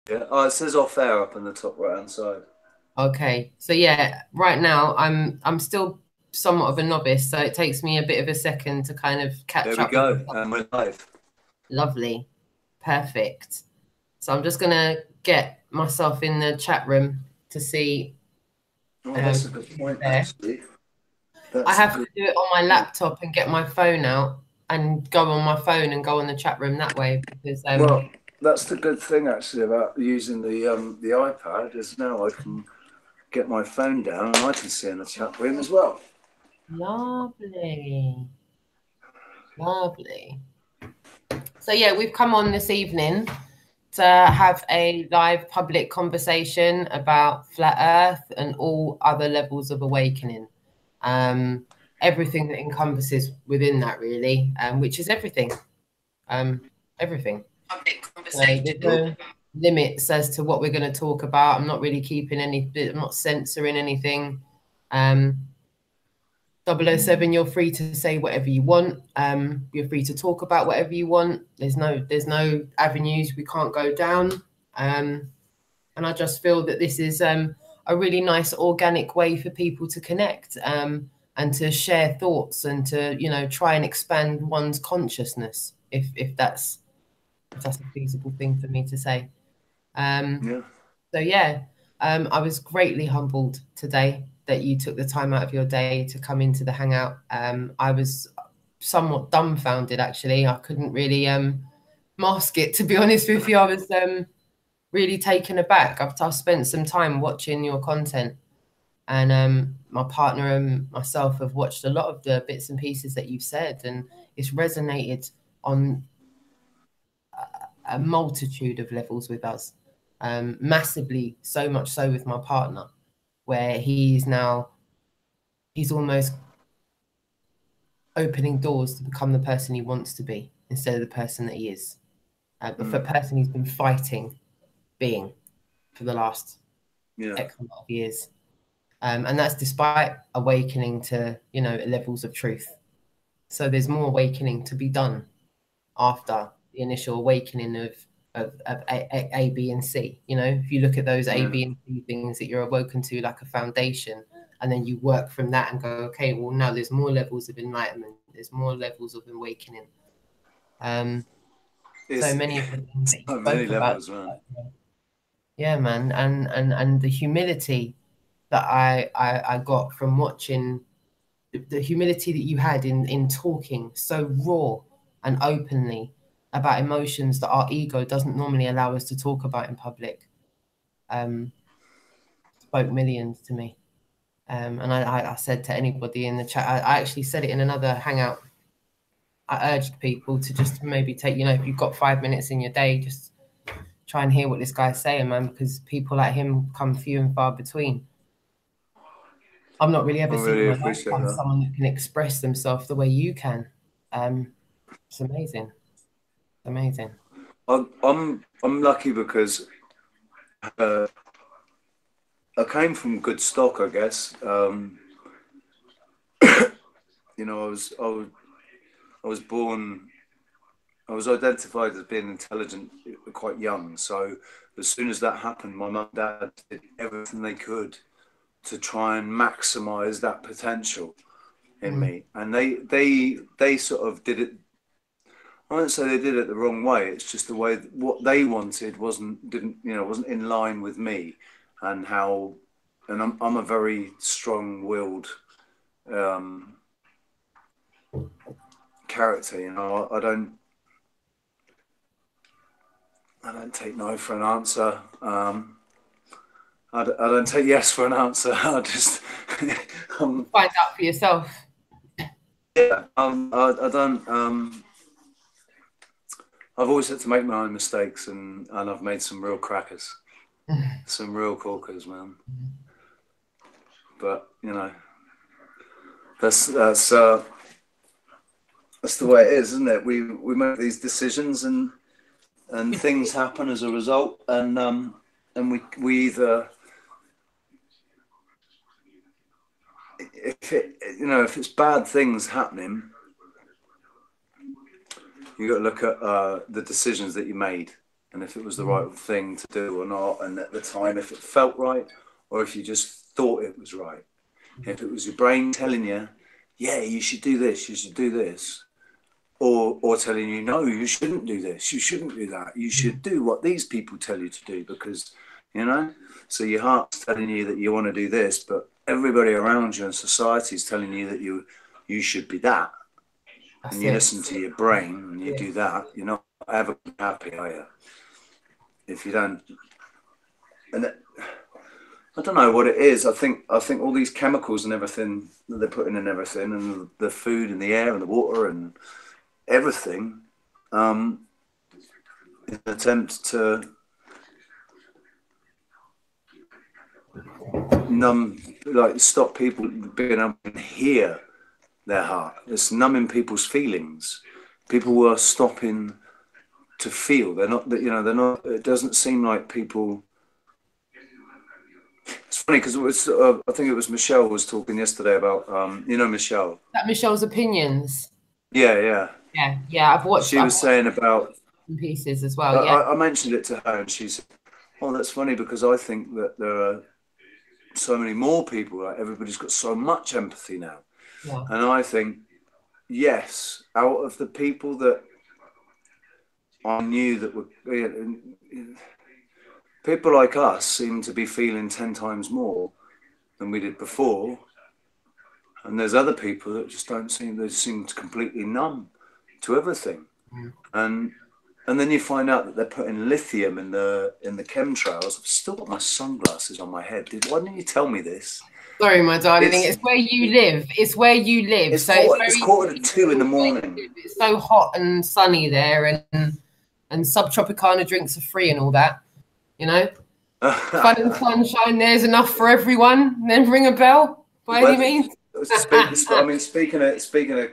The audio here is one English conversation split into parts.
Yeah. Oh, it says off air up in the top right hand side. Okay, so yeah, right now I'm still somewhat of a novice, so it takes me a bit of a second to kind of There catch we up with go. myself. And we're live. Lovely, perfect. So I'm just gonna get myself in the chat room to see Oh, that's a good who's point, there. actually. I That's a have to good do it on my point. laptop and get my phone out and go on my phone and go on the chat room that way because Well, that's the good thing actually about using the iPad is now I can get my phone down and I can see in the chat room as well. lovely, lovely. So yeah, we've come on this evening to have a live public conversation about flat Earth and all other levels of awakening. Um, Everything that encompasses within that, really, which is everything. Um, Everything. Public So conversation. there's no limits as to what we're going to talk about. I'm not really keeping any. I'm not censoring anything. Um, 007, you're free to say whatever you want. You're free to talk about whatever you want. There's no avenues we can't go down. Um, and I just feel that this is a really nice organic way for people to connect and to share thoughts and to try and expand one's consciousness if that's a feasible thing for me to say. Um, Yeah. so yeah, I was greatly humbled today that you took the time out of your day to come into the hangout. I was somewhat dumbfounded actually. I couldn't really mask it, to be honest with you. I was really taken aback. I've spent some time watching your content, and my partner and myself have watched a lot of the bits and pieces that you've said, and it's resonated on a multitude of levels with us, massively, so much so with my partner, where he's almost opening doors to become the person he wants to be instead of the person that he is, but for Mm. a person he's been fighting being for the last Yeah. X amount of years. And that's despite awakening to levels of truth. So there's more awakening to be done after the initial awakening of A, B, and C. If you look at those A, Yeah. B, and C things that you're awoken to, like a foundation, and then you work from that and go, okay, well, now there's more levels of enlightenment, there's more levels of awakening. Um, so It's many of the things that you so many spoke about, levels, man. yeah, man, and the humility that I got from watching the humility that you had in talking so raw and openly about emotions that our ego doesn't normally allow us to talk about in public um, spoke millions to me. And I said to anybody in the chat, I actually said it in another hangout. I urged people to just maybe take, if you've got 5 minutes in your day, just try and hear what this guy's saying, man, because people like him come few and far between. I've not really I ever seen in really my appreciate lifetime that. someone that can express themselves the way you can. Um, it's amazing. Amazing. I'm lucky because uh, I came from good stock, I guess. I was born. I was identified as being intelligent quite young. So as soon as that happened, my mum and dad did everything they could to try and maximize that potential in Mm, me, and they sort of did it. I won't say they did it the wrong way. It's just the way what they wanted wasn't in line with me, and how, and I'm a very strong-willed um, character. I don't take no for an answer. I don't take yes for an answer. I just um, find out for yourself. yeah. I don't. I've always had to make my own mistakes, and I've made some real crackers, some real corkers, man. But that's that's uh, that's the way it is, isn't it? We make these decisions, and things happen as a result, and we either, if it's bad things happening, you got to look at the decisions that you made, and if it was the right thing to do or not, and at the time if it felt right or if you just thought it was right. If it was your brain telling you, yeah, you should do this, you should do this, or telling you, no, you shouldn't do this, you shouldn't do that, you should do what these people tell you to do, because, you know, so your heart's telling you that you want to do this, but everybody around you and society is telling you that you should be that. And you listen to your brain and you do that, you're not ever happy, are you? If you don't. And I don't know what it is. I think all these chemicals and everything that they're putting in everything, and the food and the air and the water and everything, in an attempt to stop people being able to hear their heart. It's numbing people's feelings. People are stopping to feel. They're not. You know, they're not. It doesn't seem like people. It's funny because it was. I think it was Michelle was talking yesterday about. You know, Michelle. That Michelle's opinions. Yeah. I've watched. She was saying about pieces as well. Yeah, I mentioned it to her, and she said, "Oh, that's funny because I think that there are so many more people. Like everybody's got so much empathy now." Yeah. And I think, yes, out of the people that I knew that were people like us seem to be feeling 10 times more than we did before. And there's other people that just don't seem, they seem completely numb to everything. And then you find out that they're putting lithium in the chemtrails. I've still got my sunglasses on my head. Why didn't you tell me this? Sorry, my darling. It's where you live. It's where you live. It's 1:45 in the morning. It's so hot and sunny there, and subtropicana drinks are free and all that. You know, fun and sunshine. There's enough for everyone. Then ring a bell by any means. Speaking of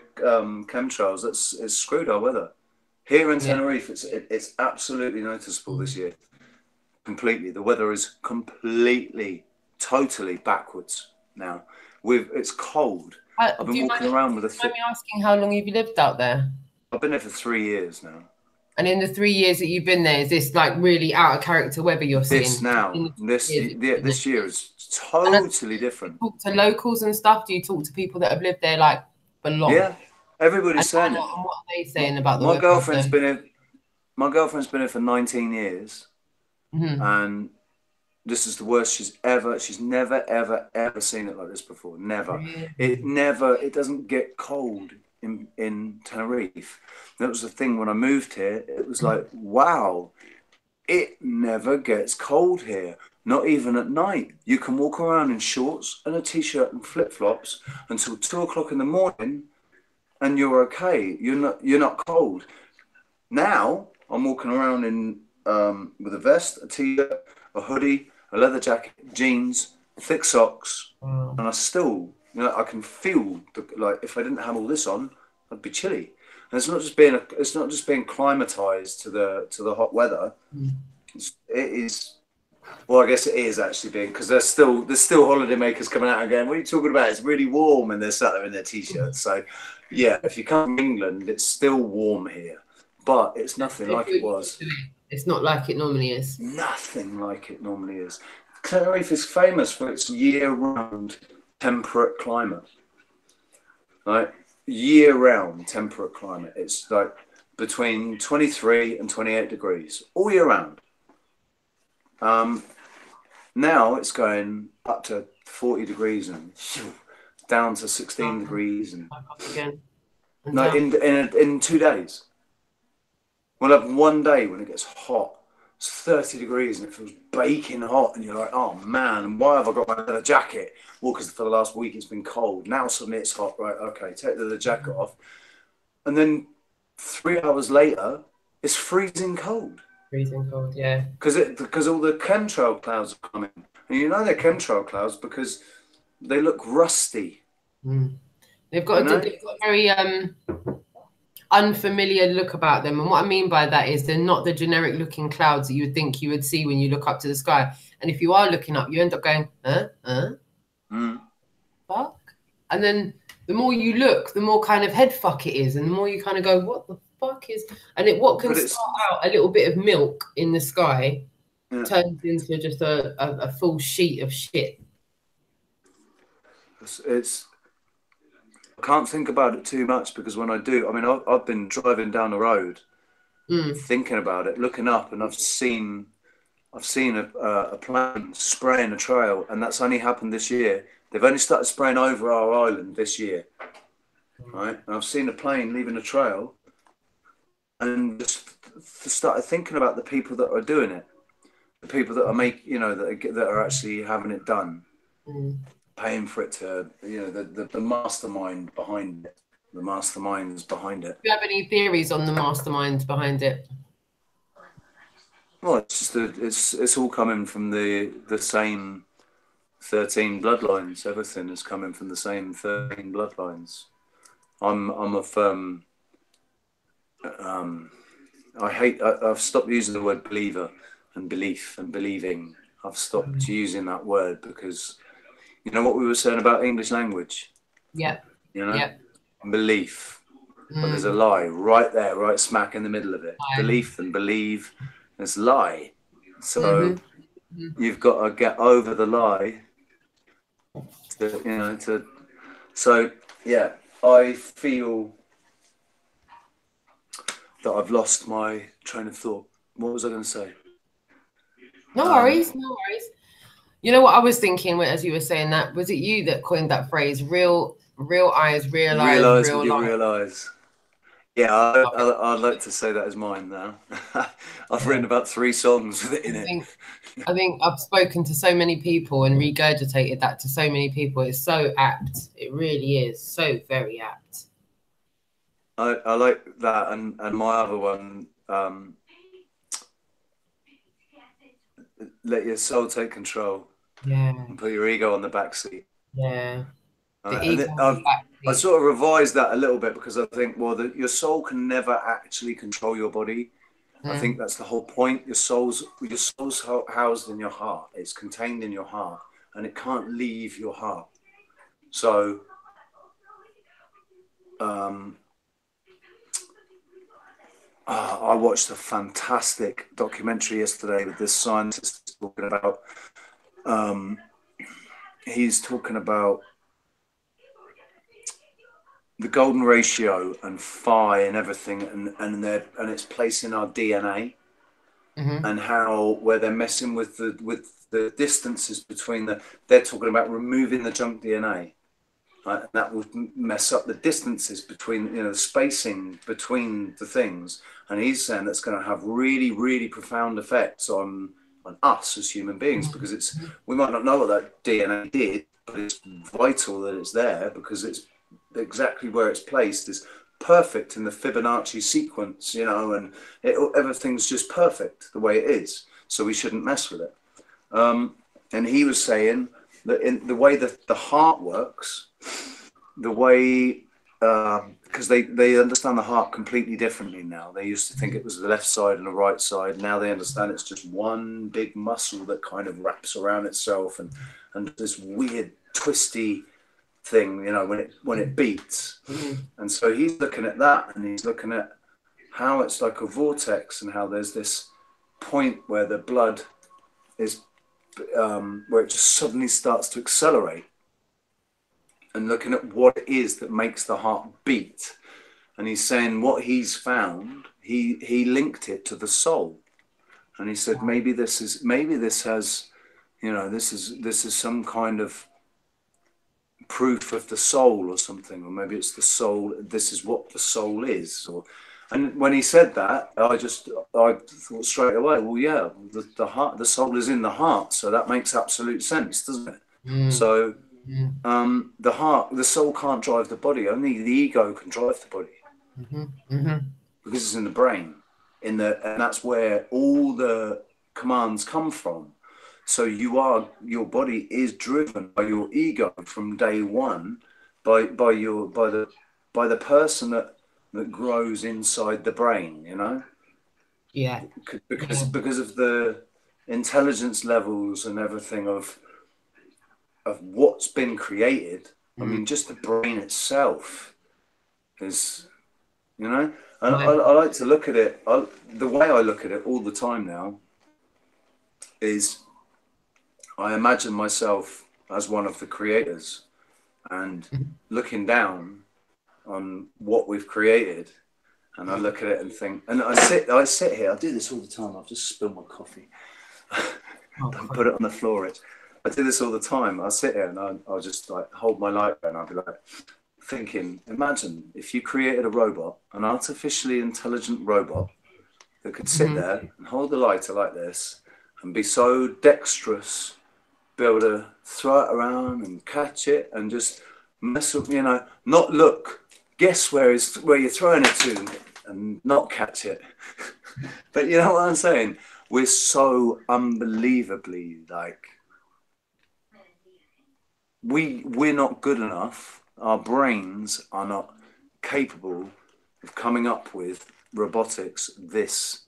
chemtrails, it's screwed our weather here in Tenerife. It's absolutely noticeable this year. Completely, the weather is completely, totally backwards now. It's cold. I've been walking around with a. Mind me asking how long you've lived out there? I've been there for 3 years now. And in the 3 years that you've been there, is this like really out of character weather you're seeing? This year is totally different. Do you talk to locals and stuff? Do you talk to people that have lived there like for long? Yeah, everybody's saying it. What are they saying about the weather? My girlfriend's been here for 19 years, and this is the worst she's never ever seen it like this before. Never. Really? It doesn't get cold in Tenerife. That was the thing when I moved here. It was like, wow, it never gets cold here. Not even at night. You can walk around in shorts and a t-shirt and flip-flops until 2 o'clock in the morning, and you're okay. You're not cold. Now I'm walking around in with a vest, a t-shirt, a hoodie, a leather jacket, jeans, thick socks, and I still, I can feel like if I didn't have all this on, I'd be chilly. And it's not just being climatized to the hot weather. It is. Well, I guess it is actually being, because there's still holidaymakers coming out again. What are you talking about? It's really warm, and they're sat there in their t-shirts. So, yeah, if you come from England, it's still warm here, but it's nothing like it was. It's not like it normally is. Nothing like it normally is. Tenerife is famous for its year-round temperate climate. Like year-round temperate climate. It's like between 23 and 28 degrees all year round. Now it's going up to 40 degrees and down to 16 degrees and no, in 2 days. We'll have one day when it gets hot. It's 30 degrees and it feels baking hot, and you're like, oh man, why have I got my leather jacket? Well, because for the last week it's been cold. Now suddenly it's hot, right? Okay, take the leather jacket off, and then 3 hours later it's freezing cold. Freezing cold, yeah. Because all the chemtrail clouds are coming, and you know they're chemtrail clouds because they look rusty. They've got a very unfamiliar look about them, and what I mean by that is they're not the generic looking clouds that you would think you would see when you look up to the sky. And if you are looking up, you end up going, fuck. And then the more you look, the more kind of head fuck it is, and the more you kind of go, what the fuck is, and what can But it's, start out a little bit of milk in the sky yeah, turns into just a full sheet of shit. it's I can't think about it too much, because when I do, I mean, I've been driving down the road thinking about it, looking up, and I've seen a plane spraying a trail, and that's only happened this year. They've only started spraying over our island this year, right? And I've seen a plane leaving a trail, and just started thinking about the people that are doing it, the people that are that are actually having it done, paying for it to, the mastermind behind it, the masterminds behind it. Do you have any theories on the masterminds behind it? Well, it's just it's all coming from the same 13 bloodlines. Everything is coming from the same 13 bloodlines. I'm a firm. I've stopped using the word believer and belief and believing. I've stopped using that word, because you know what we were saying about English language. Yeah. You know, Yeah. belief. But there's a lie right there, right smack in the middle of it. Belief and believe. There's lie. So you've got to get over the lie. So yeah, I feel that I've lost my train of thought. What was I going to say? No worries, no worries. You know what I was thinking as you were saying that? Was it you that coined that phrase? Real eyes realize real life. Realize. Yeah, I'd like to say that as mine now. I've written about 3 songs with it in it. I think I've spoken to so many people and regurgitated that to so many people. It's so apt. It really is so very apt. I like that, and my other one, let your soul take control. Yeah. And put your ego on the back seat. Yeah. I sort of revised that a little bit, because I think, well, your soul can never actually control your body. I think that's the whole point. Your soul's housed in your heart. It's contained in your heart, and it can't leave your heart. So, I watched a fantastic documentary yesterday with this scientist talking about. He's talking about the golden ratio and phi and everything, and its place in our DNA, and how where they're messing with the distances between they're talking about removing the junk DNA, right? And that would mess up the distances between, the spacing between the things, and he's saying that's going to have really, really profound effects on us as human beings, because we might not know what that DNA did, but it's vital that it's there, because it's exactly where it's placed is perfect in the Fibonacci sequence, and everything's just perfect the way it is. So we shouldn't mess with it. And he was saying that in the way that the heart works, the way, because they understand the heart completely differently now. They used to think it was the left side and the right side. Now they understand it's just one big muscle that kind of wraps around itself, and this weird twisty thing, when it beats. And so he's looking at that, and he's looking at how it's like a vortex, and how there's this point where the blood is, where it just suddenly starts to accelerate, and looking at what it is that makes the heart beat. And he's saying what he's found, he linked it to the soul, and he said maybe this has, this is some kind of proof of the soul or something, or maybe it's the soul. This is what the soul is. And when he said that, I thought straight away, well, yeah, the heart, the soul is in the heart, so that makes absolute sense, doesn't it? So the heart, the soul can't drive the body. Only the ego can drive the body, because it's in the brain, and that's where all the commands come from. So your body is driven by your ego from day one, by the person that grows inside the brain, Yeah. because of the intelligence levels and everything of what's been created. I mean, just the brain itself is, And I like to look at it. The way I look at it all the time now is I imagine myself as one of the creators and looking down on what we've created. And I look at it and think, and I sit here. I do this all the time. I've just spilled my coffee. Don't put it on the floor, Rich. I do this all the time. I sit here and I'll just like hold my light and I'll be like thinking, imagine if you created a robot, an artificially intelligent robot that could sit there and hold the lighter like this and be so dexterous, be able to throw it around and catch it and just mess up, you know, not look, guess where you're throwing it to and not catch it. But you know what I'm saying? We're so unbelievably like, we're not good enough. Our brains are not capable of coming up with robotics this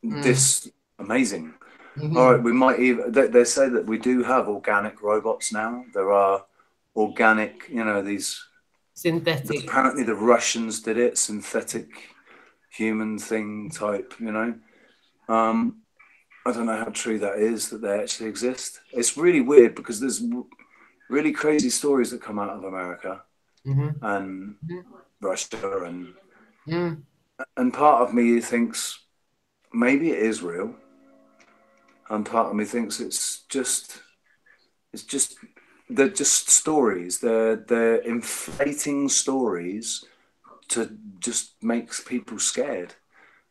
this amazing. All right, we might even, they say that we do have organic robots now. There are organic, you know, these synthetic. Apparently the Russians did it, synthetic human thing type, you know. I don't know how true that is, that they actually exist. It's really weird because there's really crazy stories that come out of America and Russia and part of me thinks maybe it is real, and part of me thinks it's just they're just stories. They're inflating stories to just make people scared.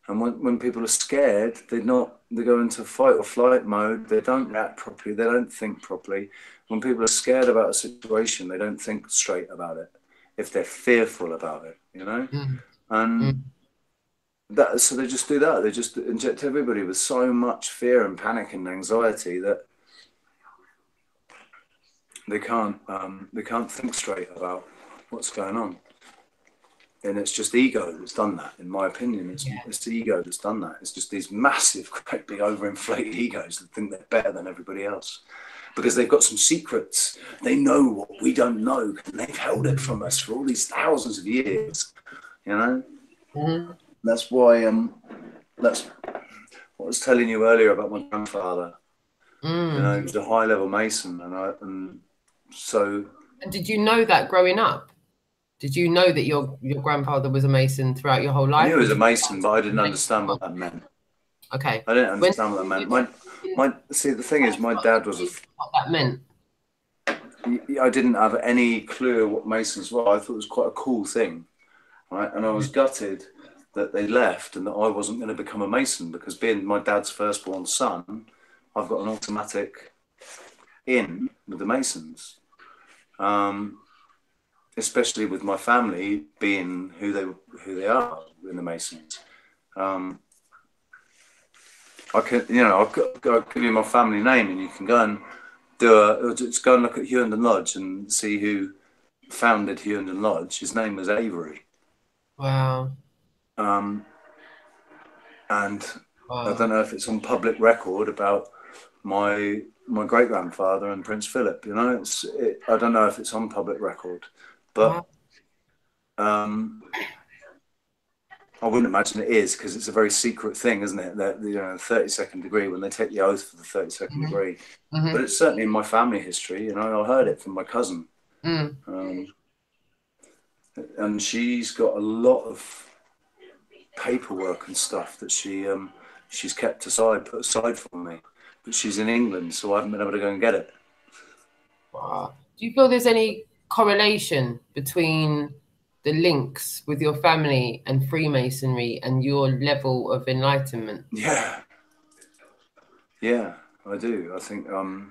And when people are scared, they go into fight or flight mode. They don't react properly. They don't think properly. When people are scared about a situation, they don't think straight about it. If they're fearful about it, you know, and so they just do that. They just inject everybody with so much fear and panic and anxiety that they can't think straight about what's going on. And it's just ego that's done that, in my opinion. It's the ego that's done that. It's just these massive, great big overinflated egos that think they're better than everybody else because they've got some secrets. They know what we don't know, and they've held it from us for all these thousands of years. You know, that's why. That's what I was telling you earlier about my grandfather. You know, he was a high-level Mason, and so. And did you know that growing up? Did you know that your grandfather was a Mason throughout your whole life? I knew he was a Mason, but I didn't understand what that meant. Okay. I didn't understand what that meant. See, the thing is, my dad was what that meant. I didn't have any clue what Masons were. I thought it was quite a cool thing, right? And I was gutted that they left and that I wasn't going to become a Mason because being my dad's firstborn son, I've got an automatic in with the Masons. Especially with my family being who they are in the Masons. I could, you know, I'll give you my family name and you can go and just go and look at Hughenden Lodge and see who founded Hughenden Lodge. His name was Avery. Wow. And I don't know if it's on public record about my great-grandfather and Prince Philip, you know, I don't know if it's on public record. But I wouldn't imagine it is because it's a very secret thing, isn't it? That, you know, 32nd degree, when they take the oath for the 32nd degree. But it's certainly in my family history. You know, I heard it from my cousin. And she's got a lot of paperwork and stuff that she's put aside for me. But she's in England, so I haven't been able to go and get it. Wow. Do you feel there's any correlation between the links with your family and Freemasonry and your level of enlightenment? Yeah, I do. I think I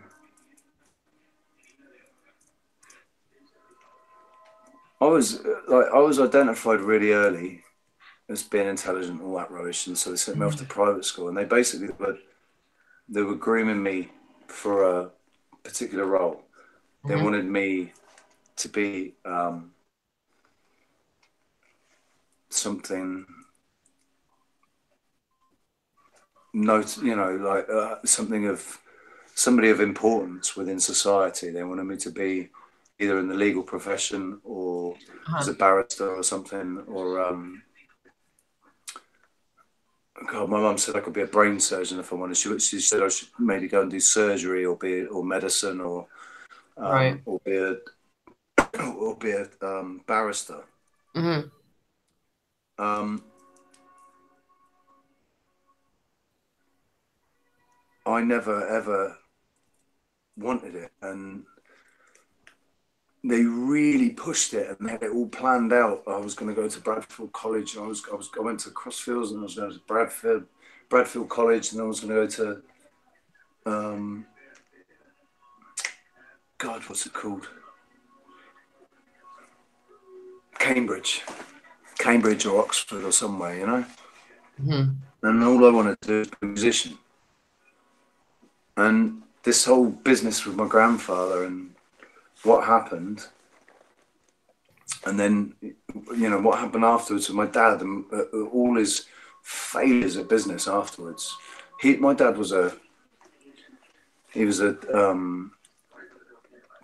was identified really early as being intelligent, all that rubbish, and so they sent me off to private school, and they basically were grooming me for a particular role. They wanted me to be something, you know, like somebody of importance within society. They wanted me to be, either in the legal profession or as Uh-huh. a barrister or something, or God, my mum said I could be a brain surgeon if I wanted. She said I should maybe go and do surgery or medicine Right. or be a barrister. Mm-hmm. Um, I never ever wanted it, and they really pushed it, and they had it all planned out. I was going to go to Bradfield College, and I went to Crossfields, and I was going to Bradfield College, and I was going to go to God, what's it called? Cambridge or Oxford or somewhere, you know. Mm-hmm. And all I wanted to do is be a musician. And this whole business with my grandfather and what happened, and then what happened afterwards with my dad and all his failures at business afterwards. My dad was a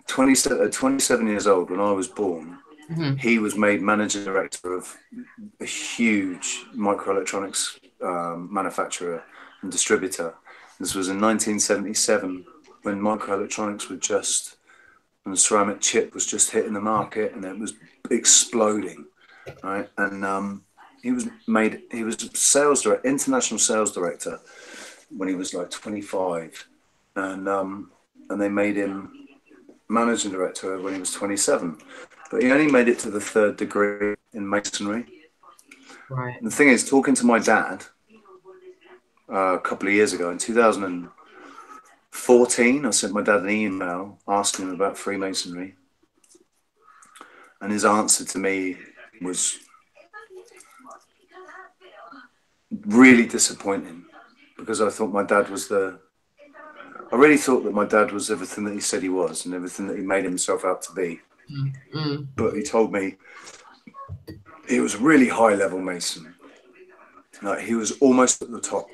27 years old when I was born. Mm-hmm. He was made managing director of a huge microelectronics manufacturer and distributor. This was in 1977 when microelectronics were and ceramic chip was just hitting the market and it was exploding, right? And he was international sales director when he was like 25, and they made him managing director when he was 27, but he only made it to the 3rd degree in masonry. Right. And the thing is, talking to my dad a couple of years ago in 2014, I sent my dad an email asking him about Freemasonry, and his answer to me was really disappointing, because I really thought that my dad was everything that he said he was and everything that he made himself out to be. Mm-hmm. But he told me he was a really high level Mason. Like, he was almost at the top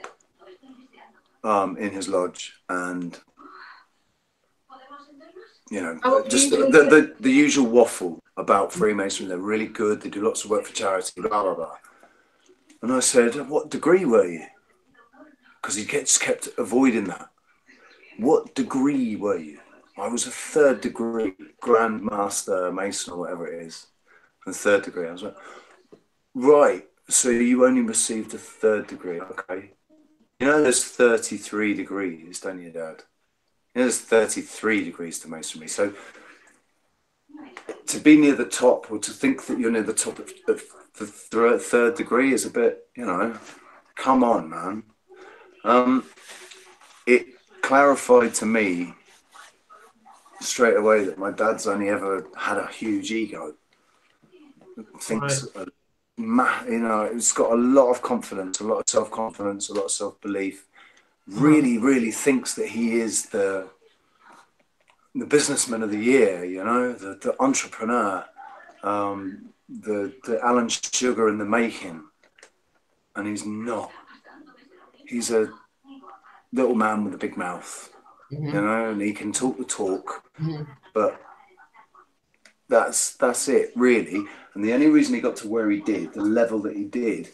in his lodge, and just the usual waffle about Freemasonry. They're really good. They do lots of work for charity. Blah blah blah. And I said, "What degree were you?" Because he kept avoiding that. What degree were you? I was a 3rd degree Grand Master Mason or whatever it is. The 3rd degree. I was like, right. So you only received a 3rd degree, okay? There's 33 degrees, don't you, Dad? There's 33 degrees to masonry. So to be near the top, or to think that you're near the top of the 3rd degree, is a bit, come on, man. It clarified to me straight away that my dad's only ever had a huge ego. Thinks, it's got a lot of confidence, a lot of self-confidence, a lot of self-belief. Really, really thinks that he is the businessman of the year, the entrepreneur, the Alan Sugar in the making. And he's not. He's a little man with a big mouth, and he can talk the talk, but that's it, really. And the only reason he got to where he did, the level that he did,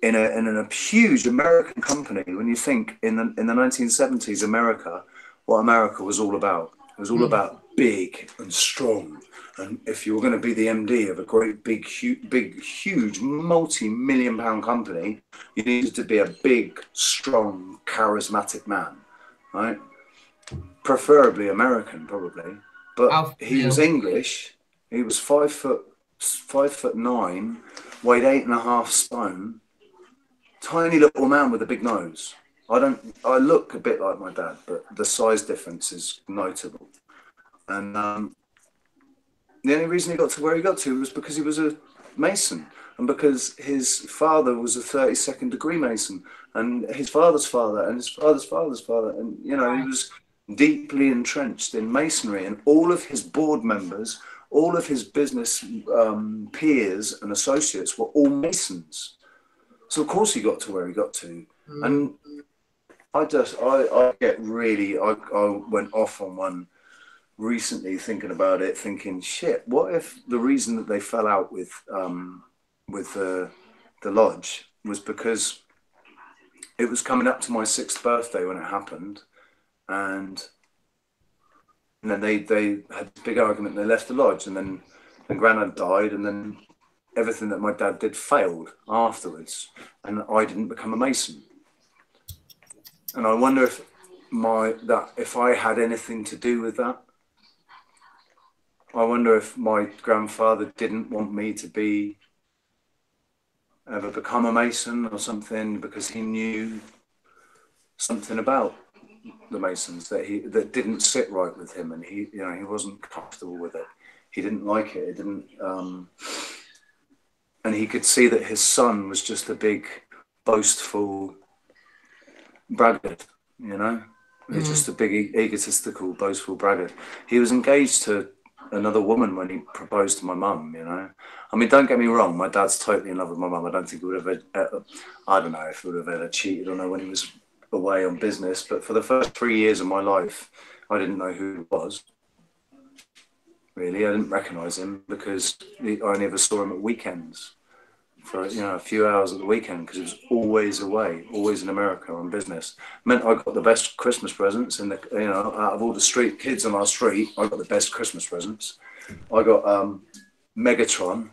in a huge American company, when you think in the 1970s, what America was all about. It was all about big and strong. And if you were going to be the MD of a great, big, huge, multi-million-pound company, you needed to be a big, strong, charismatic man, right? Preferably American, probably. But he was English. He was 5'9", weighed 8.5 stone. Tiny little man with a big nose. I look a bit like my dad, but the size difference is notable. And the only reason he got to where he got to was because he was a Mason, and because his father was a 32nd degree Mason, and his father's father, and his father's father's father, and he was deeply entrenched in Masonry, and all of his board members, all of his business peers and associates were all Masons. So of course he got to where he got to. And I went off on one recently thinking about it, thinking, shit, what if the reason that they fell out with the lodge was because it was coming up to my 6th birthday when it happened, and then they had a big argument and they left the lodge, and then Granddad died, and then everything that my dad did failed afterwards, and I didn't become a Mason. And I wonder if if I had anything to do with that. I wonder if my grandfather didn't want me to ever become a Mason or something, because he knew something about the Masons that didn't sit right with him, and he wasn't comfortable with it. He didn't like it. It didn't, and he could see that his son was just a big, boastful braggart. He's just a big, egotistical, boastful braggart. He was engaged to another woman when he proposed to my mum. I mean, don't get me wrong, my dad's totally in love with my mum. I don't think he would have, I don't know if he would have ever cheated on her when he was away on business, but for the first 3 years of my life, I didn't know who he was. Really, I didn't recognise him because I never saw him at weekends for a few hours at the weekend, because he was always away, always in America on business. Meant I got the best Christmas presents out of all the street kids on our street. I got the best Christmas presents. I got Megatron.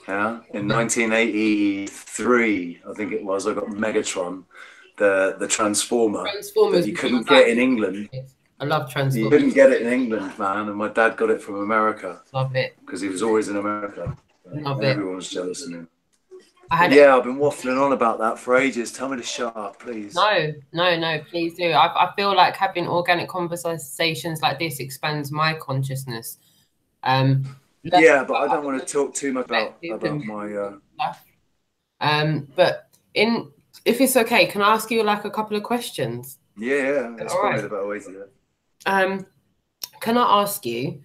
In 1983, I think it was. I got Megatron, the Transformer that you couldn't get in England. I love Transformers. You couldn't get it in England, man, and my dad got it from America. Love it. Because he was always in America. Love Everyone was jealous of him. I've been waffling on about that for ages. Tell me to shut up, please. No, please do. I feel like having organic conversations like this expands my consciousness. But I don't want to talk too much about my but if it's okay, can I ask you like a couple of questions? Yeah, that's probably the better way to do it. Can I ask you,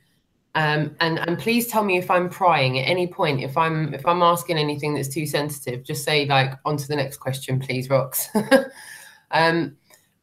and please tell me if I'm prying at any point, if I'm asking anything that's too sensitive, just say like on to the next question, please, Rox.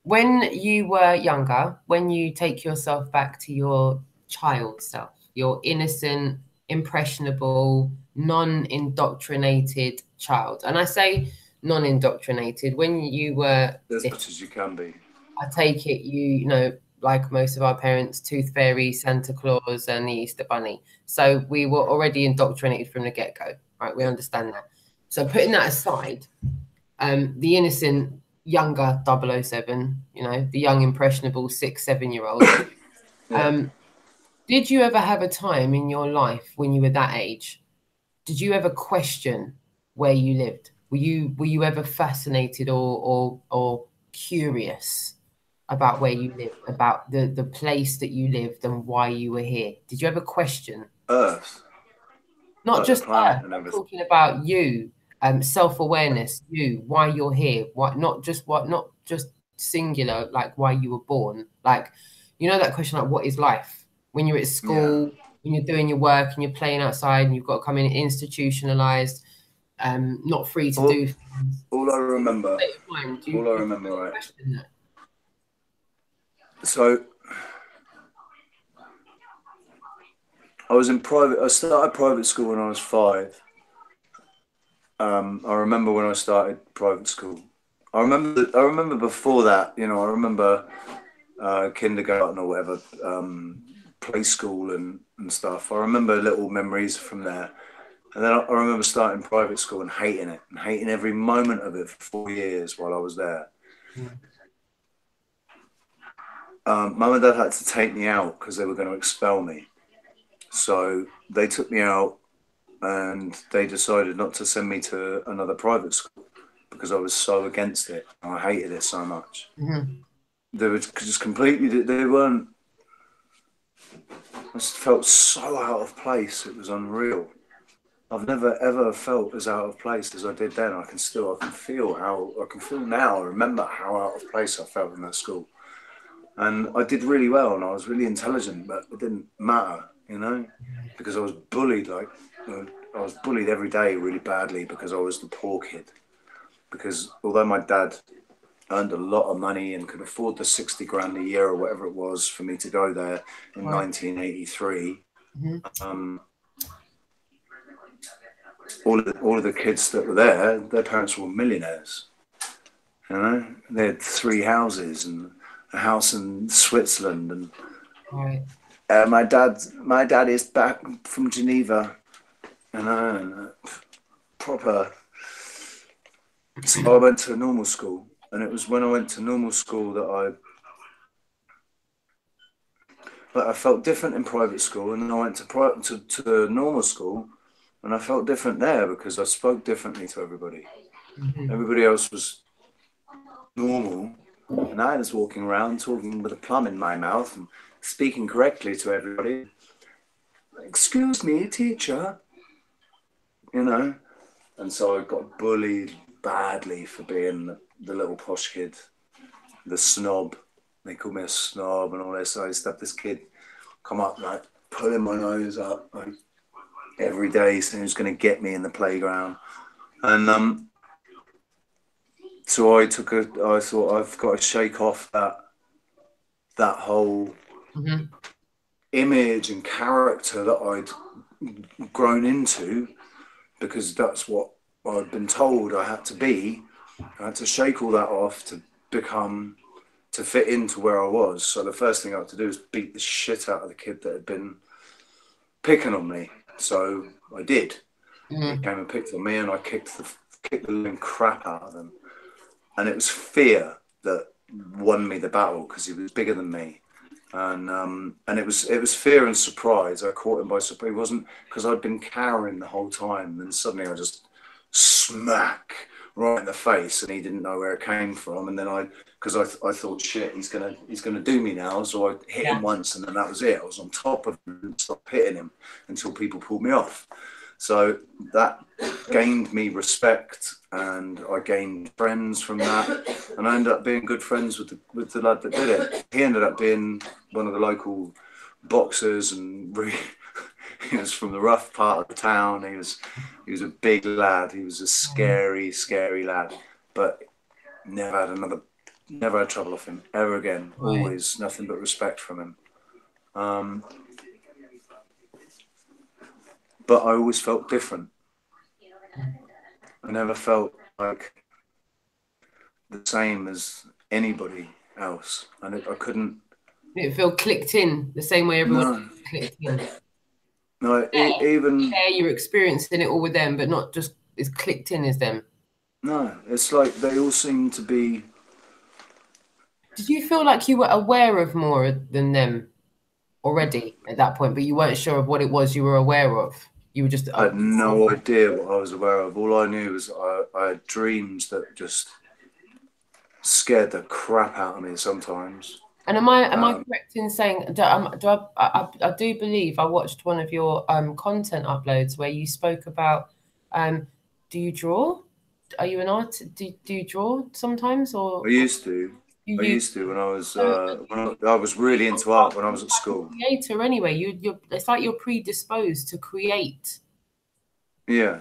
When you were younger, when you take yourself back to your child self, your innocent, impressionable, non-indoctrinated child, and I say non-indoctrinated, when you were as much as you can be, I take it you know, like most of our parents, Tooth Fairy, Santa Claus, and the Easter Bunny. So we were already indoctrinated from the get-go, right? We understand that. So putting that aside, the innocent younger 007, the young impressionable 6-7-year-old. Did you ever have a time in your life when you were that age? Did you ever question where you lived? Were you ever fascinated or curious about where you lived, about the place that you lived and why you were here? Did you ever question Earth? Not like just Earth, I'm talking about you, self-awareness, why you're here, not just singular, like why you were born. Like, that question, like what is life? When you're at school, when you're doing your work and you're playing outside and you've got to come in institutionalized, not free to do things. All I remember, right? So I started private school when I was 5. I remember when I started private school. I remember before that, I remember kindergarten or whatever, play school and stuff. I remember little memories from there. And then I remember starting private school and hating it, and hating every moment of it for 4 years while I was there. Mum and Dad had to take me out because they were going to expel me. So they took me out and they decided not to send me to another private school because I was so against it. I hated it so much. They were just completely, they weren't, I just felt so out of place. It was unreal. I've never ever felt as out of place as I did then. I can feel now, I remember how out of place I felt in that school. And I did really well and I was really intelligent, but it didn't matter, because I was bullied. I was bullied every day really badly because I was the poor kid. Because although my dad earned a lot of money and could afford the 60 grand a year or whatever it was for me to go there in 1983. All of the kids that were there, their parents were millionaires. You know, they had 3 houses and a house in Switzerland, and my dad is back from Geneva, you know, and proper. So I went to a normal school, and it was when I went to normal school that I felt different in private school, and then I went to normal school, and I felt different there because I spoke differently to everybody. Everybody else was normal, and I was walking around talking with a plum in my mouth and speaking correctly to everybody. Excuse me, teacher, you know. And so I got bullied badly for being the little posh kid, the snob. They called me a snob and all this. So I used to have this kid come up, like pulling my nose up, like every day, saying he was going to get me in the playground. And so I thought I've got to shake off that whole image and character that I'd grown into, because that's what I'd been told I had to be. I had to shake all that off to fit into where I was. So the first thing I had to do was beat the shit out of the kid that had been picking on me. So I did. He came and picked on me, and I kicked the living crap out of him. And it was fear that won me the battle, because he was bigger than me. And it was fear and surprise. I caught him by surprise. It wasn't because I'd been cowering the whole time. And suddenly I just smack right in the face, and he didn't know where it came from. And then because I thought, shit, he's gonna do me now. So I hit him once, and then that was it. I was on top of him and stopped hitting him until people pulled me off. So that gained me respect, and I gained friends from that, and I ended up being good friends with the lad that did it. He ended up being one of the local boxers, and he was from the rough part of the town. He was a big lad. He was a scary, scary lad, but never had trouble off him ever again. Always nothing but respect from him. But I always felt different. I never felt like the same as anybody else, and I couldn't. It felt clicked in the same way everyone clicked in. No, even you're experiencing it all with them, but not just as clicked in as them. No, it's like they all seem to be. Did you feel like you were aware of more than them already at that point, but you weren't sure of what it was you were aware of? You were just. I had no idea what I was aware of. All I knew was I had dreams that just scared the crap out of me sometimes. And am I correct in saying I do believe I watched one of your content uploads where you spoke about do you draw? Are you an artist? Do you draw sometimes, or? I used to. I used to when I was really into art when I was at school. Creator anyway. It's like you're predisposed to create. Yeah.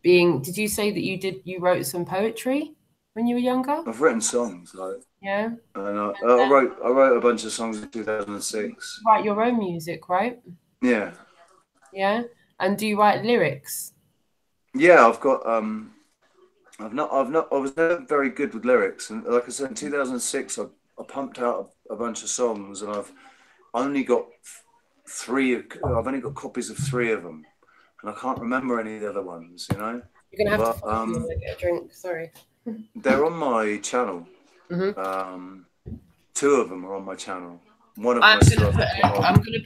Did you say that you wrote some poetry when you were younger? I've written songs, like. Yeah. And I wrote a bunch of songs in 2006. You write your own music, right? Yeah. Yeah. And do you write lyrics? Yeah, I've got I was never very good with lyrics, and like I said, in 2006 I pumped out a bunch of songs, and I've only got copies of 3 of them, and I can't remember any of the other ones, you know. You're gonna have to get a drink. Sorry. They're on my channel. 2 of them are on my channel. One of I'm gonna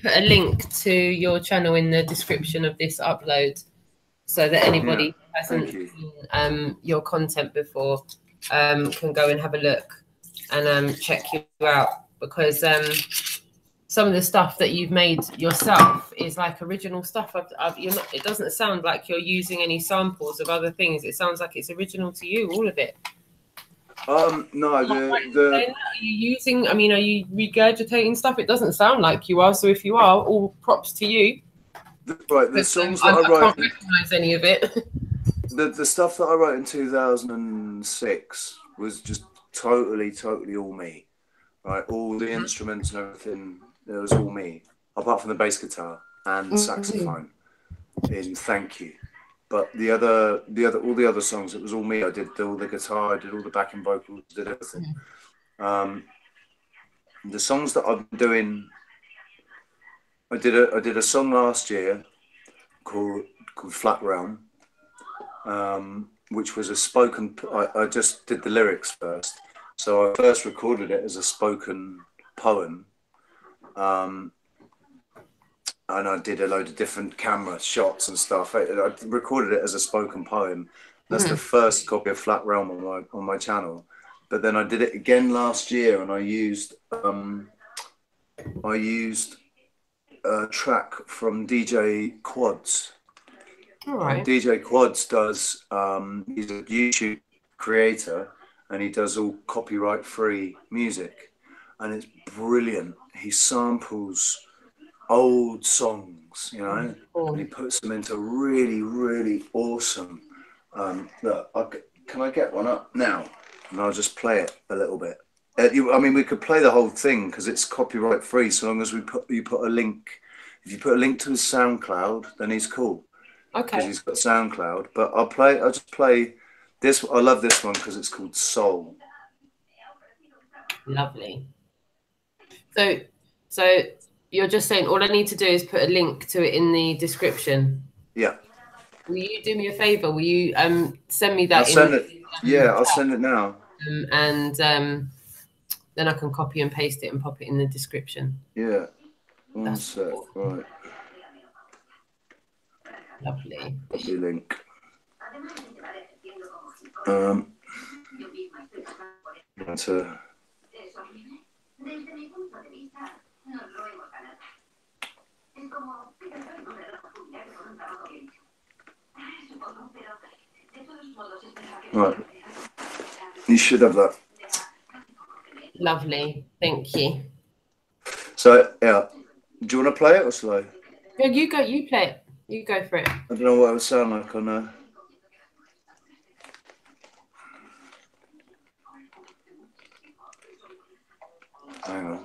put a link to your channel in the description of this upload, so that anybody who hasn't seen your content before can go and have a look and check you out, because some of the stuff that you've made yourself is like original stuff. It doesn't sound like you're using any samples of other things. It sounds like it's original to you, all of it. No, are you using? I mean, are you regurgitating stuff? It doesn't sound like you are. So if you are, all props to you. Right, the songs that I wrote. I can't recognize any of it. The stuff that I wrote in 2006 was just totally all me, right? All the instruments and everything, it was all me, apart from the bass guitar and saxophone in Thank You. But all the other songs, it was all me. I did all the guitar, I did all the backing vocals, did everything. The songs that I'm doing, I did a song last year called Flat Realm, which was a spoken. I just did the lyrics first, so I first recorded it as a spoken poem, and I did a load of different camera shots and stuff. I recorded it as a spoken poem. That's the first copy of Flat Realm on my channel. But then I did it again last year, and I used a track from DJ Quads. All right. DJ Quads does. He's a YouTube creator, and he does all copyright-free music, and it's brilliant. He samples old songs, you know, and he puts them into really awesome. Look, can I get one up now? And I'll just play it a little bit. I mean, we could play the whole thing because it's copyright free, so long as you put a link. If you put a link to his SoundCloud, then he's cool. Okay. Because he's got SoundCloud. But I'll just play this. I love this one because it's called Soul. Lovely. So you're just saying all I need to do is put a link to it in the description. Yeah. Will you do me a favor? Will you send me that? I'll send it. Yeah, I'll send it now. And then I can copy and paste it and pop it in the description. Yeah. One sec. Right. Lovely. Copy link. Right. You should have that. Lovely. Thank you. So, yeah. Do you want to play it or slow? Yeah, you go. You play it. You go for it. I don't know what it would sound like on a... Hang on.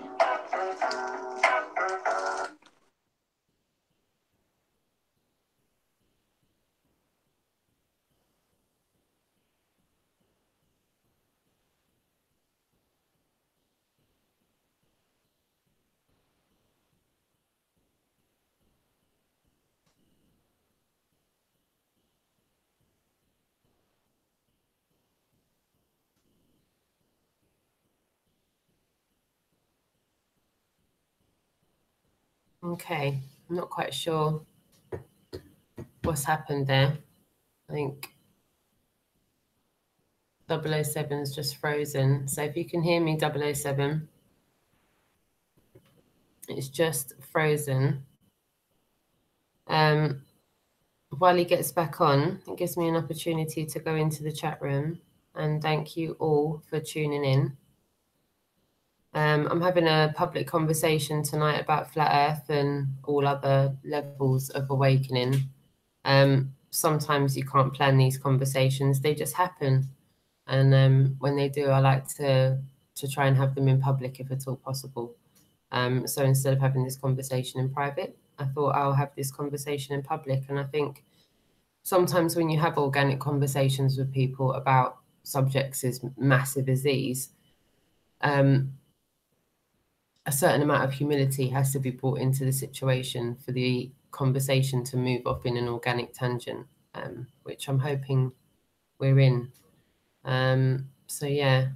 Okay. I'm not quite sure what's happened there. I think 007's just frozen. So if you can hear me, 007, it's just frozen. While he gets back on, it gives me an opportunity to go into the chat room and thank you all for tuning in. I'm having a public conversation tonight about flat earth and all other levels of awakening. Sometimes you can't plan these conversations, they just happen. And when they do, I like to try and have them in public if at all possible. So instead of having this conversation in private, I thought I'll have this conversation in public. And I think sometimes when you have organic conversations with people about subjects as massive as these, a certain amount of humility has to be brought into the situation for the conversation to move off in an organic tangent, which I'm hoping we're in. So yeah,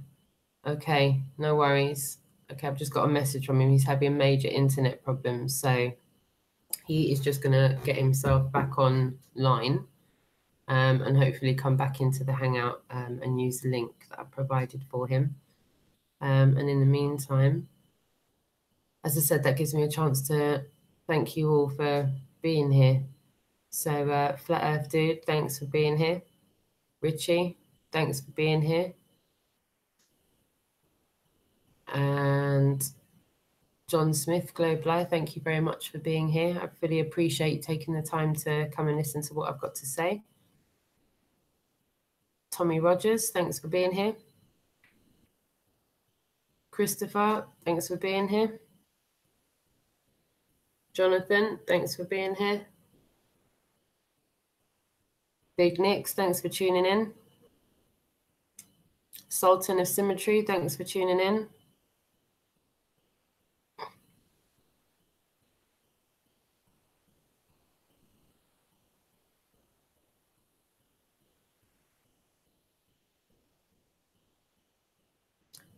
okay, no worries. Okay, I've just got a message from him. He's having major internet problems, so he is just gonna get himself back online and hopefully come back into the Hangout and use the link that I provided for him. And in the meantime, as I said, that gives me a chance to thank you all for being here. So Flat Earth Dude, thanks for being here. Richie, thanks for being here. And John Smith, Globe Live, thank you very much for being here. I really appreciate you taking the time to come and listen to what I've got to say. Tommy Rogers, thanks for being here. Christopher, thanks for being here. Jonathan, thanks for being here. Big Nicks, thanks for tuning in. Sultan of Symmetry, thanks for tuning in.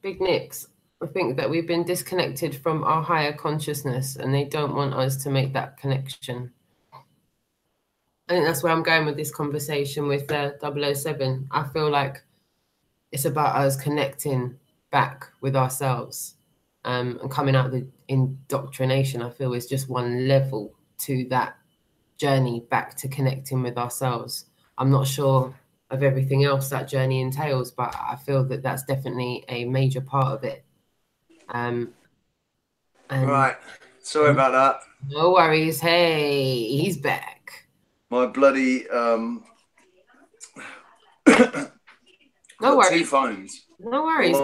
Big Nicks, I think that we've been disconnected from our higher consciousness and they don't want us to make that connection. I think that's where I'm going with this conversation with 007. I feel like it's about us connecting back with ourselves and coming out of the indoctrination. I feel is just one level to that journey back to connecting with ourselves. I'm not sure of everything else that journey entails, but I feel that that's definitely a major part of it. And Right. Sorry about that. No worries. Hey, he's back. My bloody No got two worries. phones. No worries.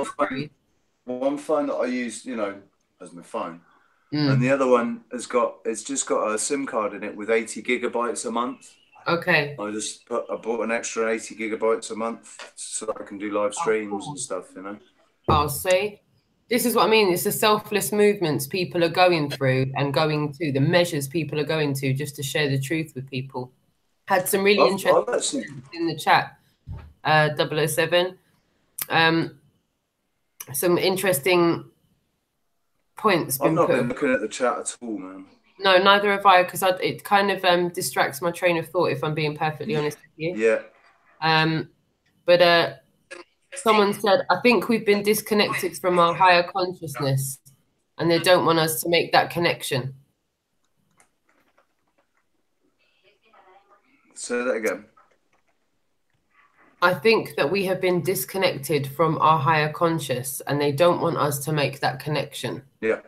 One phone that I use, you know, as my phone, and the other one it's just got a SIM card in it with 80 gigabytes a month. Okay. I bought an extra 80 gigabytes a month so that I can do live streams and stuff, you know. I'll say. This is what I mean. It's the selfless movements people are going through and going to, the measures people are going to just to share the truth with people. Had some really interesting in the chat, 007. Some interesting points. I've not been looking at the chat at all, man. No, neither have I, because it kind of distracts my train of thought, if I'm being perfectly honest with you. Yeah. But someone said, I think we've been disconnected from our higher consciousness and they don't want us to make that connection. Say that again. I think that we have been disconnected from our higher conscious and they don't want us to make that connection. Yeah.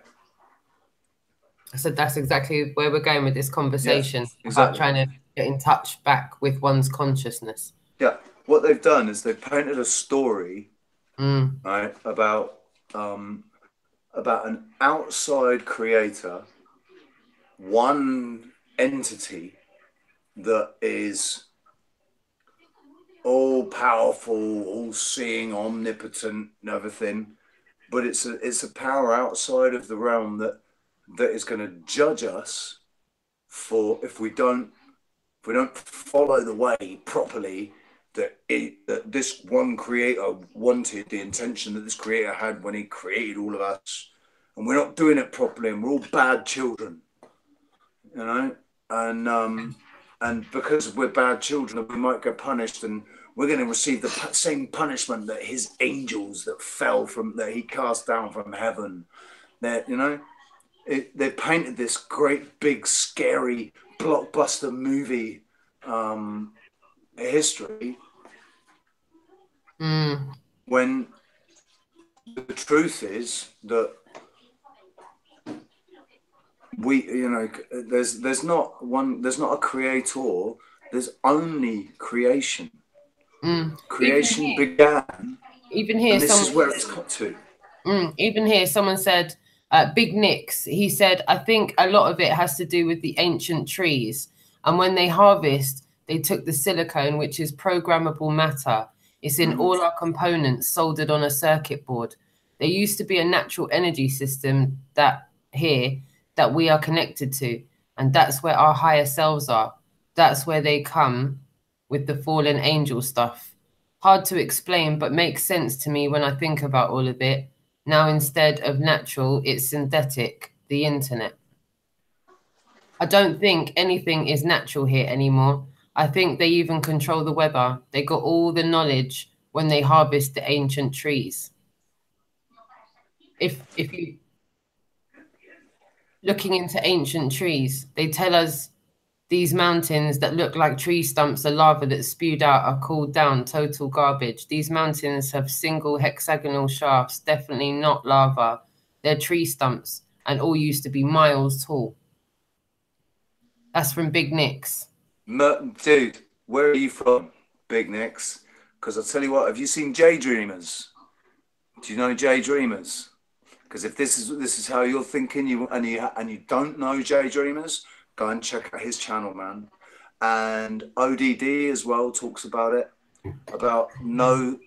I said that's exactly where we're going with this conversation, exactly. About trying to get in touch back with one's consciousness. Yeah. What they've done is they've painted a story, right, about an outside creator, one entity that is all powerful, all seeing, omnipotent, and everything, but it's a power outside of the realm that is going to judge us for if we don't follow the way properly that this one creator wanted, the intention that this creator had when he created all of us, and we're not doing it properly, and we're all bad children, you know, and because we're bad children, we might get punished, and we're going to receive the same punishment that his angels that he cast down from heaven. That, you know, they painted this great big scary blockbuster movie history when the truth is that there's not a creator, there's only creation. Creation began, even here, and this is where it's got to. Even here, someone said, Big Nicks, he said, I think a lot of it has to do with the ancient trees. And when they harvest, they took the silicone, which is programmable matter. It's in all our components soldered on a circuit board. There used to be a natural energy system that we are connected to. And that's where our higher selves are. That's where they come with the fallen angel stuff. Hard to explain, but makes sense to me when I think about all of it. Now, instead of natural, it's synthetic, the internet. I don't think anything is natural here anymore. I think they even control the weather. They got all the knowledge when they harvest the ancient trees. If you looking into ancient trees, they tell us these mountains that look like tree stumps of lava that spewed out are cooled down, total garbage. These mountains have single hexagonal shafts, definitely not lava. They're tree stumps and all used to be miles tall. That's from Big Nicks. Dude, where are you from, Big Nicks? Because I'll tell you what, have you seen J Dreamers? Do you know J Dreamers? Because if this is how you're thinking, you don't know Jay Dreamers, go and check out his channel, man. And ODD as well talks about it, about no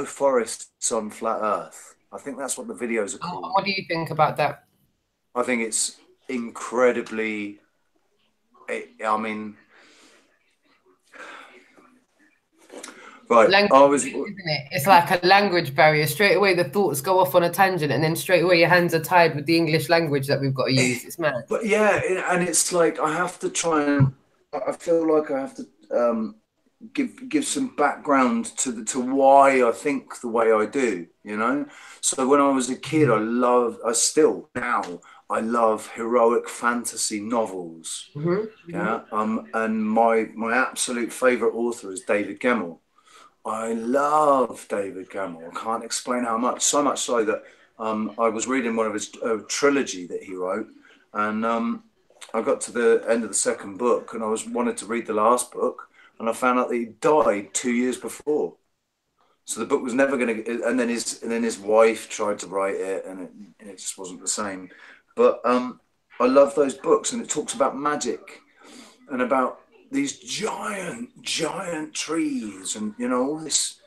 forests on flat Earth. I think that's what the videos are called. What do you think about that? I think it's incredibly. I mean, right. Language, isn't it? It's like a language barrier. Straight away, the thoughts go off on a tangent, and then straight away, your hands are tied with the English language that we've got to use. It's mad. But yeah, and it's like I have to try and. I feel like I have to give some background to why I think the way I do. You know. So when I was a kid, I still now. I love heroic fantasy novels. Yeah. And my absolute favorite author is David Gemmell. I love David Gemmell. I can't explain how much. So much so that I was reading one of his trilogy that he wrote, and I got to the end of the second book, and I wanted to read the last book, and I found out that he died 2 years before. So the book was never going to. And then his wife tried to write it, and it just wasn't the same. But I love those books, and it talks about magic and about these giant trees, and you know, all this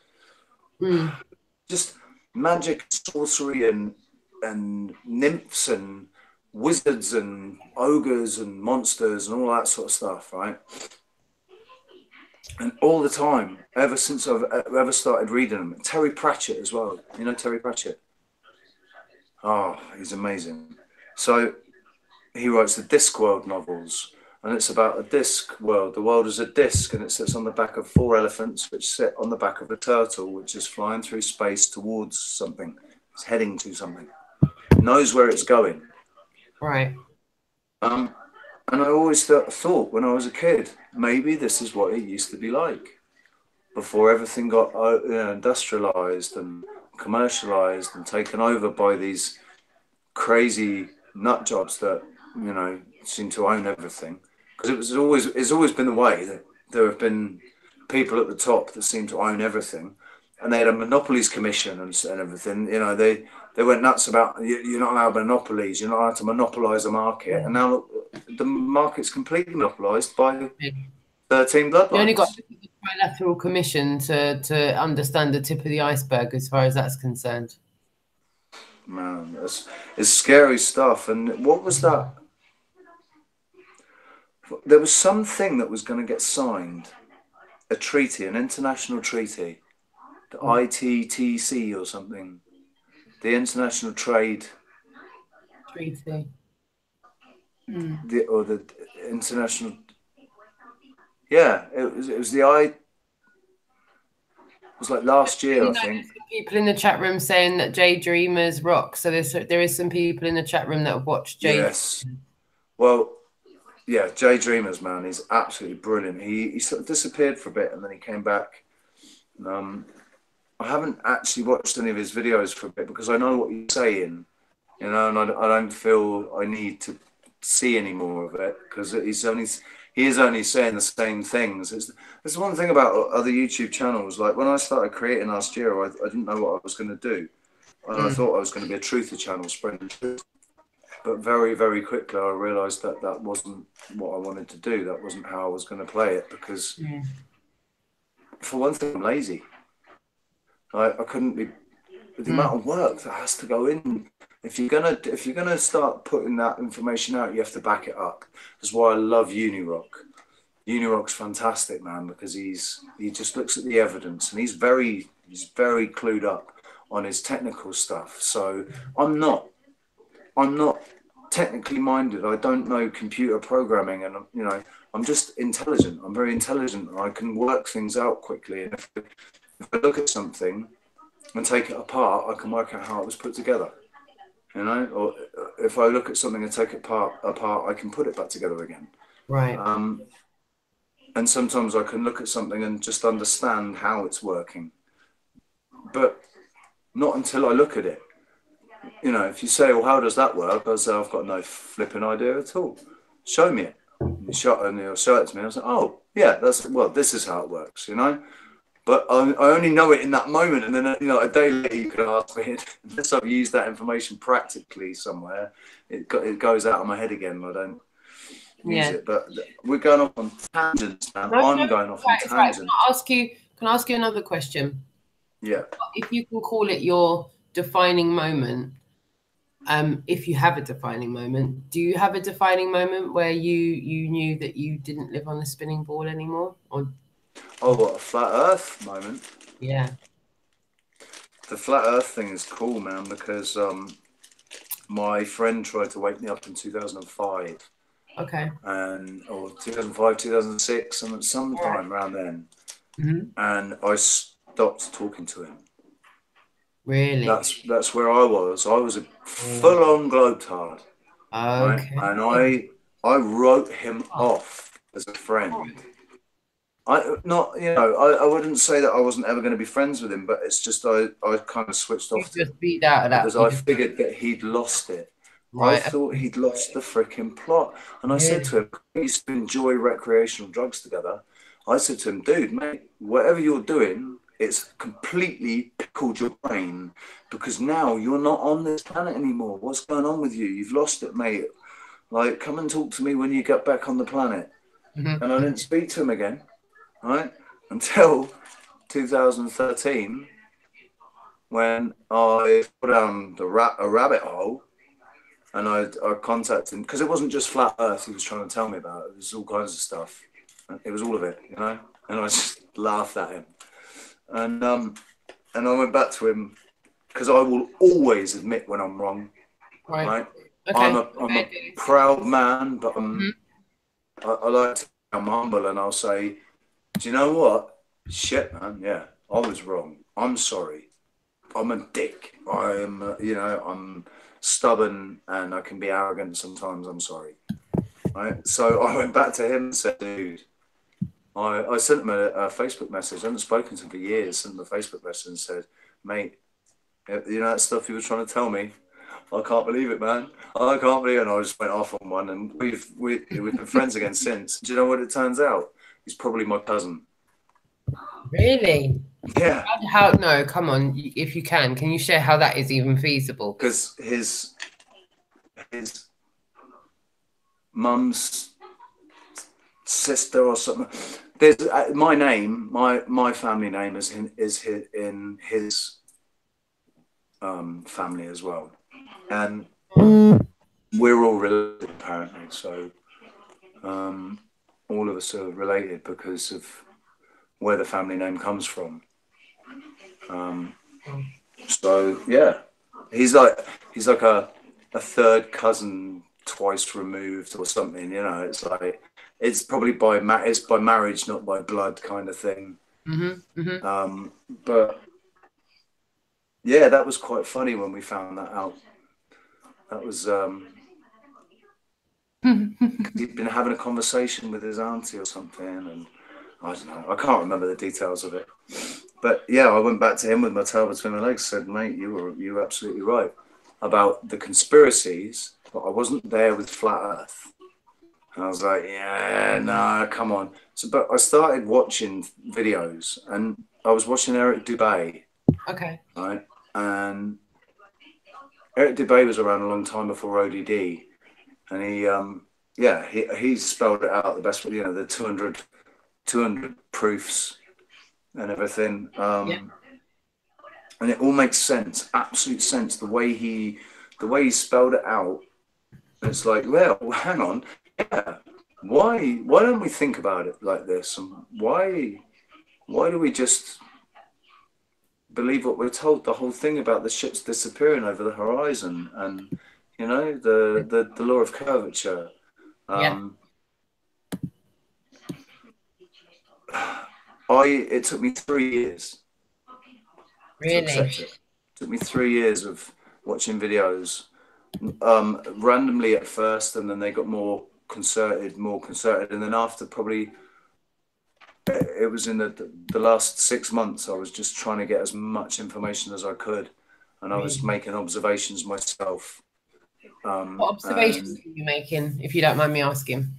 just magic, sorcery, and nymphs and wizards and ogres and monsters and all that sort of stuff, right? And all the time, ever since I've ever started reading them. Terry Pratchett as well. You know Terry Pratchett? Oh, he's amazing. So he writes the Discworld novels, and it's about a disc world. The world is a disc, and it sits on the back of 4 elephants, which sit on the back of a turtle, which is flying through space towards something. It's heading to something. It knows where it's going. Right. And I always thought when I was a kid, maybe this is what it used to be like before everything got industrialized and commercialized and taken over by these crazy nut jobs that, you know, seem to own everything. Because it's always been the way that there have been people at the top that seem to own everything, and they had a monopolies commission and everything. You know, they went nuts about you're not allowed monopolies, you're not allowed to monopolize a market, and now the market's completely monopolized by 13 bloodlines. You only got the trilateral commission to understand the tip of the iceberg as far as that's concerned. Man, it's scary stuff. And what was that? There was something that was going to get signed, a treaty, an international treaty, the ITTC or something, the International Trade Treaty. Or the international. Yeah, it was the It was like last year, I think. People in the chat room saying that Jay Dreamers rock. So there is some people in the chat room that have watched Jay. Yes. Well, yeah, Jay Dreamers, man, he's absolutely brilliant. He sort of disappeared for a bit, and then he came back. I haven't actually watched any of his videos for a bit because I know what he's saying, you know, and I don't feel I need to see any more of it because he is only saying the same things. There's one thing about other YouTube channels. Like when I started creating last year, I didn't know what I was going to do, and I thought I was going to be a truther channel spreading truth. But very, very quickly, I realised that that wasn't what I wanted to do. That wasn't how I was going to play it because, for one thing, I'm lazy. I couldn't be. The amount of work that has to go in. If you're gonna start putting that information out, you have to back it up. That's why I love Unirock. Unirock's fantastic, man, because he just looks at the evidence and he's very clued up on his technical stuff. So I'm not technically minded. I don't know computer programming, and you know, I'm just intelligent. I'm very intelligent, and I can work things out quickly. And if I look at something and take it apart, I can work out how it was put together. You know, or if I look at something and take it apart, I can put it back together again. Right. And sometimes I can look at something and just understand how it's working, but not until I look at it. You know, if you say, well, how does that work? I say, I've got no flipping idea at all. Show me it. And you'll show it to me. I say, oh, yeah, this is how it works, you know? but I only know it in that moment, and then a day later you could ask me. Unless I've used that information practically somewhere, it goes out of my head again. I don't use it. But we're going off on tangents, man. I'm going off on tangents. Right. Can I ask you another question? Yeah. If you can call it your defining moment, if you have a defining moment, do you have a defining moment where you knew that you didn't live on the spinning ball anymore? Or what, a flat Earth moment? Yeah. The flat Earth thing is cool, man, because my friend tried to wake me up in 2005. Okay. Or 2005, 2006, sometime around then. And I stopped talking to him. Really? That's where I was. I was a full-on globe-tard. Okay. Right? And I wrote him off as a friend. I wouldn't say that I wasn't ever going to be friends with him, but it's just I kind of switched off to him beat out of that because I figured that he'd lost it. Right. I thought he'd lost the freaking plot. And I said to him, we used to enjoy recreational drugs together. I said to him, dude, mate, whatever you're doing, it's completely pickled your brain because now you're not on this planet anymore. What's going on with you? You've lost it, mate. Like, come and talk to me when you get back on the planet. And I didn't speak to him again, right? Until 2013, when I put down a rabbit hole. And I contacted him because it wasn't just flat Earth he was trying to tell me about. It was all kinds of stuff. It was all of it, And I just laughed at him. And I went back to him because I will always admit when I'm wrong. Right? Okay. I'm a proud man, but I like to be humble, and I'll say, do you know what? Shit, man. Yeah, I was wrong. I'm sorry. I'm a dick. I'm stubborn and I can be arrogant sometimes. I'm sorry. Right. So I went back to him and said, dude, I sent him a Facebook message. I haven't spoken to him for years. Sent him a Facebook message and said, mate, you know that stuff you were trying to tell me? I can't believe it, man. I can't believe it. And I just went off on one, and we've been friends again since. Do you know what it turns out? He's probably my cousin. Really? Yeah. How? No, come on. If you can you share how that is even feasible? Because his mum's sister or something. There's my name, my family name is in his family as well, and we're all related apparently. So all of us are related because of where the family name comes from. So yeah, he's like a third cousin twice removed or something. It's like it's probably by marriage, not by blood, kind of thing. But yeah, that was quite funny when we found that out. That was he'd been having a conversation with his auntie or something, and I don't know. I can't remember the details of it. But yeah, I went back to him with my tail between my legs. Said, "Mate, you were absolutely right about the conspiracies, but I wasn't there with flat Earth." And I was like, "Yeah, no, come on." So, but I started watching videos, and I was watching Eric Dubay. Okay. Right, and Eric Dubay was around a long time before ODD, and he spelled it out the best way. The 200 proofs and everything. And it all makes sense, absolute sense. The way he spelled it out, it's like, well, hang on, yeah. Why don't we think about it like this? And why do we just believe what we're told? The whole thing about the ships disappearing over the horizon, and the law of curvature. It took me 3 years. Really? To accept it. Took me 3 years of watching videos, randomly at first, and then they got more concerted, and then after probably it was in the last 6 months, I was just trying to get as much information as I could, and I was making observations myself. What observations were you making, if you don't mind me asking?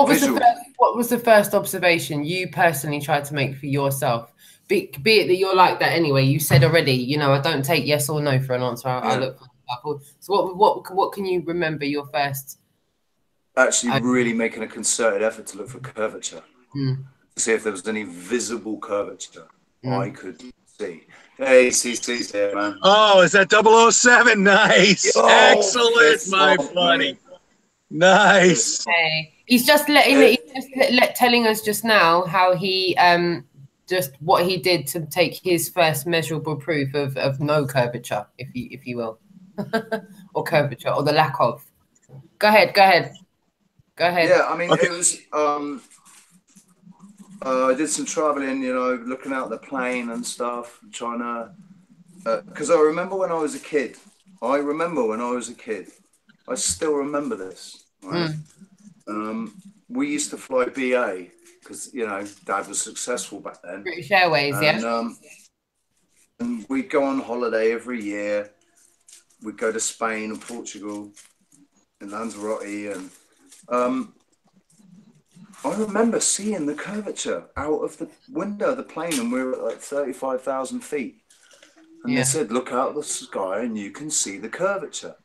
visual. What was the first observation you personally tried to make for yourself? Be it that you're like that anyway. You said already, you know, I don't take yes or no for an answer. I look for example. So what can you remember your first? Actually, really making a concerted effort to look for curvature, to see if there was any visible curvature I could see. Hey, CC's here, man. Oh, is that 007? Nice. Yo, excellent, my buddy. Man. Nice. Okay. He's just telling us just now how he just what he did to take his first measurable proof of no curvature, if you will, or curvature, or the lack of. Go ahead. Yeah, I mean, it was. I did some traveling, you know, looking out the plane and stuff, trying to. Because I remember when I was a kid. I still remember this. Right? We used to fly BA because, you know, Dad was successful back then. British Airways, and we'd go on holiday every year. We'd go to Spain and Portugal and Lanzarote, and I remember seeing the curvature out of the window of the plane, and we were at like 35,000 feet. And they said, look out the sky and you can see the curvature.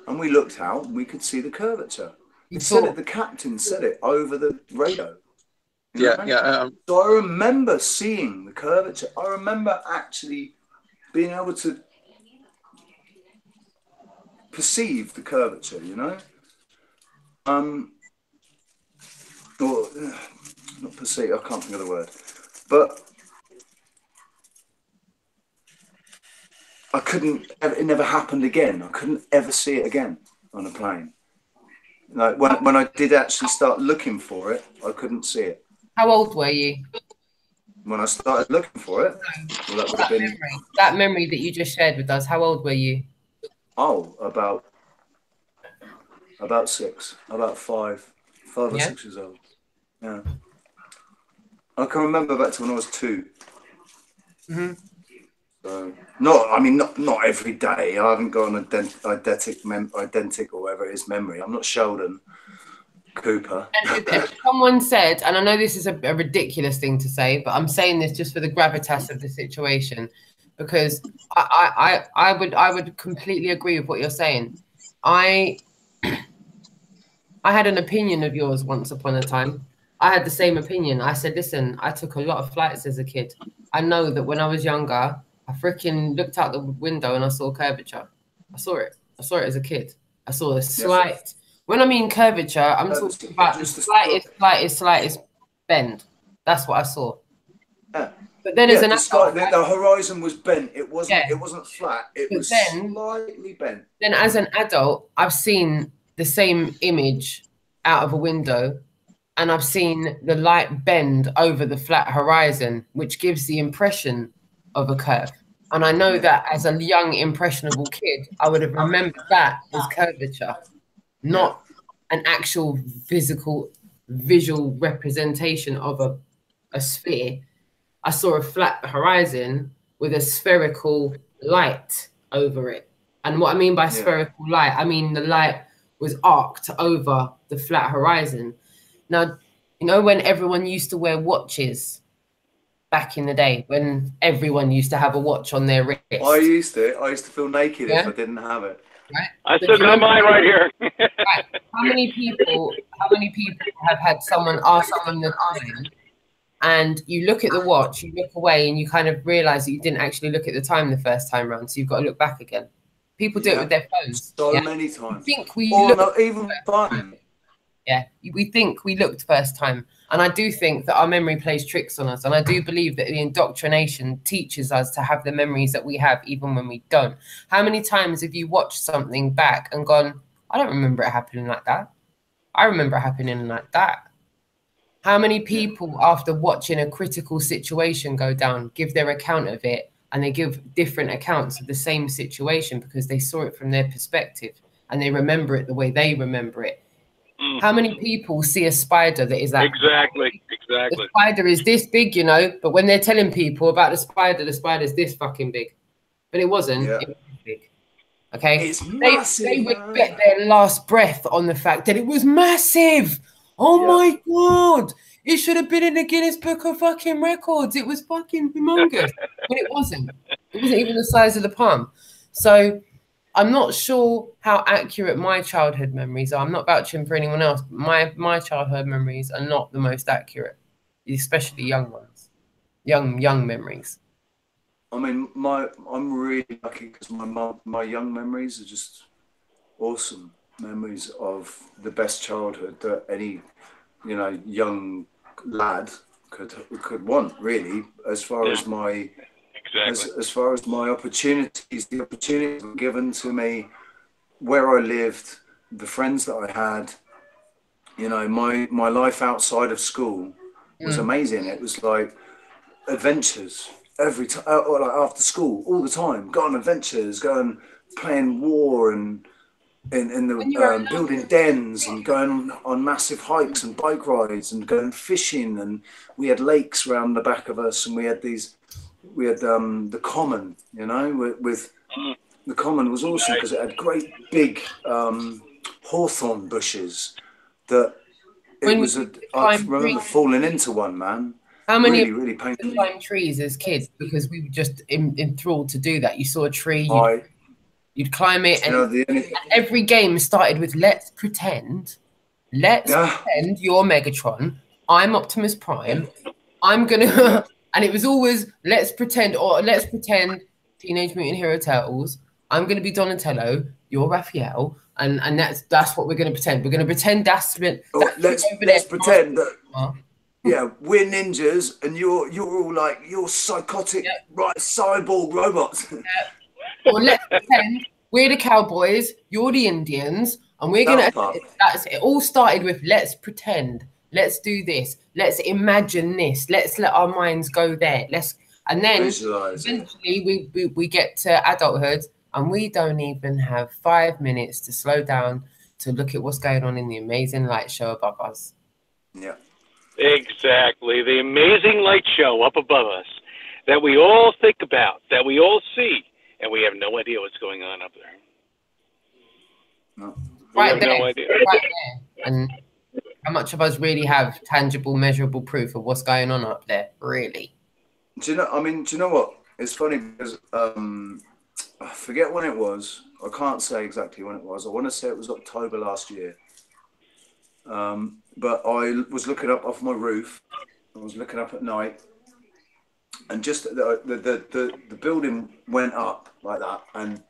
And we looked out and we could see the curvature. The captain said it over the radio. Yeah. So I remember seeing the curvature. I remember actually being able to perceive the curvature, you know? Or not perceive, I can't think of the word. But I couldn't, it never happened again. I couldn't ever see it again on a plane. Like when I did actually start looking for it, I couldn't see it. How old were you? When I started looking for it, well, that would have been... That memory that you just shared with us, how old were you? Oh, about 6, about 5 or 6 years old. Yeah. I can remember back to when I was 2. So, not every day. I haven't got an eidetic or whatever it is memory. I'm not Sheldon Cooper. And someone said, and I know this is a ridiculous thing to say, but I'm saying this just for the gravitas of the situation, because I would completely agree with what you're saying. I had an opinion of yours once upon a time. I had the same opinion. I said, listen, I took a lot of flights as a kid. I know that when I was younger, I freaking looked out the window and I saw curvature. I saw it as a kid. I saw the slight. When I mean curvature, I'm talking about the slightest bend. That's what I saw. Yeah. But then as an adult, the horizon was bent. It wasn't flat. It was slightly bent. Then as an adult, I've seen the same image out of a window, and I've seen the light bend over the flat horizon, which gives the impression of a curve. And I know that as a young, impressionable kid, I would have remembered that as curvature, not an actual visual representation of a sphere. I saw a flat horizon with a spherical light over it. And what I mean by spherical light, I mean the light was arced over the flat horizon. Now, you know, when everyone used to wear watches back in the day, when everyone used to have a watch on their wrist. I used to feel naked if I didn't have it. Right? I still got mine right here. Right. How many people have had someone ask them the time, and you look at the watch, you look away, and you kind of realize that you didn't actually look at the time the first time round, so you've got to look back again. People do it with their phones. So many times. Even fun. Yeah, we think we looked first time. And I do think that our memory plays tricks on us. And I do believe that the indoctrination teaches us to have the memories that we have, even when we don't. How many times have you watched something back and gone, I don't remember it happening like that. I remember it happening like that. How many people, after watching a critical situation go down, give their account of it, and they give different accounts of the same situation because they saw it from their perspective and they remember it the way they remember it? How many people see a spider that is that? Exactly. The spider is this big, you know, but when they're telling people about the spider's this fucking big. But it wasn't. Yeah. It was big. Okay? It's massive, they would bet their last breath on the fact that it was massive. Oh Yeah. my God. It should have been in the Guinness Book of fucking Records. It was fucking humongous. But it wasn't. It wasn't even the size of the palm. So I'm not sure how accurate my childhood memories are. I'm not vouching for anyone else, but my childhood memories are not the most accurate, especially young ones, young memories. I mean, I'm really lucky because my young memories are just awesome memories of the best childhood that any, you know, young lad could want, really, as far as my as far as my opportunities, the opportunities were given to me, where I lived, the friends that I had. You know, my life outside of school was amazing. It was like adventures every time, like after school, all the time. Go on adventures, go and playing war and in the building dens and going on massive hikes and bike rides and going fishing. And we had lakes around the back of us, and we had the common, you know, with the common was awesome because it had great big hawthorn bushes that I remember falling into one, man. How many really painful. climb trees as kids, because we were just enthralled to do that. You saw a tree, you'd climb it, and every game started with let's pretend you're Megatron, I'm Optimus Prime, I'm gonna and it was always let's pretend Teenage Mutant Hero Turtles, I'm gonna be Donatello, you're Raphael, and that's what we're gonna pretend. We're gonna pretend let's pretend that yeah, we're ninjas and you're all like you're psychotic right cyborg robots. Or let's pretend we're the cowboys, you're the Indians, and we're gonna it all started with let's pretend, let's do this, let's imagine this, let's let our minds go there, and then eventually we get to adulthood and we don't even have 5 minutes to slow down to look at what's going on in the amazing light show above us. Yeah. Exactly. The amazing light show up above us that we all think about, that we all see, and we have no idea what's going on up there. No. Right there. And how much of us really have tangible, measurable proof of what's going on up there, really? Do you know what? It's funny because I forget when it was. I can't say exactly when it was. I want to say it was October last year. But I was looking up off my roof. I was looking up at night, and just the building went up like that, and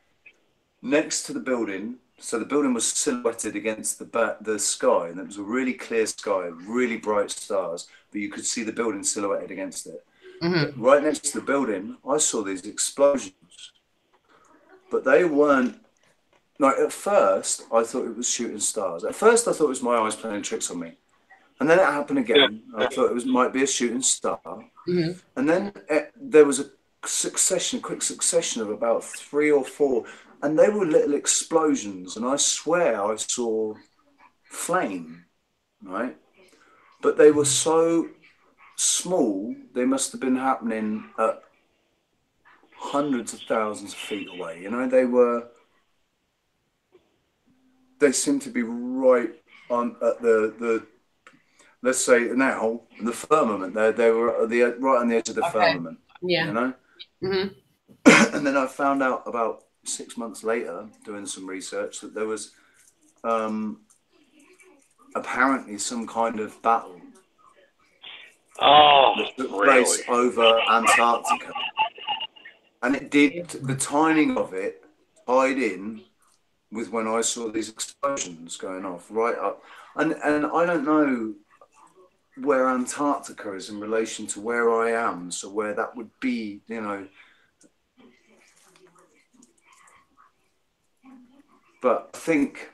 next to the building, so the building was silhouetted against the sky, and it was a really clear sky, really bright stars, but you could see the building silhouetted against it. Mm-hmm. Right next to the building, I saw these explosions, but they weren't. Like at first, I thought it was shooting stars. At first, I thought it was my eyes playing tricks on me, and then it happened again. I thought it might be a shooting star, and then there was a quick succession of about 3 or 4, and they were little explosions. And I swear I saw flame, right? But they were so small; they must have been happening at hundreds of thousands of feet away. You know, they seem to be right on at the let's say now the firmament. They were right on the edge of the firmament. Yeah. You know. Mm-hmm. And then I found out about 6 months later, doing some research, that there was apparently some kind of battle that took place over Antarctica, and it did. The timing of it tied in with when I saw these explosions going off right up. And I don't know where Antarctica is in relation to where I am, so where that would be, you know. But I think,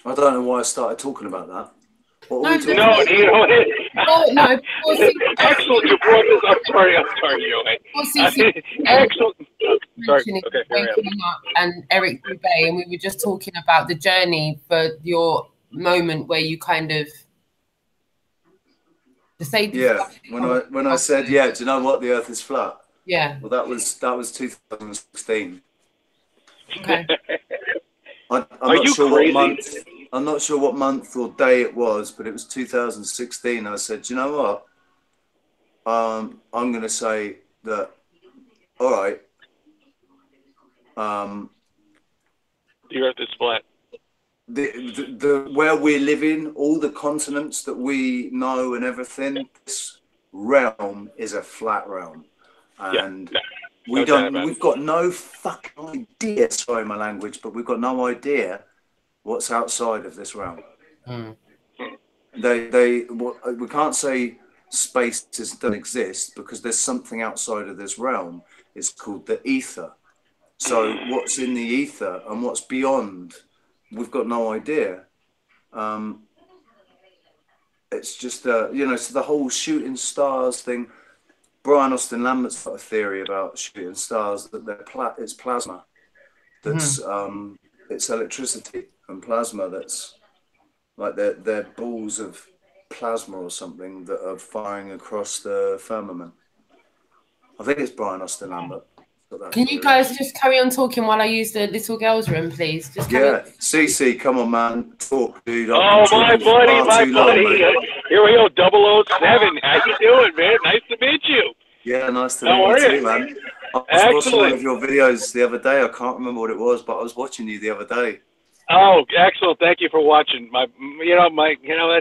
I don't know why I started talking about that. No, you know what? Excellent, you brought this up. Sorry, Joey. Excellent. Sorry. Okay, waking up and Eric Dubé, and we were just talking about the journey for your moment where you kind of when I said, do you know what, the Earth is flat? Yeah. Well, that was 2016. Okay. I'm Are not you sure crazy? what month. I'm not sure what month or day it was, but it was 2016. I said, you know what? I'm going to say that. All right. The Earth is flat. The where we're living, all the continents that we know and everything, this realm is a flat realm, and no doubt about we've got no fucking idea. Sorry, my language, but we've got no idea what's outside of this realm. Mm. We can't say space doesn't exist because there's something outside of this realm. It's called the ether. So what's in the ether and what's beyond, we've got no idea. It's just you know, so the whole shooting stars thing. Brian Austin Lambert's got a theory about shooting stars that it's plasma. That's it's electricity and plasma. That's like they're balls of plasma or something that are firing across the firmament. I think it's Brian Austin Lambert. Can you guys just carry on talking while I use the little girl's room, please? Just CC, come on, man, talk, dude. Oh, my buddy. Here we go, 007. How you doing, man? Nice to meet you. Yeah, nice to meet you too, man. I was watching one of your videos the other day. I can't remember what it was, but I was watching you the other day. Oh, excellent! Thank you for watching. That's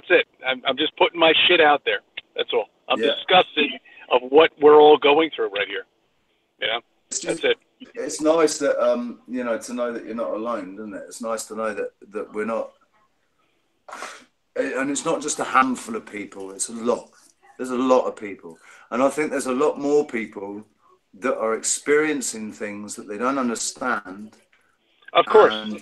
it. I'm just putting my shit out there. That's all. I'm disgusted of what we're all going through right here. You know, that's it. It's nice that you know, to know that you're not alone, isn't it? It's nice to know that we're not, and it's not just a handful of people. It's a lot. There's a lot of people, and I think there's a lot more people that are experiencing things that they don't understand. Of course, and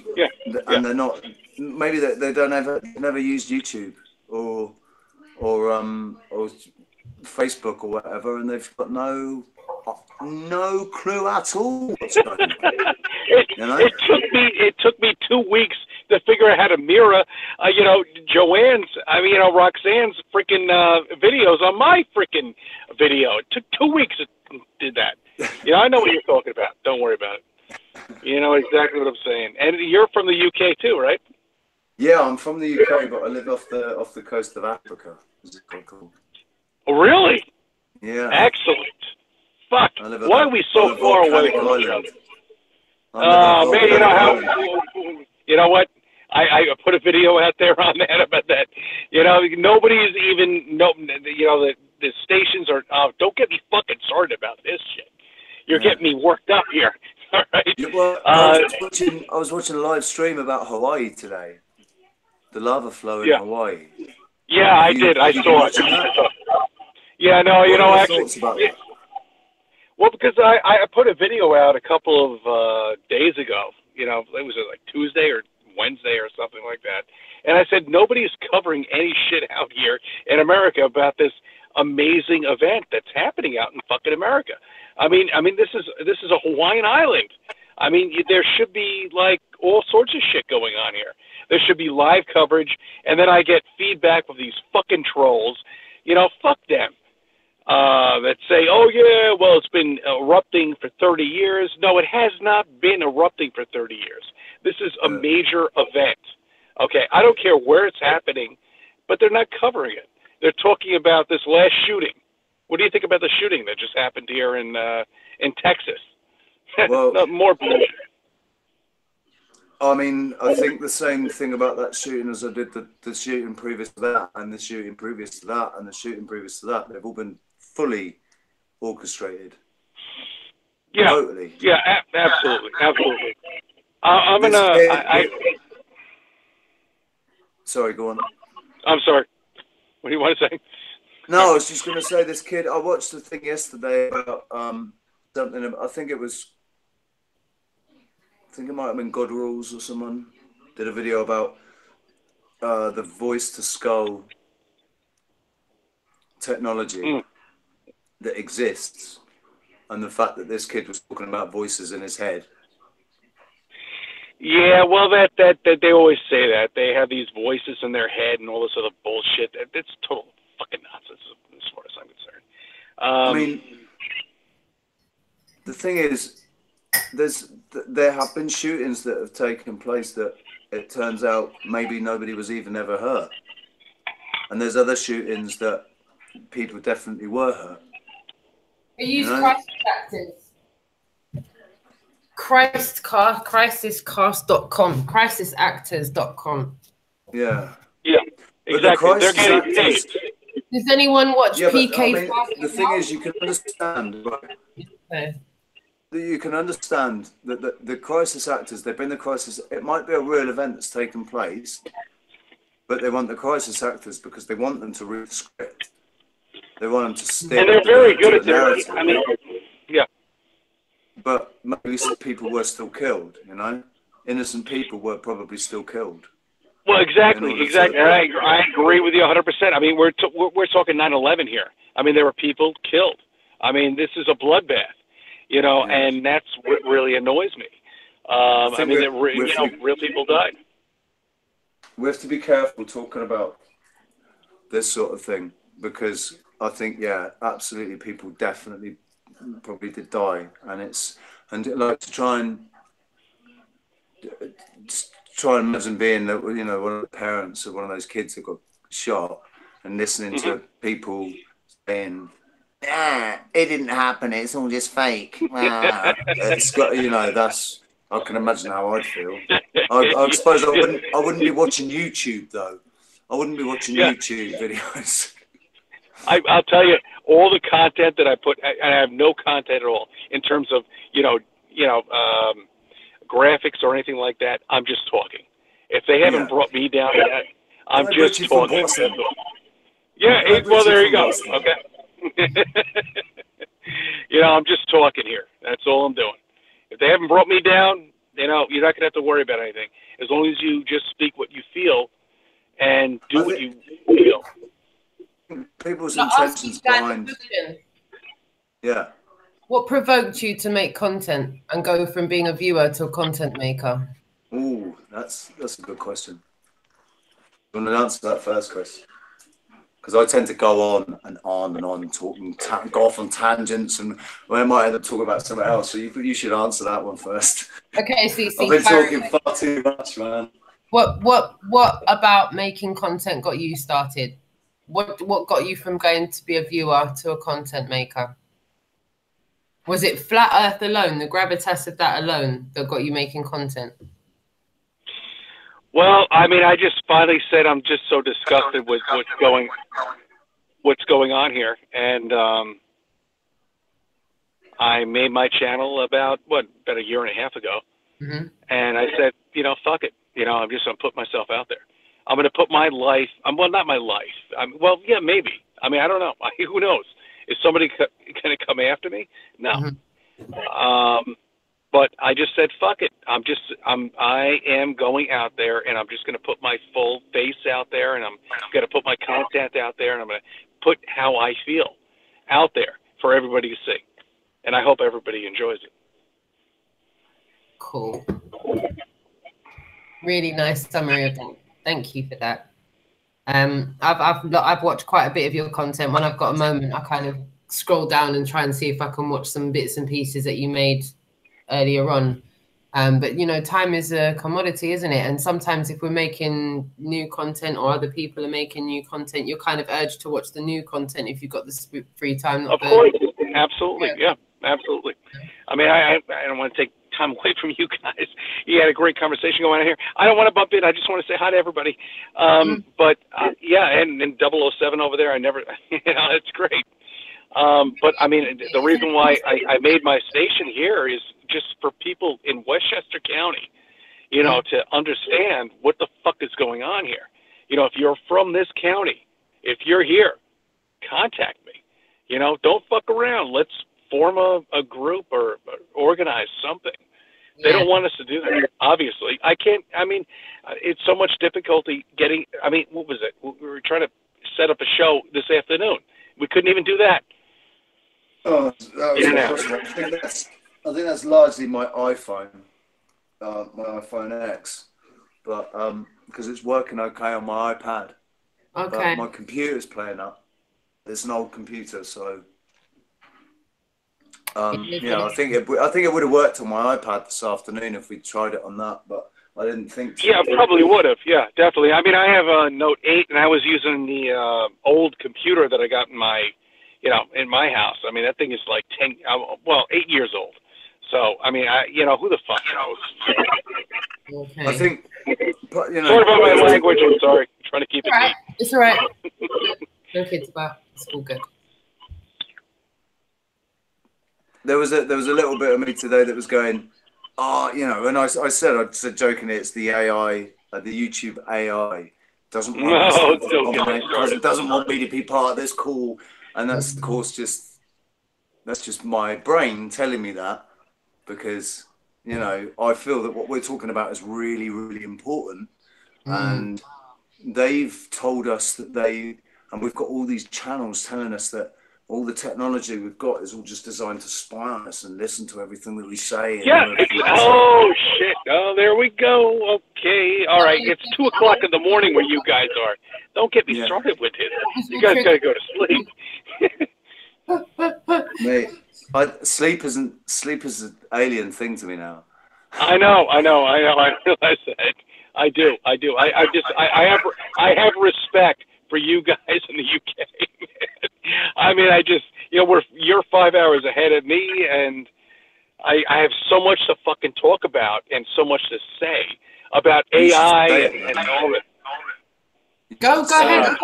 they're not. Maybe they don't never used YouTube or Facebook or whatever, and they've got no clue at all what's going on. It took me 2 weeks to figure out how to mirror, Roxanne's freaking videos on my freaking video. It took 2 weeks to do that. I know what you're talking about. Don't worry about it. You know exactly what I'm saying. And you're from the UK too, right? Yeah, I'm from the UK, but I live off the coast of Africa. Is it called? Oh, really? Yeah. Excellent. Fuck. Why are we so far away from each other? Oh, man, you know what? I put a video out there on that about that. Nobody's even, the stations are, don't get me fucking started about this shit. You're getting me worked up here. All right. Well, I was watching a live stream about Hawaii today. The lava flow in Hawaii. Yeah, I did. I saw it. Yeah, no, actually. Well, because I put a video out a couple of days ago. It was like Tuesday or Wednesday or something like that. And I said, nobody's covering any shit out here in America about this amazing event that's happening out in fucking America. I mean, this is a Hawaiian island. I mean, there should be like all sorts of shit going on here. There should be live coverage, and then I get feedback from these fucking trolls. Fuck them. That say, oh yeah, well it's been erupting for 30 years. No, it has not been erupting for 30 years. This is a major event. Okay, I don't care where it's happening, but they're not covering it. They're talking about this last shooting. What do you think about the shooting that just happened here in Texas? Well, more bullshit. I mean, I think the same thing about that shooting as I did the shooting previous to that, and the shooting previous to that, and the shooting previous to that. They've all been fully orchestrated. Yeah, totally. Yeah, absolutely. Sorry, go on. I'm sorry. What do you want to say? No, I was just going to say this kid. I watched the thing yesterday about something. I think it might have been God Rules or someone did a video about the voice to skull technology that exists, and the fact that this kid was talking about voices in his head. Yeah, well, that they always say that they have these voices in their head and all this other bullshit. It's total fucking nonsense as far as I'm concerned. I mean, the thing is, there have been shootings that have taken place that it turns out maybe nobody was even ever hurt. And there's other shootings that people definitely were hurt. You use crisis actors. Crisiscast.com. Crisisactors.com. Yeah. Yeah. Exactly. They're getting paid. Does anyone watch PK? But, I mean, the thing is, you can understand, right? Okay. You can understand that the crisis actors, they bring the crisis. It might be a real event that's taken place, but they want the crisis actors because they want them to read the script. They want them to stick. And they're very good at their narrative. I mean, yeah. But maybe some people were still killed. You know, innocent people were probably still killed. Well, exactly. I agree with you 100%. I mean, we're talking 9/11 here. I mean, there were people killed. I mean, this is a bloodbath, you know, and that's what really annoys me. I mean, real people died. We have to be careful talking about this sort of thing because I think, absolutely, people definitely probably did die, and like to try and imagine being that, you know, one of the parents of one of those kids that got shot and listening to people saying, it didn't happen, it's all just fake. It's got, you know, I can imagine how I'd feel. I suppose I wouldn't be watching YouTube though. I wouldn't be watching YouTube videos. I'll tell you, all the content that I put, and I have no content at all in terms of, graphics or anything like that. I'm just talking. If they haven't brought me down yet, I'm just talking. Well, there you go. Okay. You know, I'm just talking here. That's all I'm doing. If they haven't brought me down, you know, you're not going to have to worry about anything. As long as you just speak what you feel and do what you feel. People's intentions behind. Yeah. What provoked you to make content and go from being a viewer to a content maker? Ooh, that's a good question. You want to answer that first, Chris? Because I tend to go on and on and on, go off on tangents, and I might end up talking about something else. So you should answer that one first. Okay, so I've been talking far too much, man. What about making content got you started? What got you from going to be a viewer to a content maker? Was it Flat Earth alone, the gravitas of that alone, that got you making content? Well, I mean, I just finally said I'm just so disgusted with what's going on here, and I made my channel about a year and a half ago, and I said, you know, fuck it, you know, I'm just gonna put myself out there. I'm gonna put my life. Well, not my life. Well, yeah, maybe. I mean, I don't know. Who knows? Is somebody gonna come after me? No. But I just said, fuck it. I am going out there, and I'm just going to put my full face out there, and I'm going to put my content out there, and I'm going to put how I feel out there for everybody to see. And I hope everybody enjoys it. Cool. Really nice summary of that. Thank you for that. I've watched quite a bit of your content. When I've got a moment, I kind of scroll down and try and see if I can watch some bits and pieces that you made earlier on. But you know, time is a commodity, isn't it? And sometimes if we're making new content or other people are making new content, you're kind of urged to watch the new content if you've got the free time. Of course, absolutely, yeah, absolutely. I mean, I don't want to take time away from you guys. You had a great conversation going on here. I don't want to bump in. I just want to say hi to everybody. But yeah, and 007 over there, I never, you know, it's great. But I mean, the reason why I made my station here is just for people in Westchester County, you know, to understand what the fuck is going on here. You know, if you're from this county, if you're here, contact me. You know, don't fuck around. Let's form a group or organize something. They don't want us to do that, obviously. I can't, I mean, it's so much difficulty getting, I mean, what was it? We were trying to set up a show this afternoon. We couldn't even do that. Oh, I think that's largely my iPhone, my iPhone X, but because it's working okay on my iPad. Okay. But my computer's playing up. It's an old computer, so yeah, I think it would have worked on my iPad this afternoon if we tried it on that. But I didn't think so. Yeah, probably would have. Yeah, definitely. I mean, I have a Note 8, and I was using the old computer that I got in my, in my house. I mean, that thing is like 8 years old. So, I mean, who the fuck knows? Okay. I think, but, sorry about my language. I'm sorry. I'm trying to keep it neat. It's all right. No kids about. It's all good. There was a little bit of me today that was going, and I said jokingly, it's the AI, the YouTube AI doesn't want me to be part of this call, and that's of course that's just my brain telling me that, because I feel that what we're talking about is really, really important, and they've told us that and we've got all these channels telling us that all the technology we've got is all just designed to spy on us and listen to everything that we say. Yeah. Oh, shit. Oh, there we go. Okay. All right. It's 2 o'clock in the morning where you guys are. Don't get me started with it. You guys got to go to sleep. Mate, sleep is an alien thing to me now. I know. I realize that. I do. I have respect for you guys in the UK. I mean, you're 5 hours ahead of me, and I have so much to fucking talk about and so much to say about AI and all that. Go ahead.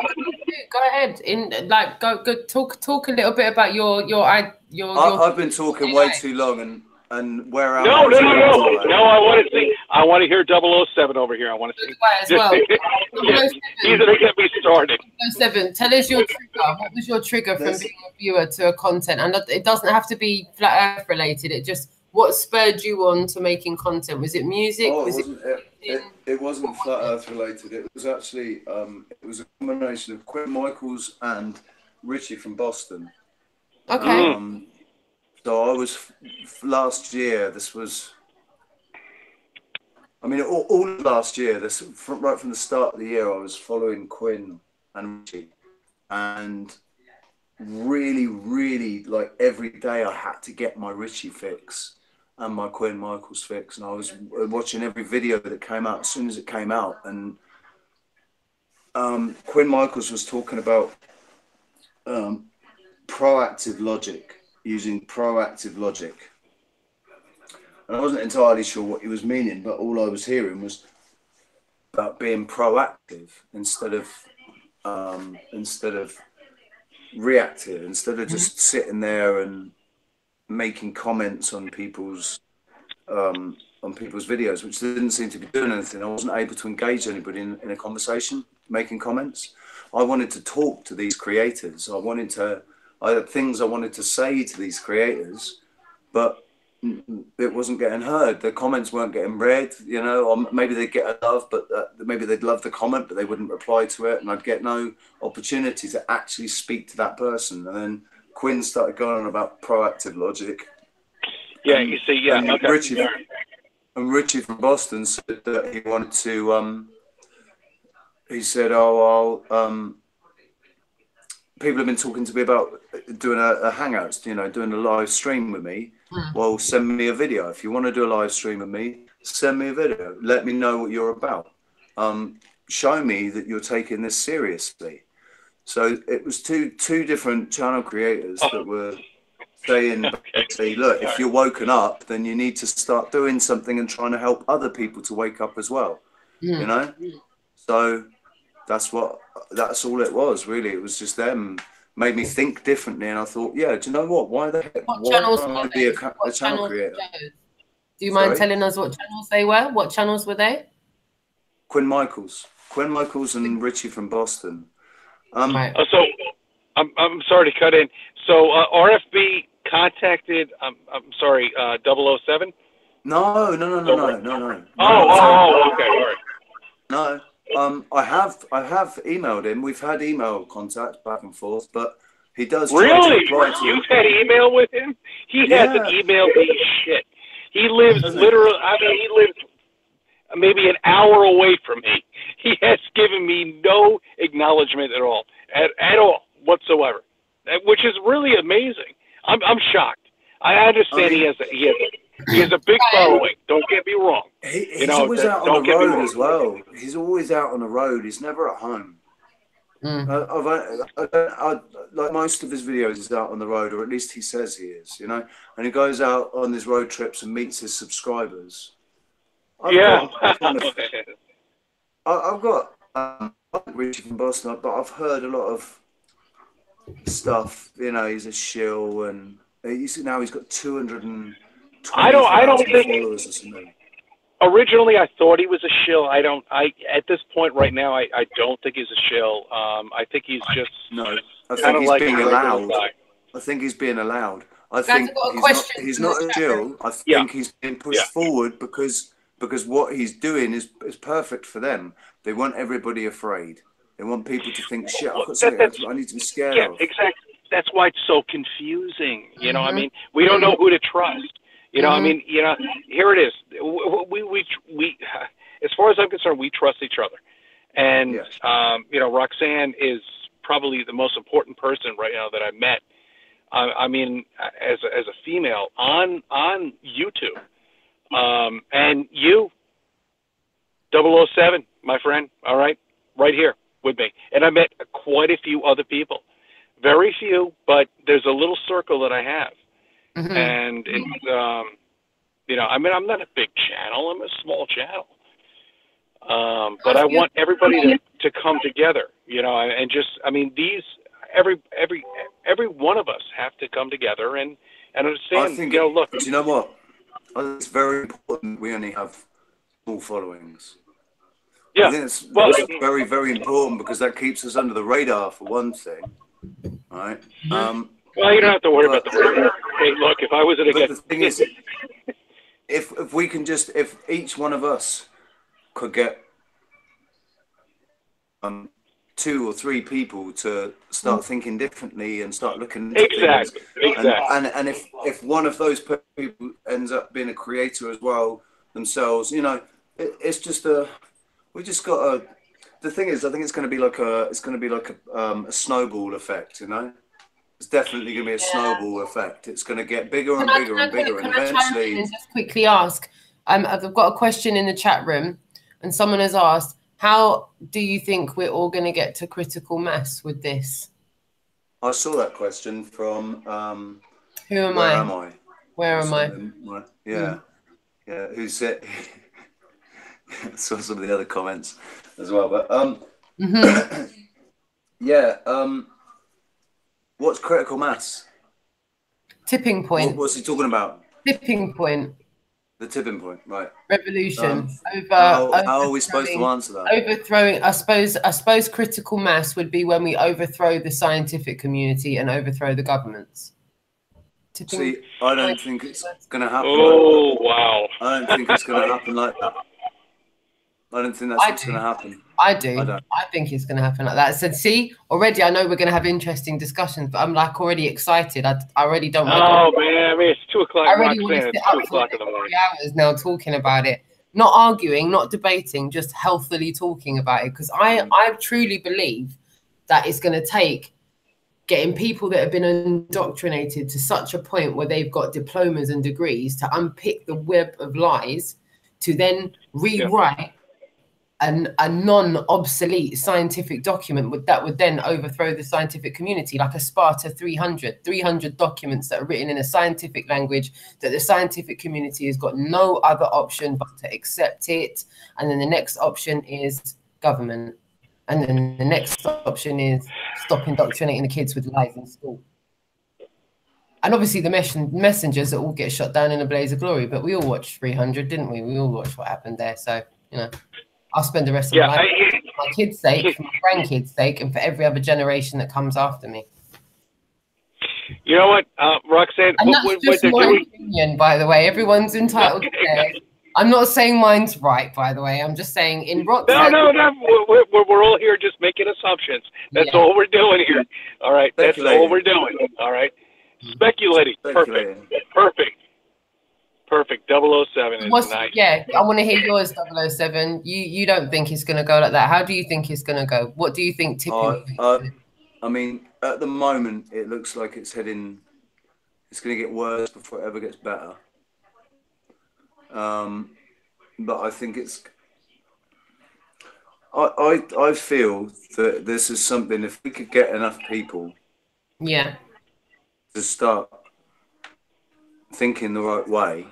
Go ahead. Go talk a little bit about your. I've been talking way too long, and where am I? No, I want to hear 007 over here. I want to see. As well. He's going to get me started. 007, tell us your trigger. What was your trigger from being a viewer to a content? And it doesn't have to be Flat Earth related. It just, what spurred you on to making content? Was it music? It wasn't Flat Earth related. It was actually, it was a combination of Quinn Michaels and Richie from Boston. Okay. So I was last year. This was, all last year. Right from the start of the year, I was following Quinn and Richie, and really, really, like every day, I had to get my Richie fix and my Quinn Michaels fix, and I was watching every video that came out as soon as it came out. And Quinn Michaels was talking about proactive logic. Using proactive logic, and I wasn't entirely sure what he was meaning, but all I was hearing was about being proactive instead of reactive, instead of just sitting there and making comments on people's videos, which didn't seem to be doing anything. I wasn't able to engage anybody in a conversation, making comments. I wanted to talk to these creators. I had things I wanted to say to these creators, but it wasn't getting heard. The comments weren't getting read, or maybe they'd get a love, but maybe they'd love the comment, but they wouldn't reply to it. And I'd get no opportunity to actually speak to that person. And then Quinn started going on about proactive logic. Yeah, you see, yeah. Okay. Richie from Boston said that he wanted to, he said, people have been talking to me about doing a Hangouts, doing a live stream with me. Well, send me a video. If you want to do a live stream with me, send me a video. Let me know what you're about. Show me that you're taking this seriously. So it was two different channel creators that were saying, look, if you're woken up, then you need to start doing something and trying to help other people to wake up as well. So that's all it was, really. It was just them, made me think differently, and I thought, yeah, do you know what? Why can't I be a channel creator? Do you mind telling us what channels they were? What channels were they? Quinn Michaels and Richie from Boston. Right. So I'm sorry to cut in. So RFB contacted 007? No. Oh, okay, all right. No. I have emailed him. We've had email contact back and forth, but he does. Really? You've had email with him? He hasn't emailed me shit. He lives literally. He lives maybe an hour away from me. He has given me no acknowledgement at all whatsoever, which is really amazing. I'm shocked. I understand he has He has a big following. Don't get me wrong. He's always out on the road as well. He's always out on the road. He's never at home. Like most of his videos, he's out on the road, or at least he says he is, you know. And he goes out on his road trips and meets his subscribers. I've got Richie from Boston, but I've heard a lot of stuff. You know, he's a shill, and now he's got 220,000 followers or something. Originally, I thought he was a shill. At this point right now, I don't think he's a shill. I think he's just I think he's being allowed. I think he's being allowed. I think he's not a shill. I think he's being pushed forward because what he's doing is perfect for them. They want everybody afraid. They want people to think, shit, I've got something I need to be scared of. Yeah, exactly. That's why it's so confusing. You know, I mean, we don't know who to trust. You know, I mean, you know, here it is. We, as far as I'm concerned, we trust each other. And, you know, Roxanne is probably the most important person right now that I've met. I mean, as a female on YouTube. And you, 007, my friend, all right, right here with me. And I met quite a few other people. Very few, but there's a little circle that I have. And it's, you know, I mean, I'm not a big channel. I'm a small channel. But I want everybody to come together, you know, and just, I mean, every one of us have to come together and understand, you know, look. Do you know what? It's very important we only have small followings. Yeah. I think it's very, very important because that keeps us under the radar for one thing. All right. Well, you don't have to worry about the radar. Hey, look, if I was in a the thing is, if we can just, if each one of us could get 2 or 3 people to start thinking differently and start looking into things. And if one of those people ends up being a creator as well themselves, you know, it's just we just got a. The thing is, I think it's going to be like a snowball effect, you know. It's definitely going to be a snowball effect. It's going to get bigger and bigger and bigger, and eventually. Just quickly ask. I've got a question in the chat room, and someone has asked, how do you think we're all going to get to critical mass with this? I saw that question from. Who am I? Where am I? Yeah, yeah. Who said? I saw some of the other comments as well, but yeah. What's critical mass? Tipping point. What's he talking about? Tipping point. The tipping point, right? Revolution. How are we supposed to answer that? Overthrowing. I suppose critical mass would be when we overthrow the scientific community and overthrow the governments. See, I don't think it's going to happen. Oh, wow! I don't think it's going to happen like that. I don't think that's what's going to happen. I do. I think it's going to happen like that. So, see, already I know we're going to have interesting discussions, but I'm like already excited. I already don't want to. Oh, man. I mean, it's 2 o'clock. I already want to sit up for 3 hours now talking about it. Not arguing, not debating, just healthily talking about it. Because I truly believe that it's going to take getting people that have been indoctrinated to such a point where they've got diplomas and degrees to unpick the web of lies, to then rewrite a non-obsolete scientific document that would then overthrow the scientific community, like a Sparta 300 documents that are written in a scientific language that the scientific community has got no other option but to accept it. And then the next option is government. And then the next option is stop indoctrinating the kids with lies in school. And obviously the messengers that all get shot down in a blaze of glory. But we all watched 300, didn't we? We all watched what happened there. So, you know, I'll spend the rest of my life for my kids' sake, for my grandkids' sake, and for every other generation that comes after me. You know what, Roxanne? And that's just my opinion, by the way. Everyone's entitled to theirs. I'm not saying mine's right, by the way. I'm just saying in Roxanne. No. We're all here just making assumptions. That's all we're doing here. All right. That's all we're doing. All right. Speculating. Perfect. 007 is nice. Yeah, I want to hear yours, 007. You don't think it's going to go like that. How do you think it's going to go? What do you think tipping? I mean, at the moment, it looks like it's going to get worse before it ever gets better. But I think it's. I feel that this is something. If we could get enough people, yeah, to start thinking the right way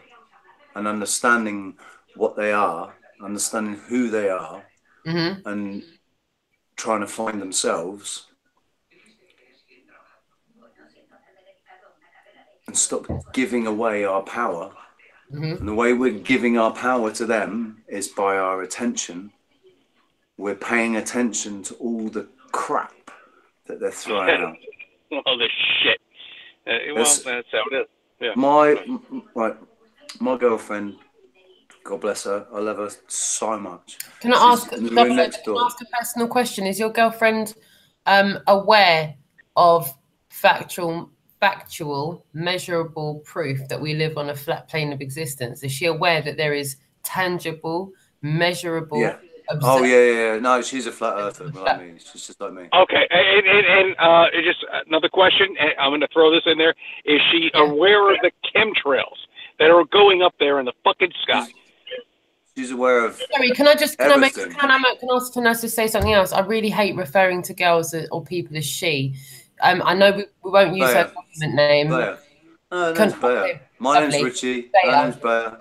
and understanding what they are, understanding who they are, and trying to find themselves, and stop giving away our power. And the way we're giving our power to them is by our attention. We're paying attention to all the crap that they're throwing out. All this shit. Well, that's how it is. Yeah. My girlfriend, God bless her, I love her so much. Can I ask a personal question? Is your girlfriend aware of factual, measurable proof that we live on a flat plane of existence? Is she aware that there is tangible, measurable? Yeah. Oh yeah. No, she's a flat earther. Like me. She's just like me. Okay, and just another question. I'm going to throw this in there. Is she aware of the chemtrails that are going up there in the fucking sky? She's aware of. Sorry, can I ask Tanaz to say something else? I really hate referring to girls or people as she. I know we won't use her government name. Bea. No, name's Bea. My name's Richie. Her name's Bea.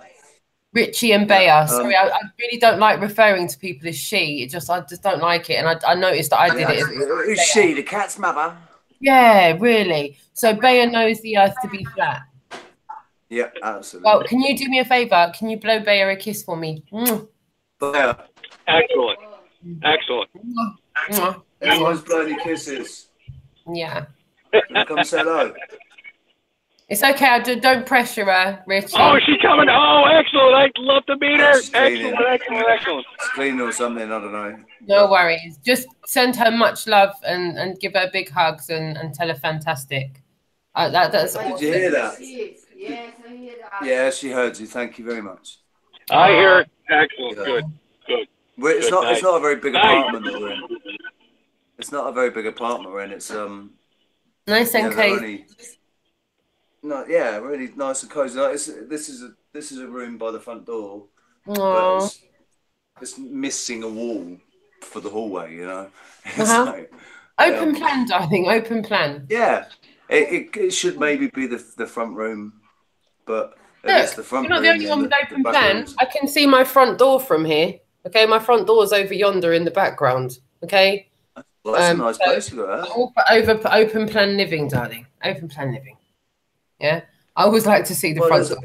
Richie and Bea. Sorry, I really don't like referring to people as she. I just don't like it, and I noticed that I did it. Who's she? The cat's mother. Yeah, really. So Bea knows the Earth to be flat. Yeah, absolutely. Well, can you do me a favour? Can you blow Bea a kiss for me? Bea. Excellent. Everyone's bloody kisses. Yeah. Come say hello. It's okay. I don't pressure her, Richie. Oh, is she coming? Oh, excellent. I'd love to meet her. Excellent. It's clean or something. I don't know. No worries. Just send her much love and give her big hugs and tell her fantastic. That's awesome. Did you hear that? Yes, I hear that. Yeah, she heard you. Thank you very much. I hear it. Excellent. Good. It's not a very big apartment that we're in. It's not a very big apartment we're in. It's nice and cozy. Really nice and cozy. Like, this is a room by the front door, but it's missing a wall for the hallway. You know, open plan, darling. Open plan. Yeah, it should maybe be the front room, but it's the front. You're not the only one with open plan. I can see my front door from here. Okay, my front door is over yonder in the background. Okay. Well, that's a nice place you got. Over open plan living, darling. Open plan living. Yeah, I always like to see the front door.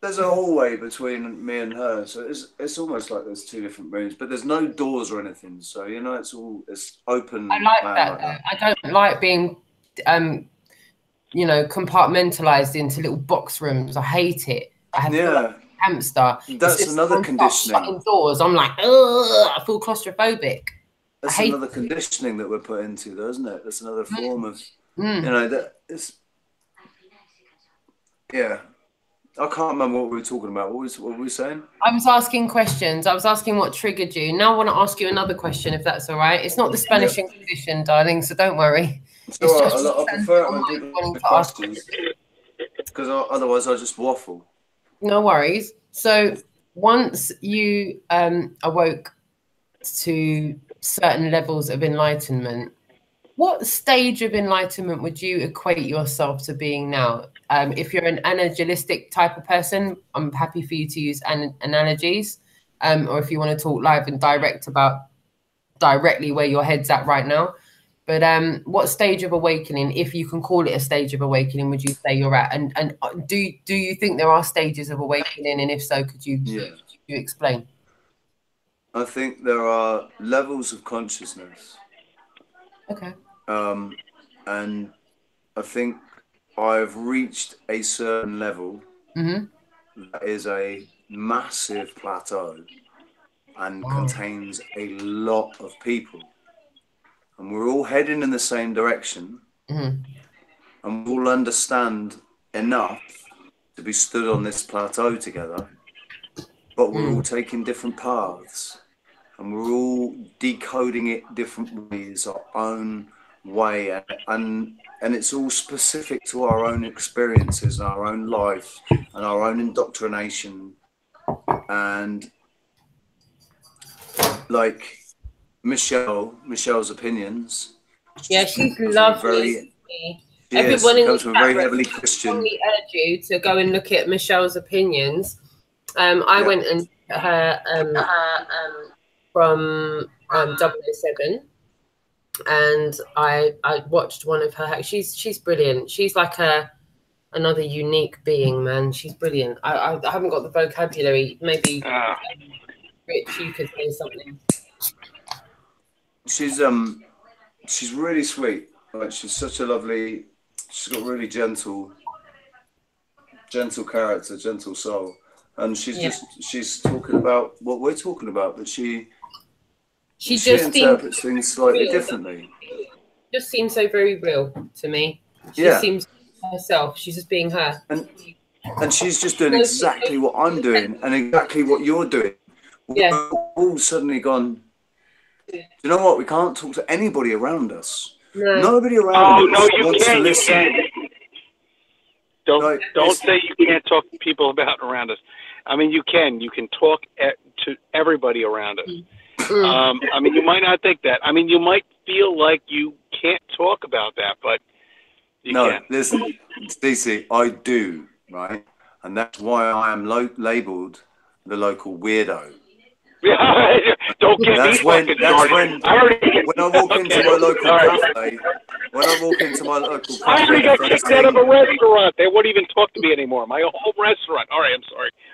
There's a hallway between me and her, so it's almost like there's two different rooms, but there's no doors or anything. So you know, it's open. I like that. I don't like being, compartmentalized into little box rooms. I hate it. I have like a hamster. That's another conditioning. Shutting doors. I'm like, ugh, I feel claustrophobic. That's another conditioning that we're put into, though, isn't it? That's another form of, that it's. Yeah, I can't remember what we were talking about. What were we saying? I was asking questions. I was asking what triggered you. Now I want to ask you another question, if that's all right. It's not the Spanish Inquisition, darling, so don't worry. It's all right. I prefer it when people ask questions, because otherwise I just waffle. No worries. So once you awoke to certain levels of enlightenment, what stage of enlightenment would you equate yourself to being now? If you're an analogistic type of person, I'm happy for you to use analogies. Or if you want to talk live and direct about directly where your head's at right now. But what stage of awakening, if you can call it a stage of awakening, would you say you're at? And do you think there are stages of awakening? And if so, could you explain? I think there are levels of consciousness. Okay. And I think I've reached a certain level that is a massive plateau and contains a lot of people. And we're all heading in the same direction. And we'll understand enough to be stood on this plateau together. But we're all taking different paths. And we're all decoding it different ways, our own way, and it's all specific to our own experiences and our own life and our own indoctrination and like Michelle's opinions. Yeah, she's lovely. Everyone in the chat room, I strongly urge you to go and look at Michelle's opinions. I went and her from 007, and I watched one of her. She's brilliant. She's like another unique being, man. She's brilliant. I haven't got the vocabulary. Maybe Rich, you could say something. She's really sweet. Like, she's such a lovely. She's got really gentle character, gentle soul, and she's talking about what we're talking about, but she just interprets things slightly differently. Just seems so very real to me. She seems herself. She's just being her, and she's just doing exactly what I'm doing and exactly what you're doing. Yeah. We're all suddenly gone, you know what? We can't talk to anybody around us. No. Nobody around us wants to listen. Don't say you can't talk to people around us. I mean, you can. You can talk to everybody around us. I mean, you might not think that. I mean, you might feel like you can't talk about that, but you can. Listen, DC, I do, right? And that's why I am labelled the local weirdo. Don't get me fucking started. When I walk into my local cafe, I already got kicked out of a restaurant. They wouldn't even talk to me anymore. My whole restaurant. All right,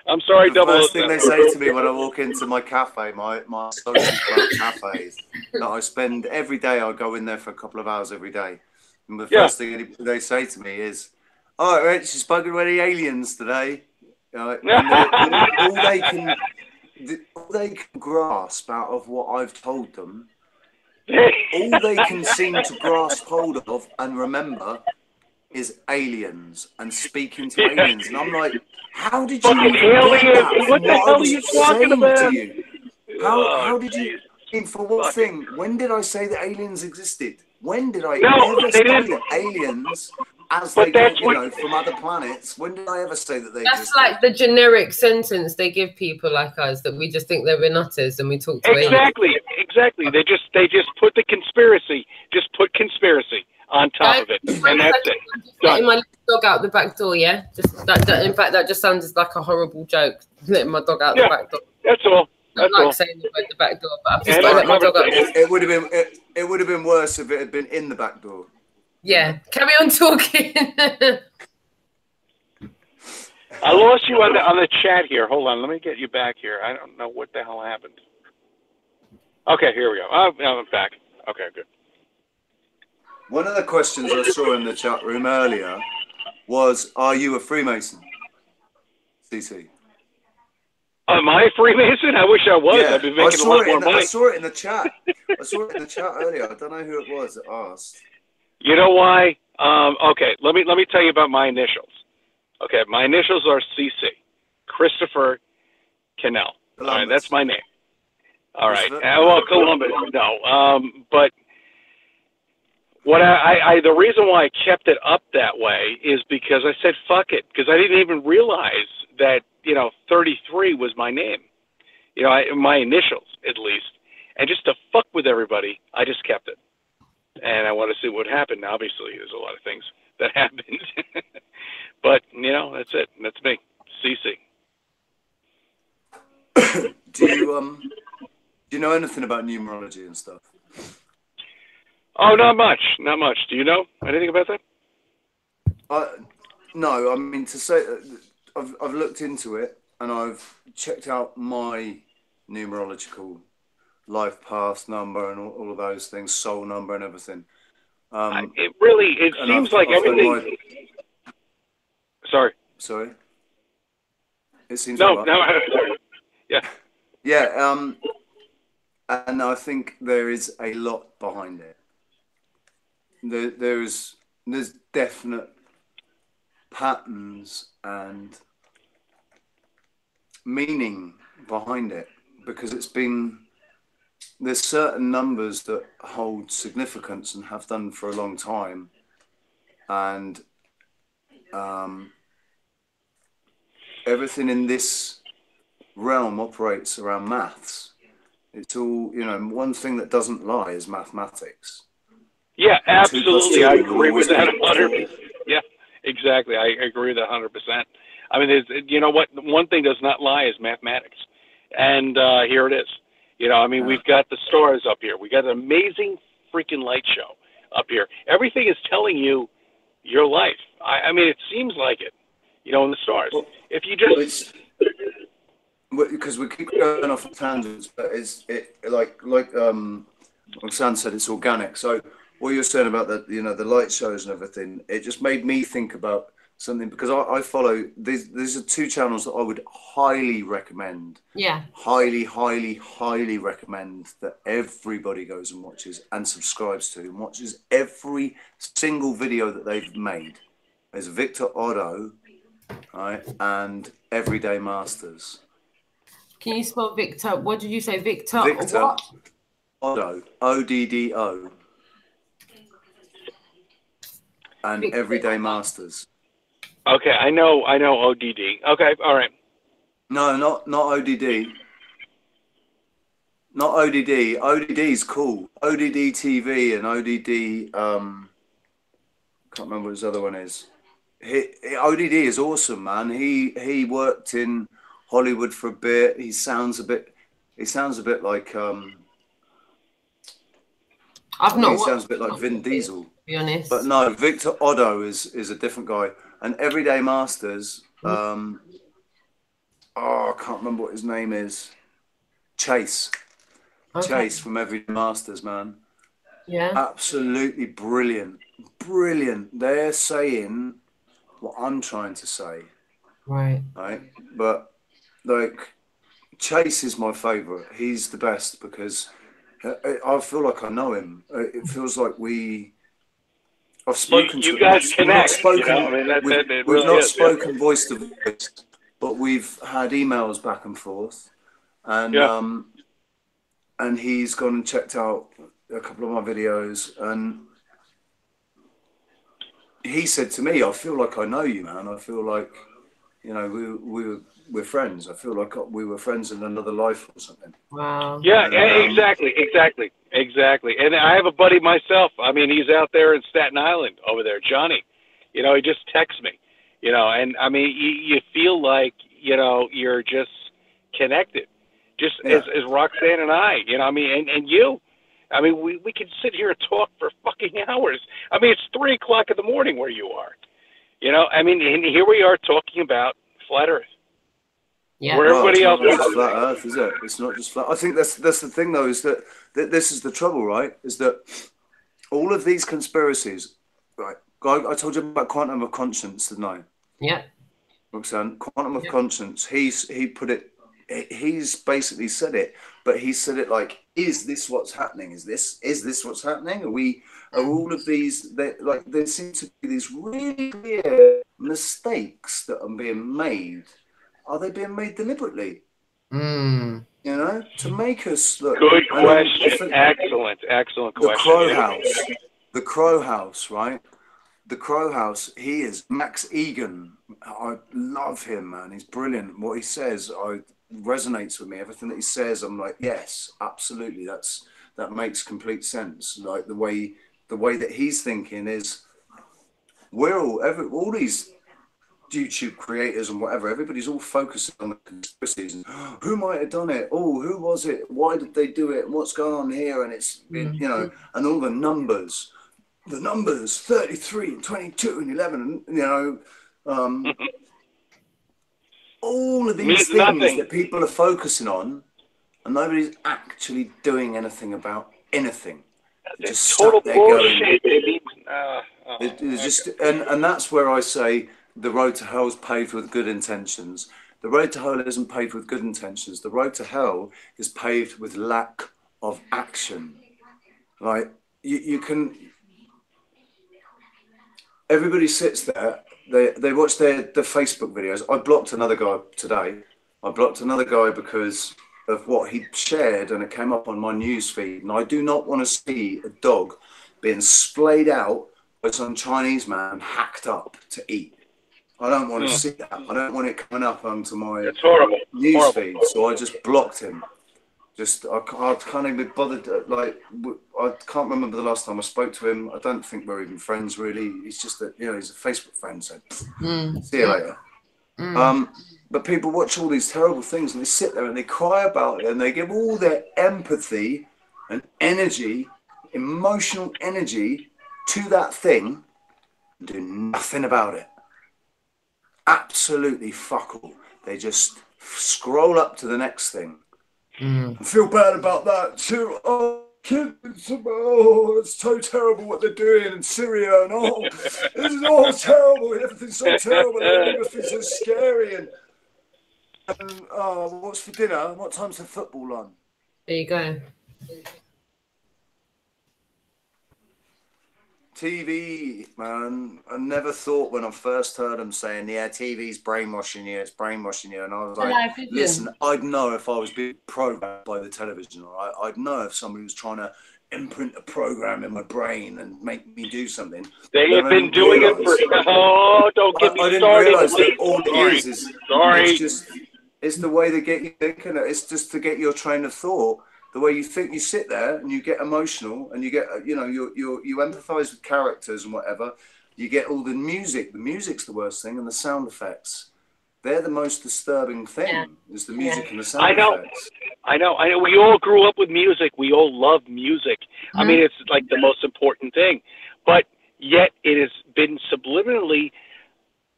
I'm sorry. The first thing they say to me when I walk into my cafe, my social club cafe, that I spend every day. I go in there for a couple of hours every day, and the first thing they say to me is, "All right, Rich, you spoken with any aliens today?" All they can grasp out of what I've told them, all they can seem to grasp hold of and remember is aliens and speaking to aliens. And I'm like, how did you fucking aliens? What the hell are you talking about? How did you, for what thing? When did I say that aliens existed? When did I ever say that aliens, as they come, from other planets, when did I ever say that they existed? That's like the generic sentence they give people like us, that we just think they're nutters and we talk to aliens. Exactly. They just put the conspiracy, on top of it, and that's it. Letting my dog out the back door, yeah? In fact, that just sounds like a horrible joke, letting my dog out the back door. That's all. I don't like saying the word the back door, but I've just got to let my dog out. It would have been worse if it had been in the back door. Yeah, carry on talking. I lost you on the chat here. Hold on, let me get you back here. I don't know what the hell happened. Okay, here we go. Oh, I'm back. Okay, good. One of the questions I saw in the chat room earlier was, "Are you a Freemason?" CC. Am I a Freemason? I wish I was. Yeah, I'd be making a lot more money. I saw it in the chat. Earlier. I don't know who it was that asked. You know why? Okay, let me tell you about my initials. Okay, my initials are CC, Christopher Cannell. All right, that's my name. All right. Well, Columbus, no. But what the reason why I kept it up that way is because I said fuck it, because I didn't even realize that 33 was my name. My initials at least, and just to fuck with everybody, I just kept it. And I want to see what happened. Obviously, there's a lot of things that happened. But, that's it. That's me. CC. Do you know anything about numerology and stuff? Oh, not much. Not much. Do you know anything about that? No, I mean, to say, I've looked into it and I've checked out my numerological life path number and all of those things, soul number and everything. It seems like everything. Sorry. It seems no. Yeah. Yeah. And I think there is a lot behind it. There's definite patterns and meaning behind it, because there's certain numbers that hold significance and have done for a long time, and everything in this realm operates around maths. It's all, you know, one thing that doesn't lie is mathematics. Yeah, And 2 + absolutely. 2 I will agree with always that equal 100%. 4. Yeah, exactly. I agree with that 100%. I mean, you know what? One thing does not lie is mathematics. And here it is. You know, I mean, we've got the stars up here. We got an amazing freaking light show up here. Everything is telling you your life. I mean, it seems like it, you know, in the stars. Well, If you just... because we keep going off on tangents, but like Roxanne said, it's organic. So what you're saying about the, you know, the light shows and everything, it just made me think about something, because I follow these are 2 channels that I would highly recommend. Yeah. Highly recommend that everybody goes and watches and subscribes to and watches every single video that they've made. There's Victor Otto, right, and Everyday Masters. Can you spell Victor? What did you say, Victor? Victor What? Oddo, ODDO, and Victor Everyday Otto. Masters. Okay, I know ODD. Okay, all right. No, not ODD. Not ODD. ODD's cool. ODD TV and ODD. Can't remember what his other one is. ODD is awesome, man. He worked in Hollywood for a bit. He sounds a bit like I've not. he sounds a bit like Vin Diesel. To be honest. But no, Victor Otto is a different guy. And Everyday Masters, I can't remember what his name is. Chase. Okay. Chase from Everyday Masters, man. Yeah. Absolutely brilliant. Brilliant. They're saying what I'm trying to say. Right. Right. But like, Chase is my favorite. He's the best because I feel like I know him. It feels like I've spoken to you guys connect. We've not spoken voice to voice, but we've had emails back and forth, and and he's gone and checked out a couple of my videos, and he said to me, "I feel like I know you, man. I feel like, you know, we're friends. I feel like we were friends in another life or something." Wow. Yeah, exactly. And I have a buddy myself. I mean, he's out there in Staten Island over there, Johnny. You know, he just texts me. You know, and I mean, you feel like, you know, you're just connected, just as Roxanne and I. You know, I mean, and you. I mean, we can sit here and talk for fucking hours. I mean, it's 3 o'clock in the morning where you are. You know, I mean, and here we are talking about flat Earth. Yeah. Where everybody else is flat Earth, is it? It's not just flat. I think that's the thing, though, is that this is the trouble, right? Is that all of these conspiracies, right? I told you about quantum of conscience, didn't I? Yeah. Roxanne, quantum of conscience. He put it. He's basically said it, but he said it like, "Is this what's happening? Is this what's happening? Are all of these like there seem to be these really clear mistakes that are being made? Are they being made deliberately? You know, to make us look." Good question. Excellent question. The Crow House, right? The Crow House. He is Max Egan. I love him, man. He's brilliant. What he says, resonates with me. Everything that he says, I'm like, yes, absolutely. That makes complete sense. Like the way that he's thinking is, we're all these YouTube creators and whatever, everybody's all focusing on the conspiracies and who might have done it, who was it, why did they do it, what's going on here, and it's you know, and all the numbers 33 and 22 and 11, and you know, all of these things that people are focusing on, and nobody's actually doing anything about anything. It's total bullshit. It's just, and that's where I say the road to hell is paved with good intentions. The road to hell isn't paved with good intentions. The road to hell is paved with lack of action. Like you can. Everybody sits there. They watch the Facebook videos. I blocked another guy today. I blocked another guy because of what he shared, and it came up on my news feed. And I do not want to see a dog being splayed out by some Chinese man hacked up to eat. I don't want to see that. I don't want it coming up onto my It's horrible. news feed. So I just blocked him. I can't even be bothered. Like, I can't remember the last time I spoke to him. I don't think we're even friends, really. It's just that, you know, he's a Facebook friend. So see you later. But people watch all these terrible things and they sit there and they cry about it and they give all their empathy and energy, emotional energy to that thing and do nothing about it. Absolutely fuck all. They just scroll up to the next thing. I feel bad about that too. Oh, it's so terrible what they're doing in Syria, and this is all terrible. Everything's so terrible. Everything's so scary. And what's for dinner? What time's the football on? There you go. TV, man. I never thought when I first heard them saying, yeah, TV's brainwashing you, it's brainwashing you. And I was like, listen, I'd know if I was being programmed by the television, all right? I'd know if somebody was trying to imprint a program in my brain and make me do something. They have been doing it for, don't get me started. I didn't realise that all it is it's just, it's the way they get you thinking. It's just to get your train of thought. The way you think, you sit there and you get emotional and you get, you know, you empathize with characters and whatever. You get all the music. The music's the worst thing, and the sound effects. They're the most disturbing thing. Is the music and the sound effects. I know. We all grew up with music. We all love music. I mean, it's like the most important thing. But yet it has been subliminally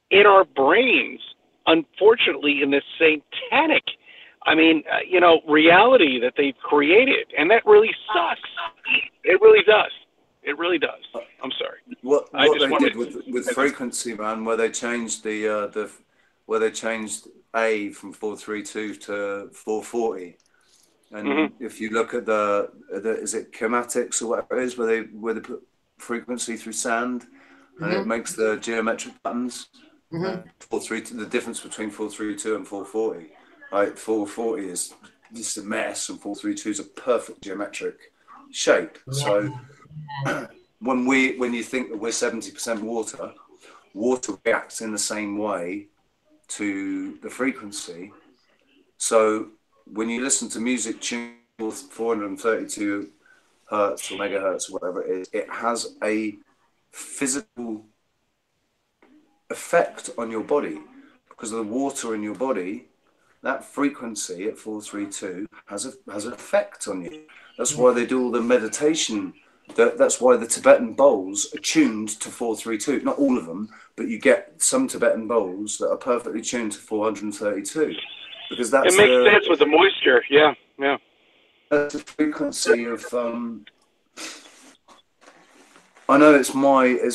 in our brains, unfortunately, in this satanic, I mean, you know, reality that they've created, and that really sucks. It really does. It really does. I'm sorry. What they did with frequency, man, where they changed where they changed A from 432 to 440, and if you look at the is it chromatics or whatever it is, where they put frequency through sand, and it makes the geometric patterns. 432, the difference between 432 and 440. Like 440 is just a mess, and 432 is a perfect geometric shape. So when you think that we're 70% water, water reacts in the same way to the frequency. So when you listen to music tuned 432 hertz or megahertz or whatever it is, it has a physical effect on your body because of the water in your body. That frequency at 432 has an effect on you. That's why they do all the meditation. That's why the Tibetan bowls are tuned to 432. Not all of them, but you get some Tibetan bowls that are perfectly tuned to 432. Because it makes sense with the moisture. Yeah. That's the frequency of. I know it's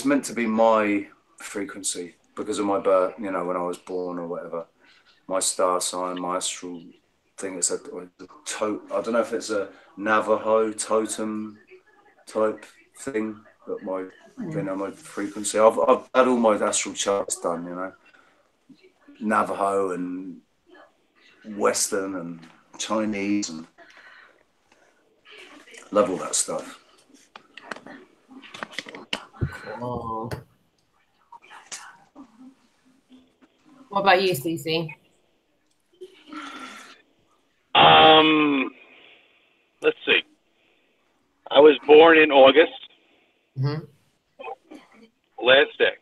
meant to be my frequency because of my birth. You know, when I was born or whatever. My star sign, my astral thing, I don't know if it's a Navajo totem type thing, but my frequency. I've had all my astral charts done, you know, Navajo and Western and Chinese, and love all that stuff. Cool. What about you, Cece? Let's see. I was born in August. Last day.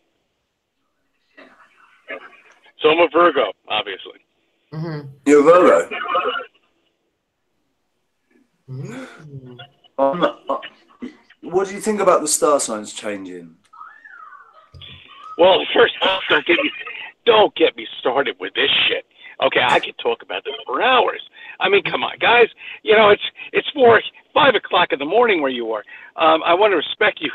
So I'm a Virgo, obviously. You're a Virgo? What do you think about the star signs changing? Well, first off, don't get me started with this shit. Okay, I could talk about this for hours. I mean, come on, guys. You know, it's 5 o'clock in the morning where you are. I want to respect you.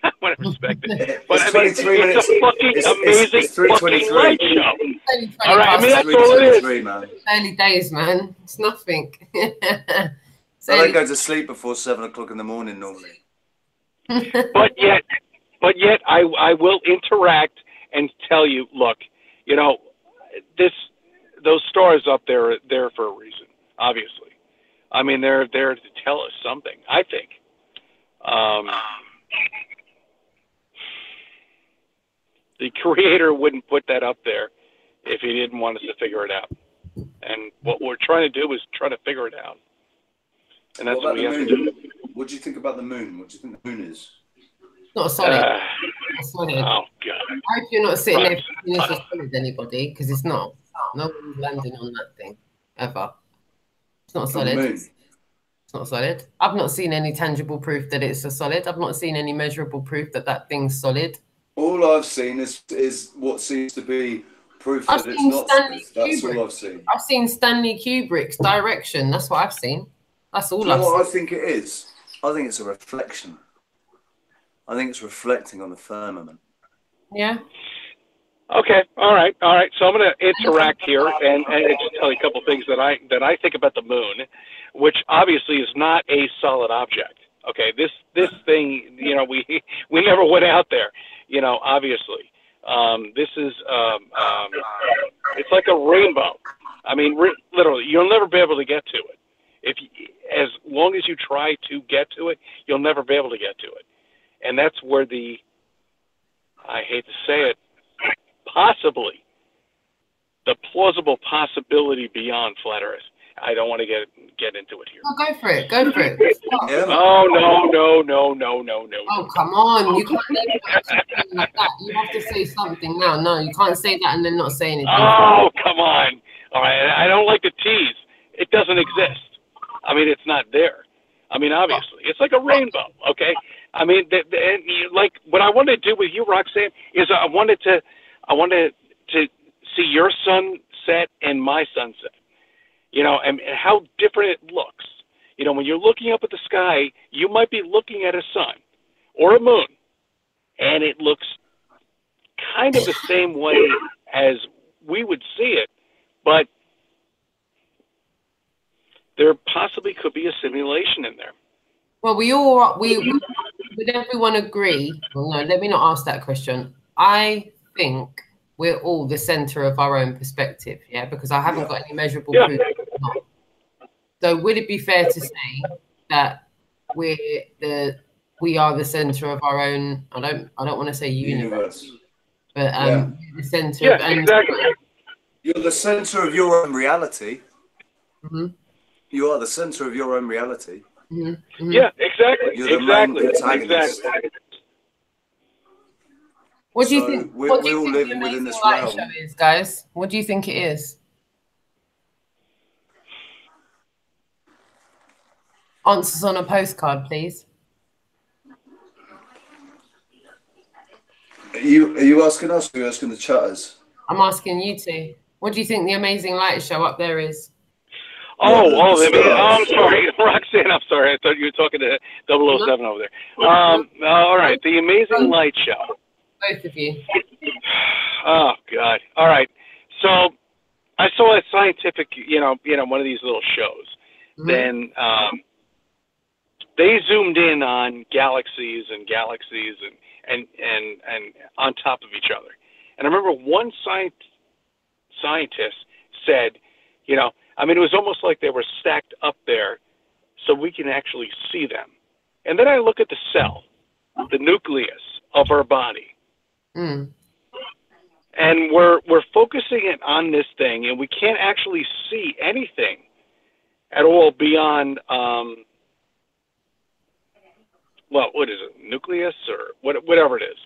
I want to respect it. But I mean, it's a fucking amazing fucking light show. All right, I mean, that's all it is. Man. Early days, man. It's nothing. I don't go to sleep before 7 o'clock in the morning normally. But yet I will interact and tell you, look, you know, those stars up there are there for a reason, obviously. I mean, they're there to tell us something, I think. The creator wouldn't put that up there if he didn't want us to figure it out. And what we're trying to do is try to figure it out. And that's what we have to do. What do you think about the moon? What do you think the moon is? It's not solid. Oh, God. I hope you're not sitting there thinking it's as solid as anybody, because it's not. No one's landing on that thing, ever. It's not solid. It's not solid. I've not seen any tangible proof that it's a solid. I've not seen any measurable proof that that thing's solid. All I've seen is what seems to be proof that it's not solid. That's all I've seen. I've seen Stanley Kubrick's direction. That's what I've seen. That's all I've seen. What I think it is? I think it's a reflection. I think it's reflecting on the firmament. Yeah. Okay. All right. So I'm going to interact here and just tell you a couple of things that I think about the moon, which obviously is not a solid object. Okay. This thing, you know, we never went out there, you know, obviously. This is it's like a rainbow. I mean, literally, you'll never be able to get to it. As long as you try to get to it, you'll never be able to get to it. And that's where I hate to say it, possibly the plausible possibility beyond flat Earth. I don't want to get into it here. Oh, go for it. Go for it. Yeah. Oh, no. Oh, come on. You can't leave something like that. You have to say something now. No, you can't say that and then not say anything. Oh, come on. All right. I don't like the tease. It doesn't exist. I mean, it's not there. I mean, obviously. It's like a rainbow, okay? I mean, like what I wanted to do with you, Roxanne, is I wanted to see your sunset and my sunset, you know, and how different it looks. You know, when you're looking up at the sky, you might be looking at a sun or a moon, and it looks kind of the same way as we would see it, but there possibly could be a simulation in there. Well, would everyone agree? Well, no, let me not ask that question. I think we're all the center of our own perspective, yeah, because I haven't got any measurable proof. So would it be fair to say that we are the center of our own? I don't want to say universe, but the center. Yeah, exactly. You're the center of your own reality. Mm-hmm. You are the center of your own reality. Mm-hmm. Mm-hmm. Yeah, exactly. You're the main protagonist. Exactly. What do you think? We What do you all think live the within Amazing this Light realm. Show is, guys? What do you think it is? Answers on a postcard, please. Are you asking us or are you asking the chatters? I'm asking you two. What do you think the Amazing Light Show up there is? I'm sorry, Roxanne. I'm sorry. I thought you were talking to 007 over there. All right, the Amazing Light Show. Both of you. Oh God. All right. So I saw a scientific, one of these little shows. Mm-hmm. Then they zoomed in on galaxies and on top of each other. And I remember one scientist said, it was almost like they were stacked up there so we can actually see them. And then I look at the cell, the nucleus of our body. Mm. And we're focusing it on this thing, and we can't actually see anything at all beyond, what is it, nucleus or whatever it is.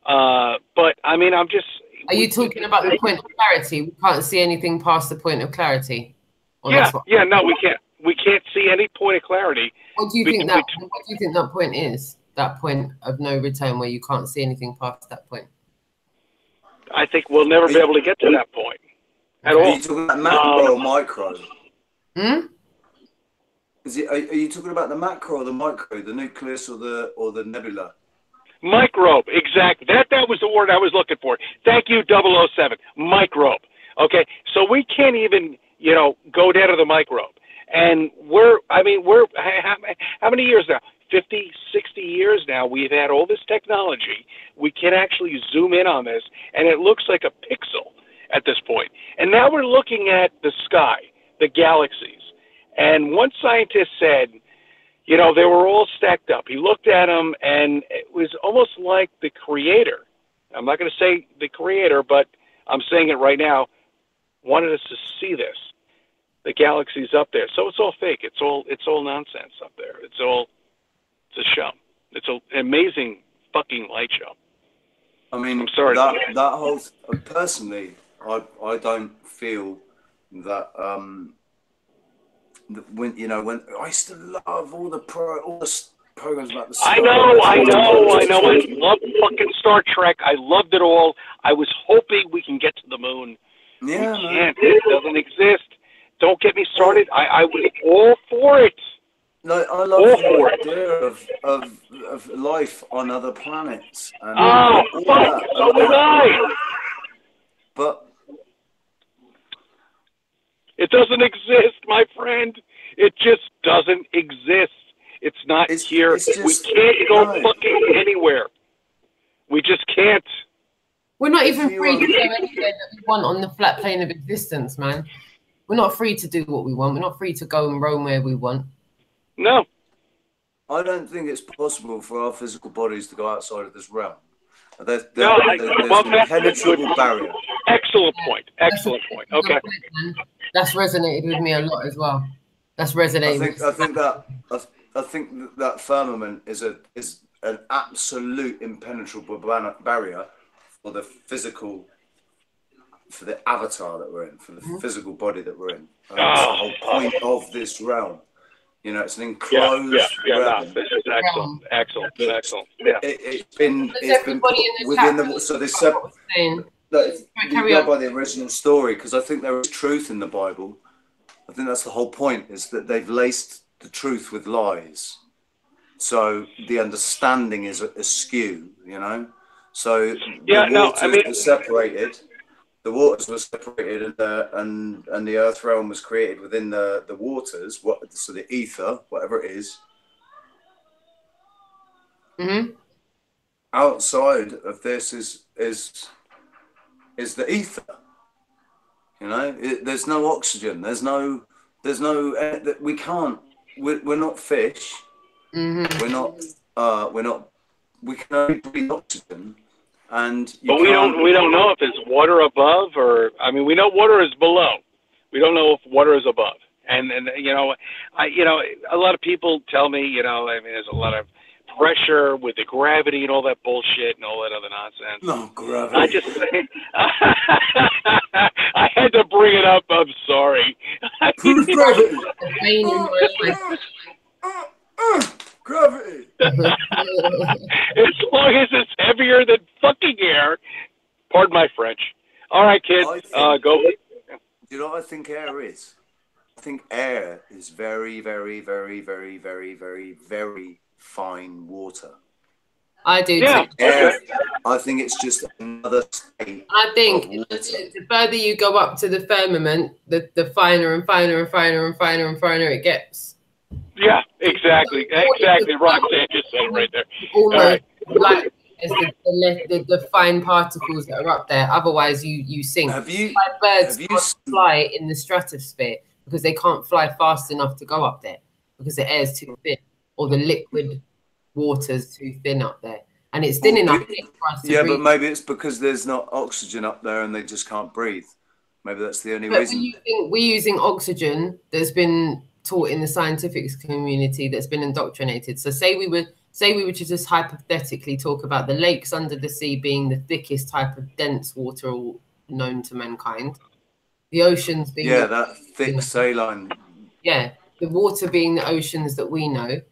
But, I'm just... Are you talking about the point of clarity? We can't see anything past the point of clarity. No, we can't. We can't see any point of clarity. What do you think that point is? That point of no return where you can't see anything past that point? I think we'll never be able to get to that point at all. Are you talking about macro or micro? Hmm? Are you talking about the macro or the micro, the nucleus or the nebula? Microbe, exactly. That was the word I was looking for. Thank you, 007. Microbe. Okay, so we can't even, go down to the microbe. And we're how many years now? 50, 60 years now, we've had all this technology. We can actually zoom in on this, and it looks like a pixel at this point. And now we're looking at the sky, the galaxies. And one scientist said, they were all stacked up. He looked at them, and it was almost like the creator, I'm not going to say the creator, but I'm saying it right now, wanted us to see this. The galaxy's up there. So it's all fake. It's all nonsense up there. It's a show. It's an amazing fucking light show. I mean, I'm sorry. That whole, personally, I don't feel that, when I used to love all the programs about the stars. I know. I love fucking Star Trek. I loved it all. I was hoping we can get to the moon. Yeah, we can't. It doesn't exist. Don't get me started. I was all for it. No, I love the idea of life on other planets. And fuck! So did I. But it doesn't exist, my friend. It just doesn't exist. It's not here. We can't go fucking anywhere. We just can't. We're not even free to go anywhere that we want on the flat plane of existence, man. We're not free to do what we want. We're not free to go and roam where we want. No. I don't think it's possible for our physical bodies to go outside of this realm. There's an impenetrable barrier. Excellent point. Okay. That's resonated with me a lot as well. That's resonated. I think that firmament is an absolute impenetrable barrier for the physical, for the avatar that we're in, for the physical body that we're in. That's the whole point of this realm. It's an enclosed realm. No, this is excellent. Yeah. It's been within the, so they you go by the original story, because I think there is truth in the Bible. I think that's the whole point, is that they've laced the truth with lies. So the understanding is askew, So the waters were separated. The waters were separated, and the earth realm was created within the waters. So the ether, whatever it is. Outside of this is the ether. There's no oxygen. There's no we can't. We're not fish. We're not. We can only breathe oxygen. But we don't know if it's water above, or we know water is below. We don't know if water is above. And a lot of people tell me, there's a lot of pressure with the gravity and all that bullshit and all that other nonsense. No gravity. I just say I had to bring it up. I'm sorry. Who's gravity? Gravity. As long as it's heavier than fucking air. Pardon my French. All right, kid. Go. You know what I think air is? I think air is very, very, very, very, very, very, very fine water. I do. Yeah. Air, I think it's just another state. I think the further you go up to the firmament, the finer and finer and finer and finer and finer it gets. Yeah, exactly. Roxanne just said it right there. Almost like as the fine particles that are up there. Otherwise, you sink. Birds can't fly in the stratosphere because they can't fly fast enough to go up there because the air's too thin or the liquid water's too thin up there. And it's thin enough for us to breathe. But maybe it's because there's not oxygen up there and they just can't breathe. Maybe that's the only reason. We're using oxygen that's been taught in the scientific community, that's been indoctrinated. So say we were to just hypothetically talk about the lakes under the sea being the thickest type of dense water known to mankind, the oceans being that thick saline. Yeah, the water being the oceans that we know,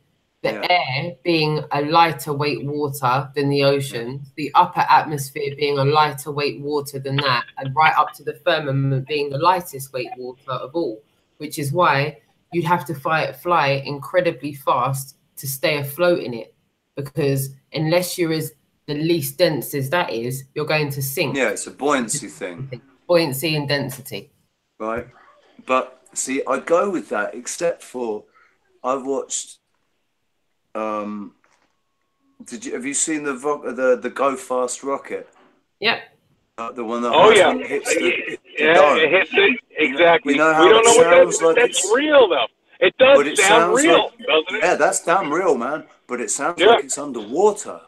the air being a lighter weight water than the ocean, the upper atmosphere being a lighter weight water than that, and right up to the firmament being the lightest weight water of all, which is why you'd have to fly incredibly fast to stay afloat in it, because unless you're as the least dense as that is, you're going to sink. Yeah, it's a buoyancy thing. Buoyancy and density. Right. But see, I go with that, except for I've watched. Have you seen the Go Fast rocket? Yep. The one that hits the dome. It hits it exactly. You know how we don't know what that's real though. It does sound real, doesn't it? Yeah, that's damn real, man. But it sounds like it's underwater.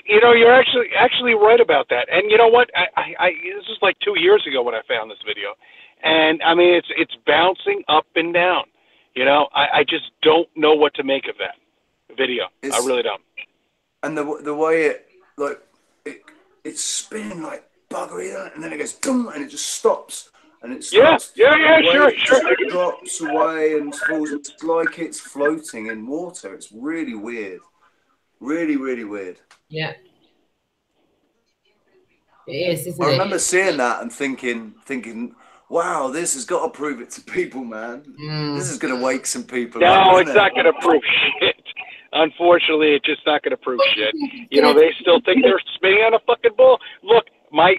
You know, you're actually right about that. And you know what? This is like 2 years ago when I found this video, and I mean it's bouncing up and down. You know, I just don't know what to make of that video. I really don't. And the way it like it's spinning like buggery, and then it goes boom, and it just stops, and it starts. Yeah, sure. It drops away and falls. It's like it's floating in water. It's really weird. Really, really weird. Yeah. It is, isn't it? I remember seeing that and thinking, wow, this has got to prove it to people, man. This is going to wake some people up. No, it's not going to prove shit. Unfortunately, it's just not going to prove shit. You know, they still think they're spinning on a fucking ball. Look, my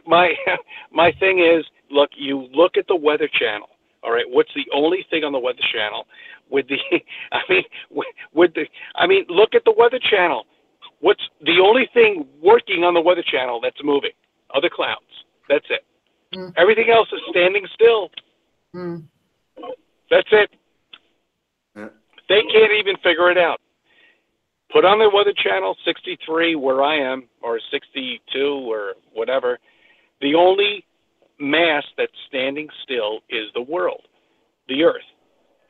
thing is, look, you look at the Weather Channel. All right, what's the only thing on the Weather Channel with the? I mean, look at the Weather Channel. What's the only thing working on the Weather Channel that's moving? Other clouds. That's it. Everything else is standing still. That's it. Yeah. They can't even figure it out. Put on the Weather Channel 63 where I am, or 62 or whatever. The only mass that's standing still is the world, the Earth.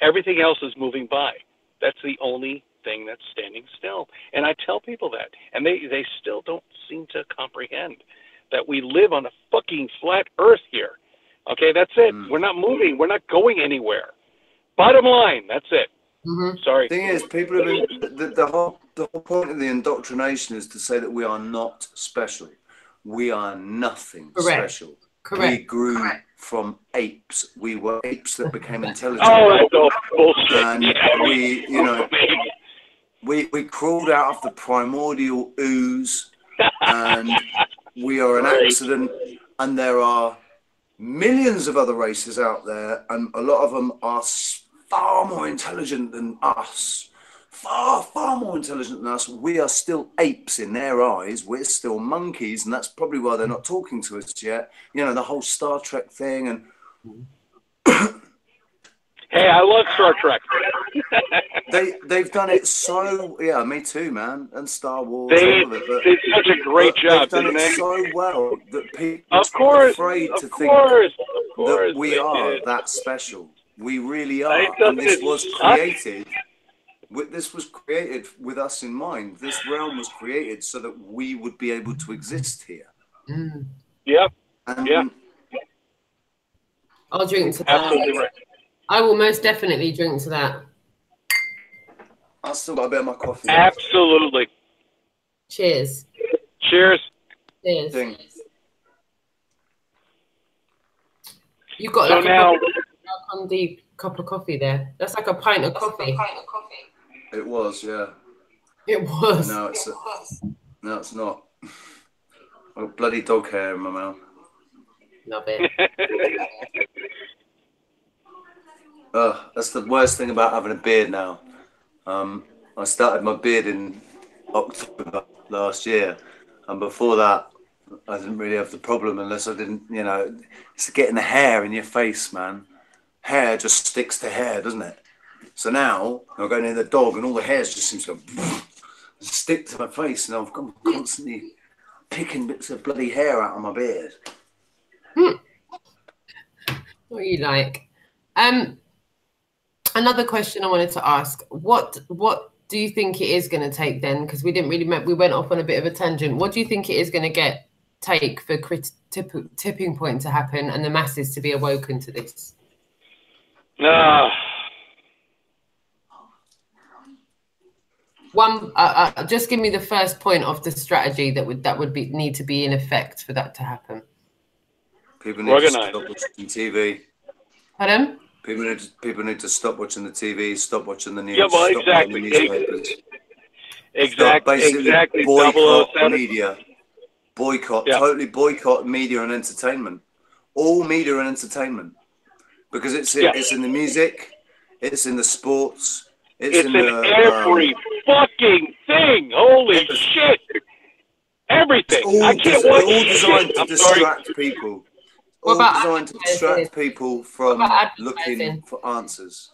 Everything else is moving by. That's the only thing that's standing still. And I tell people that, and they still don't seem to comprehend that we live on a fucking flat Earth here. Okay, that's it. We're not moving. We're not going anywhere. Bottom line, that's it. Sorry. The thing is, people have been, the whole point of the indoctrination is to say that we are not special. We are nothing special. Correct. We grew from apes. We were apes that became intelligent. Oh, that's all bullshit. And we, you know, we crawled out of the primordial ooze, and we are an accident. And there are millions of other races out there, and a lot of them are far more intelligent than us. Far more intelligent than us. We are still apes in their eyes. We're still monkeys, and that's probably why they're not talking to us yet. You know, the whole Star Trek thing. And hey, I love Star Trek. they've done it so. Yeah, me too, man. And Star Wars. They did such a great job, they've done didn't it they? so well that people are afraid to think that we are that special. We really are. And this was created. This was created with us in mind. This realm was created so that we would be able to exist here. Yeah. And I'll drink to that. Absolutely right. I will most definitely drink to that. I still got a bit of my coffee. Absolutely. Cheers. Cheers. Cheers. Thing. You've got So like now, a deep cup of coffee there. That's like a pint of coffee. It was, yeah. It was. No, it's not. I've got bloody dog hair in my mouth. Love it. That's the worst thing about having a beard now. I started my beard in October last year, and before that, I didn't really have the problem unless I didn't, you know, it's getting the hair in your face, man. Hair just sticks to hair, doesn't it? So now I'm going near the dog, and all the hairs just seem to go stick to my face, and I'm constantly picking bits of bloody hair out of my beard. What you like? Another question I wanted to ask: What do you think it is going to take then? Because we didn't really we went off on a bit of a tangent. What do you think it is going to take for tipping point to happen and the masses to be awoken to this? One, just give me the first point of the strategy that would need to be in effect for that to happen. People need to stop watching TV. Pardon? People need to stop watching the TV, stop watching the news. Yeah, well, stop exactly. reading the newspapers. Exactly. Boycott media. Boycott. Yeah. Totally boycott media and entertainment. All media and entertainment. Because it's in the music, it's in the sports, it's in every fucking thing. Holy shit! Everything. I can't watch. All designed to distract people. All designed to distract people from looking for answers.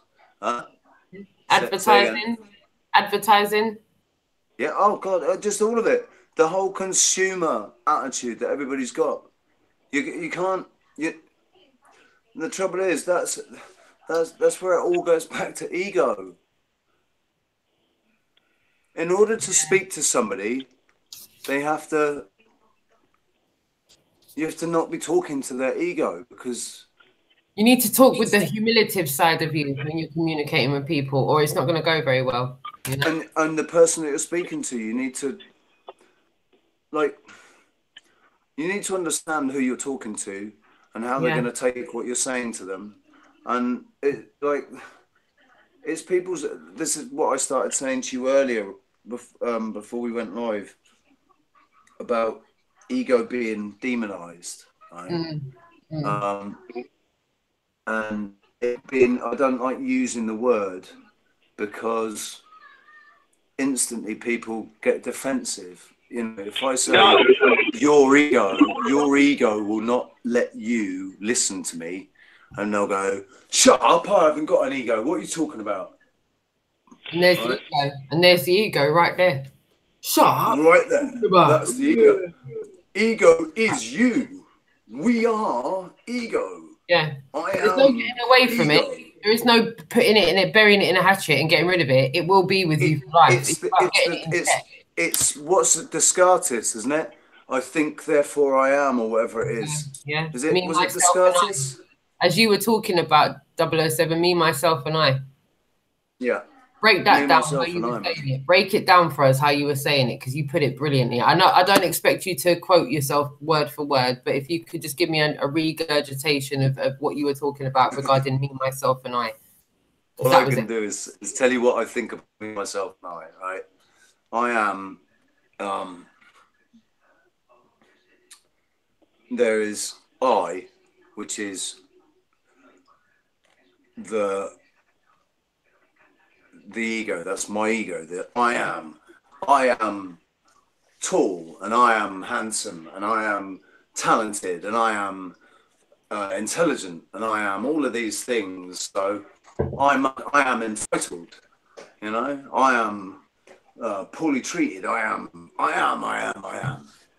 Advertising. Yeah. Oh God. Just all of it. the whole consumer attitude that everybody's got. You can't. The trouble is that's where it all goes back to ego. In order to speak to somebody, you have to not be talking to their ego, because you need to talk with the humiliative side of you when you're communicating with people, or it's not going to go very well. You know? And the person that you're speaking to, you need to understand who you're talking to and how they're going to take what you're saying to them. And it's people's. This is what I started saying to you earlier before we went live about ego being demonized, right? And it being, I don't like using the word because instantly people get defensive. You know, if I say your ego will not let you listen to me, and they'll go, shut up, I haven't got an ego. What are you talking about? And there's the ego. And there's the ego right there. Shut up. Right there. That's the ego. Ego is you. We are ego. Yeah. There's no getting away from it. There is no putting it in it, burying it in a hatchet and getting rid of it. It will be with you for life. It's what's Descartes, isn't it? I think, therefore I am, or whatever it is. Yeah. Was it Descartes? As you were talking about 007, me, myself, and I. Yeah. Break that down how you were saying it. Break it down for us how you were saying it, because you put it brilliantly. I know I don't expect you to quote yourself word for word, but if you could just give me a regurgitation of what you were talking about regarding me, myself, and I. All I can do is tell you what I think of me, myself, and I. Right? I am. There is I, which is the ego. That's my ego. That I am tall, and I am handsome, and I am talented, and I am intelligent, and I am all of these things. So I am entitled. You know, I am poorly treated. I am.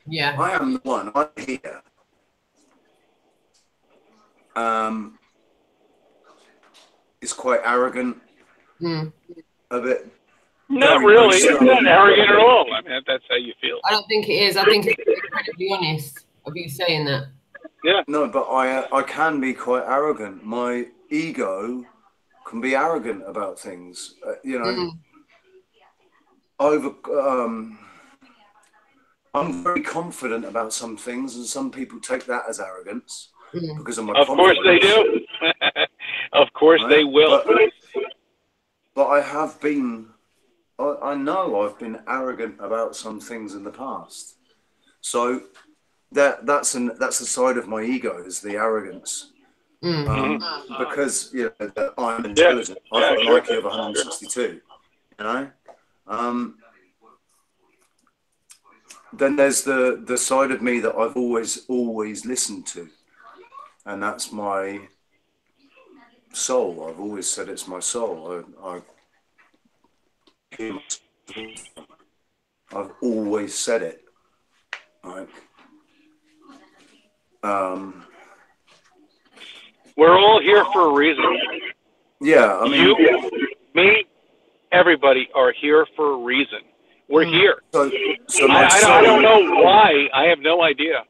Yeah. I am the one. I'm here. It's quite arrogant. A bit. Not really. It's not arrogant at all. I mean, that's how you feel. I don't think it is. I think it's incredibly honest of you saying that. Yeah. No, but I can be quite arrogant. My ego can be arrogant about things. You know, I'm very confident about some things, and some people take that as arrogance because of my confidence. Of course they do. Of course they will. But I have been. I know I've been arrogant about some things in the past. So that's a side of my ego, is the arrogance. Because I'm intelligent. I've got an IQ of 162. You know. Then there's the side of me that I've always listened to, and that's my soul. I've always said it's my soul. I've always said it. Like, we're all here for a reason. Yeah, I mean, you, me, everybody are here for a reason. We're here. So I don't know why. I have no idea.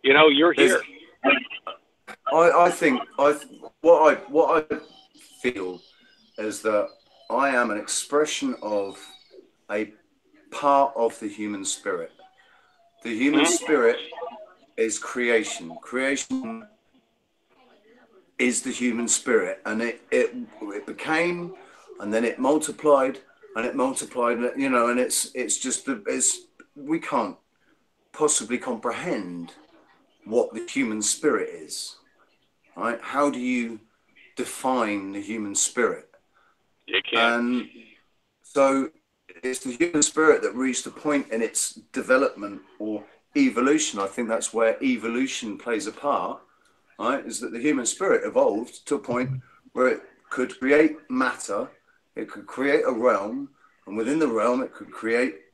You know, you're here. I think what I feel is that I am an expression of a part of the human spirit. The human spirit is creation. Creation is the human spirit, and it became, and then it multiplied. And it multiplied, you know, and it's just we can't possibly comprehend what the human spirit is, right? How do you define the human spirit? You can't. And so it's the human spirit that reached a point in its development or evolution. I think that's where evolution plays a part, right? Is that the human spirit evolved to a point where it could create matter. It could create a realm, and within the realm, it could create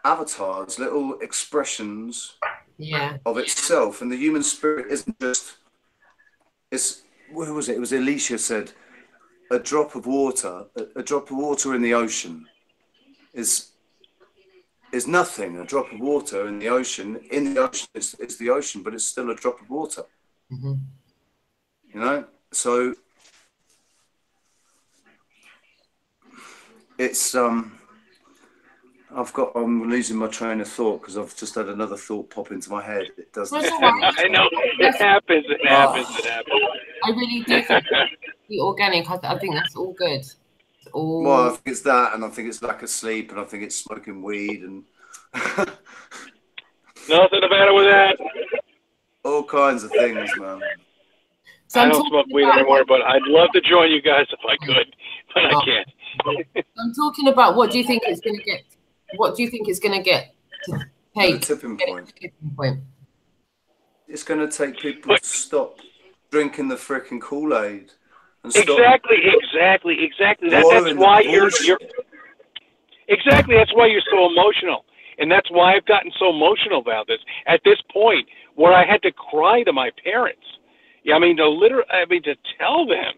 avatars, little expressions Yeah. of itself. And the human spirit isn't just, where was it? It was Alicia said, a drop of water in the ocean is nothing. A drop of water in the ocean is the ocean, but it's still a drop of water. Mm-hmm. You know? So it's I'm losing my train of thought because I've just had another thought pop into my head. It doesn't. I know it happens. It happens. I really do think the organic. I think that's all good. It's all... Well, I think it's that, and I think it's lack of sleep, and I think it's smoking weed, and nothing the matter with that. All kinds of things, man. So I don't smoke weed anymore, but I'd love to join you guys if I could, but I can't. I'm talking about what do you think it's going to get? What do you think it's going to get to take? The tipping point. Tipping point. It's going to take people to stop drinking the frickin' Kool-Aid. Exactly. That's why you're exactly. That's why you're so emotional, and that's why I've gotten so emotional about this. At this point, where I had to cry to my parents. Yeah, I mean to tell them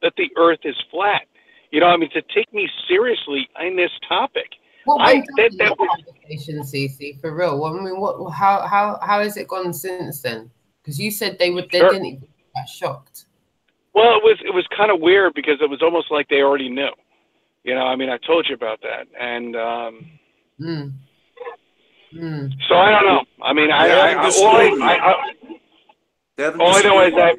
that the Earth is flat. You know, I mean to take me seriously in this topic. What went on in that conversation, Cece? For real? I mean, how has it gone since then? Because you said they didn't even get shocked. Well, it was kind of weird because it was almost like they already knew. You know, I mean, I told you about that, and so I don't know. I mean, all I know is that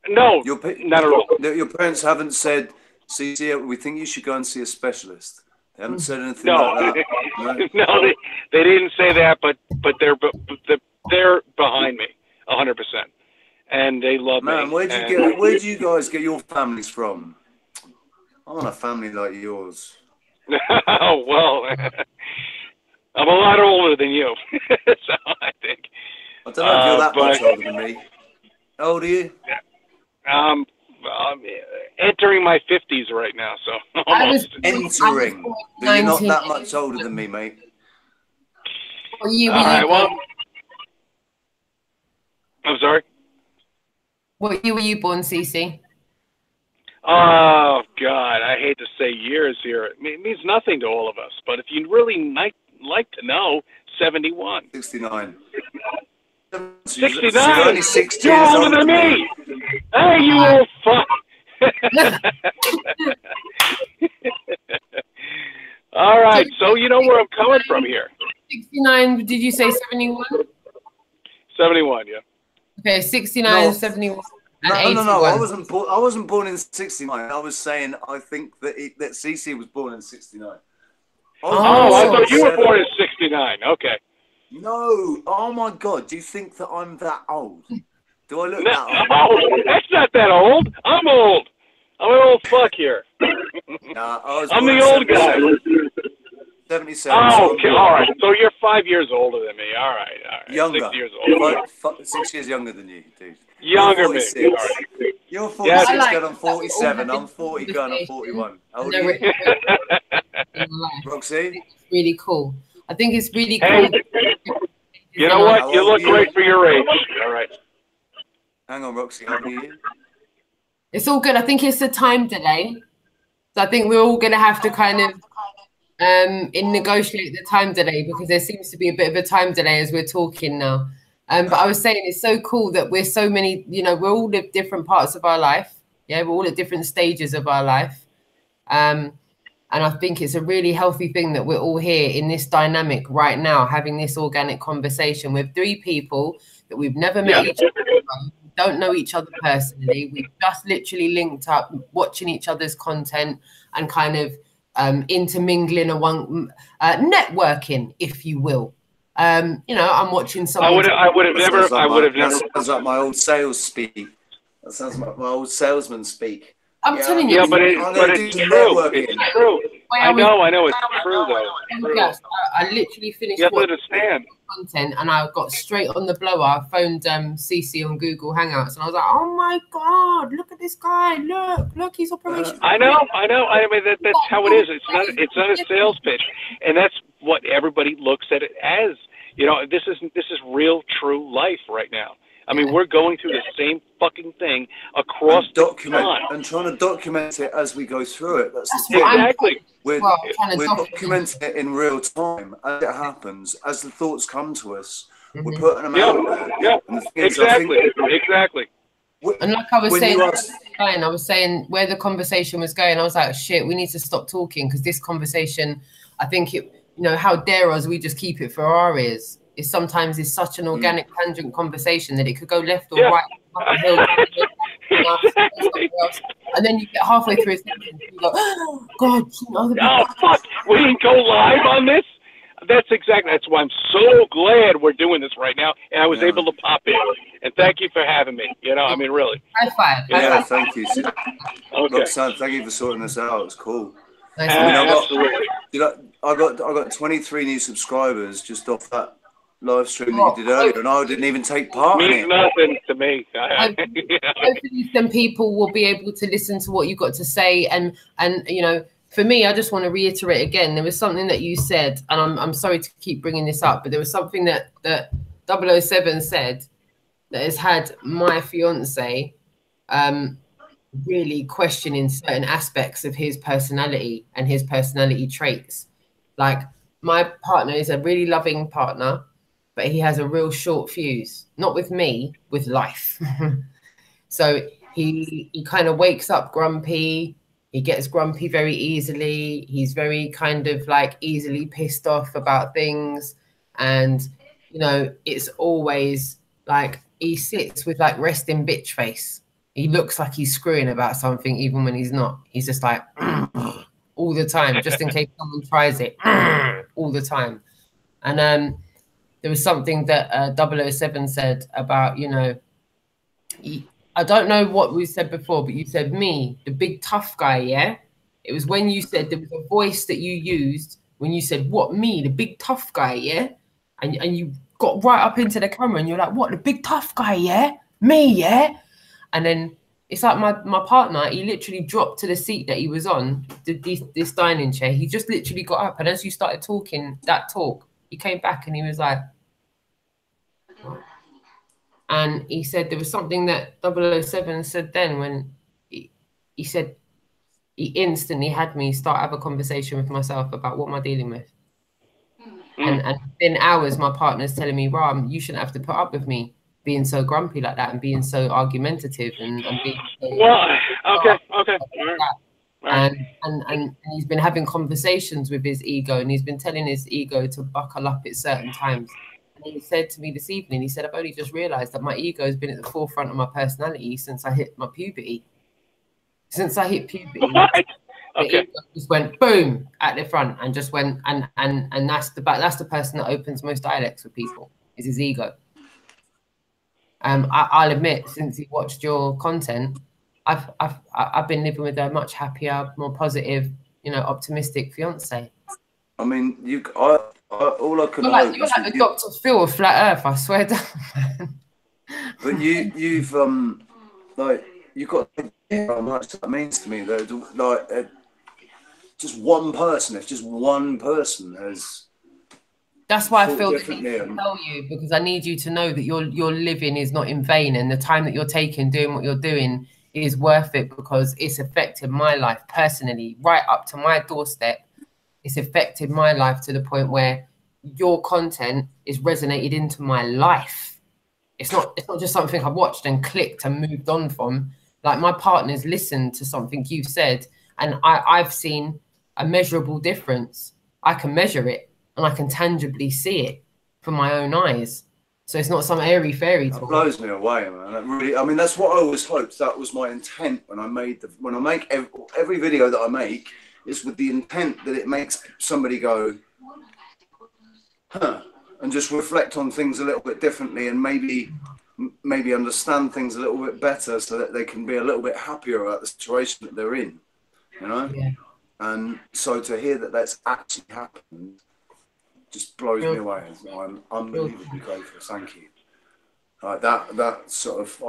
no, not at all. Your parents haven't said, "See, we think you should go and see a specialist." They haven't said anything no. like that. No, they didn't say that, but they're behind me 100%, and they love me. Man, where do you guys get your families from? I want a family like yours. Oh well, I'm a lot older than you, so I think. I don't know if you're that much older than me. How old are you? I'm entering my 50s right now, so almost. Entering. But you're not that much older than me, mate. All right, well, I'm sorry? What year were you born, Cece? Oh, God, I hate to say years here. It means nothing to all of us, but if you really like to know, 71. 69. 69? You're only 6 You're years older than me! Hey, you old fuck! All right, so you know where I'm coming from here. 69, did you say 71? 71, yeah. Okay, 69, no. 71. No, I wasn't born in 69. I was saying I think that Cece was born in 69. I thought you were born in 69. Okay. No. Oh my God. Do you think that I'm that old? Do I look that old? Oh, that's not that old. I'm old. I'm an old fuck here. I'm the old guy. 77. Oh, okay. All right. So you're 5 years older than me. All right. Younger. 6 years older. 6 years younger than you, dude. Younger me. All right. You're 46 going on 47. I'm 40 going on 41. How old are you? Roxy? It's really cool. I think it's really cool. You know what? You look great for your age. All right. Hang on, Roxy. How old are you? It's all good. I think it's a time delay. So I think we're all going to have to kind of negotiate the time delay because there seems to be a bit of a time delay as we're talking now. But I was saying it's so cool that we're so many, you know, we're all at different parts of our life. Yeah, we're all at different stages of our life. And I think it's a really healthy thing that we're all here in this dynamic right now, having this organic conversation with three people that we've never met each other, don't know each other personally. We've just literally linked up, watching each other's content and kind of intermingling networking, if you will. You know, I'm watching someone. I would have never. That sounds like my old sales speak. That sounds like my old salesman speak. I'm telling you. Yeah, but it's true. It's true. I know. It's true, though. True. Yes, I literally finished content and I got straight on the blower. I phoned CC on Google Hangouts and I was like, oh my God, look at this guy. Look, he's Operation. I know. I mean, that's how it is. It's not a sales pitch. And that's what everybody looks at it as. You know, this is real, true life right now. I mean, we're going through the same fucking thing across and trying to document it as we go through it. That's the thing. Exactly. We're documenting it in real time as it happens, as the thoughts come to us. We're putting them out there. Yeah, exactly. And like I was saying, where the conversation was going, I was like, shit, we need to stop talking because this conversation, I think it, you know, how dare us, we just keep it for our ears. It sometimes is such an organic tangent conversation that it could go left or right, and then you get halfway through a sentence and you go, oh God, fuck, we didn't go live on this. That's why I'm so glad we're doing this right now, and I was able to pop in. And thank you for having me. You know, I mean, really. High five. Yeah, thank you. Okay. Roxanne, thank you for sorting this out. It's cool. Nice. I got 23 new subscribers just off that live stream that you did earlier, and I didn't even take part in it. Means nothing to me. Hopefully some people will be able to listen to what you got to say, and you know, for me, I just want to reiterate again, there was something that you said, and I'm sorry to keep bringing this up, but there was something that 007 said that has had my fiance really questioning certain aspects of his personality and his personality traits. Like, my partner is a really loving partner, but he has a real short fuse, not with me, with life. So he kind of wakes up grumpy. He gets grumpy very easily. He's very kind of like easily pissed off about things. And, you know, it's always like he sits with like resting bitch face. He looks like he's screwing about something even when he's not. He's just like all the time, just in case someone tries it all the time. And there was something that 007 said about, you know, I don't know what we said before, but you said me, the big tough guy, yeah? It was when you said there was a voice that you used when you said, what, me, the big tough guy, yeah? And you got right up into the camera and you're like, what, the big tough guy, yeah? Me, yeah? And then it's like my partner, he literally dropped to the seat that he was on, this dining chair. He just literally got up. And as you started talking that talk, he came back and he was like, what? And he said there was something that 007 said then when he said he instantly had me have a conversation with myself about what am I dealing with. And within hours, my partner's telling me, Ram, you shouldn't have to put up with me being so grumpy like that and being so argumentative and being so... Well, okay. And he's been having conversations with his ego, and he's been telling his ego to buckle up at certain times. And he said to me this evening, he said, I've only just realized that my ego has been at the forefront of my personality since I hit my puberty. Since I hit puberty, what? Okay. It just went boom at the front and just went, and that's the person that opens most dialects with people, is his ego. I'll admit, since he watched your content, I've been living with a much happier, more positive, you know, optimistic fiance. I mean, all I can hope. You're like the Dr. Phil of Flat Earth, I swear down, man. But you've like you've got to hear how much that means to me. Though, like just one person, if just one person has. That's why I feel the need to tell you, because I need you to know that your living is not in vain, and the time that you're taking doing what you're doing is worth it, because it's affected my life personally, right up to my doorstep. It's affected my life to the point where your content is resonated into my life. It's not just something I've watched and clicked and moved on from. Like, my partner's listened to something you've said, and I've seen a measurable difference. I can measure it and I can tangibly see it from my own eyes. So it's not some airy fairy talk. That blows me away, man. That really, I mean, that's what I always hoped. That was my intent when I made when I make every video that I make. Is with the intent that it makes somebody go, huh, and just reflect on things a little bit differently, and maybe understand things a little bit better, so that they can be a little bit happier about the situation that they're in, you know? Yeah. And so to hear that that's actually happened just blows me away. I'm unbelievably grateful. Thank you. Like that sort of,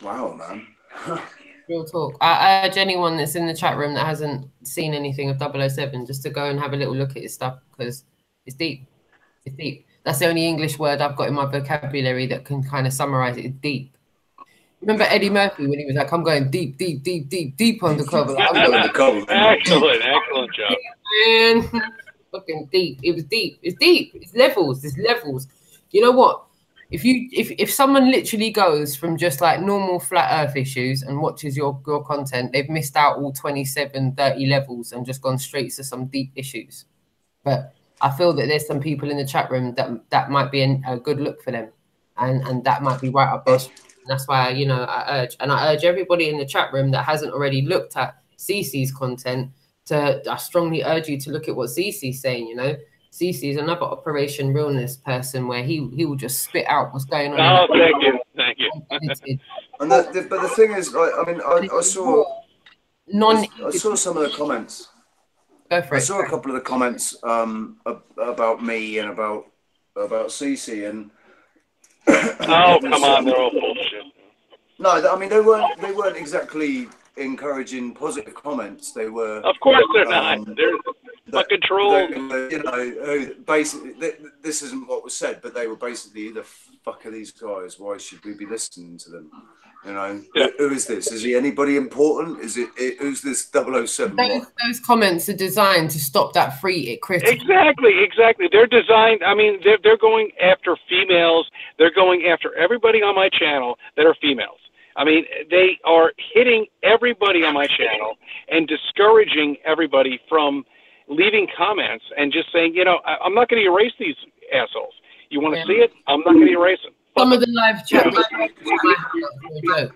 wow, man. Real talk. I urge anyone that's in the chat room that hasn't seen anything of 007 just to go and have a little look at his stuff, because it's deep. It's deep. That's the only English word I've got in my vocabulary that can kind of summarize it. It's deep. Remember Eddie Murphy when he was like, I'm going deep, deep, deep, deep, deep undercover. Like, I'm going undercover. Excellent job. Man, fucking deep. It was deep. It's deep. It's levels. There's levels. You know what? If someone literally goes from just like normal flat earth issues and watches your content, they've missed out all 27, 30 levels and just gone straight to some deep issues. But I feel that there's some people in the chat room that might be a good look for them, and that might be right up there. That's why, you know, I urge everybody in the chat room that hasn't already looked at CC's content I strongly urge you to look at what CC's saying. You know, CC is another Operation Realness person where he will just spit out what's going on. Oh, thank you. And but the thing is, like, I mean, I saw some of the comments. Go for it. I saw a couple of the comments about me and about CC and. Oh, come on, they're all bullshit. No, I mean they weren't exactly encouraging positive comments. They were. Of course, they're not. They're fucking trolls. You know, basically, this isn't what was said, but they were basically, the fuck are these guys? Why should we be listening to them? You know, yeah. Who is this? Is he anybody important? Who's this 007? Those comments are designed to stop that free critic. Exactly. They're designed. I mean, they're going after females. They're going after everybody on my channel that are females. I mean, they are hitting everybody on my channel and discouraging everybody from leaving comments and just saying, you know, I'm not going to erase these assholes. You want to see it? I'm not going to erase them. Some of the live chat a joke.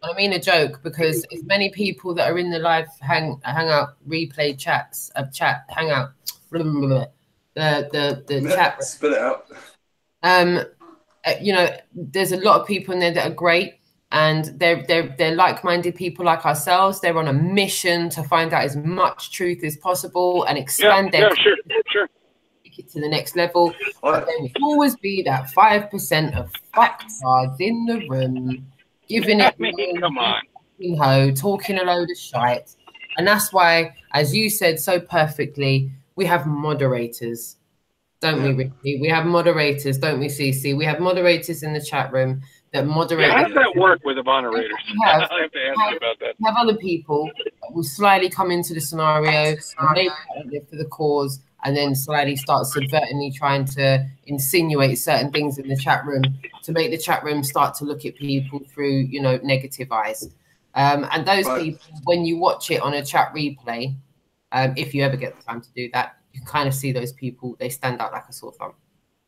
I mean a joke, because as many people that are in the live hangout replay chats hangout, the chat. Spit it out. You know, there's a lot of people in there that are great, and they're like-minded people like ourselves. They're on a mission to find out as much truth as possible and expand their sure. It to the next level. But there will always be that 5% of fucktards in the room giving it come on, talking a load of shite. And that's why, as you said so perfectly, we have moderators, don't we, Ricky? We have moderators, don't we, CC? We have moderators in the chat room that moderate. Yeah, how does that work with the moderators? I have to ask you about that. We have other people that will slightly come into the scenario and they live for the cause, and then slightly start subvertingly trying to insinuate certain things in the chat room to make the chat room start to look at people through, you know, negative eyes. And those people, when you watch it on a chat replay, if you ever get the time to do that, you kind of see those people, they stand out like a sore thumb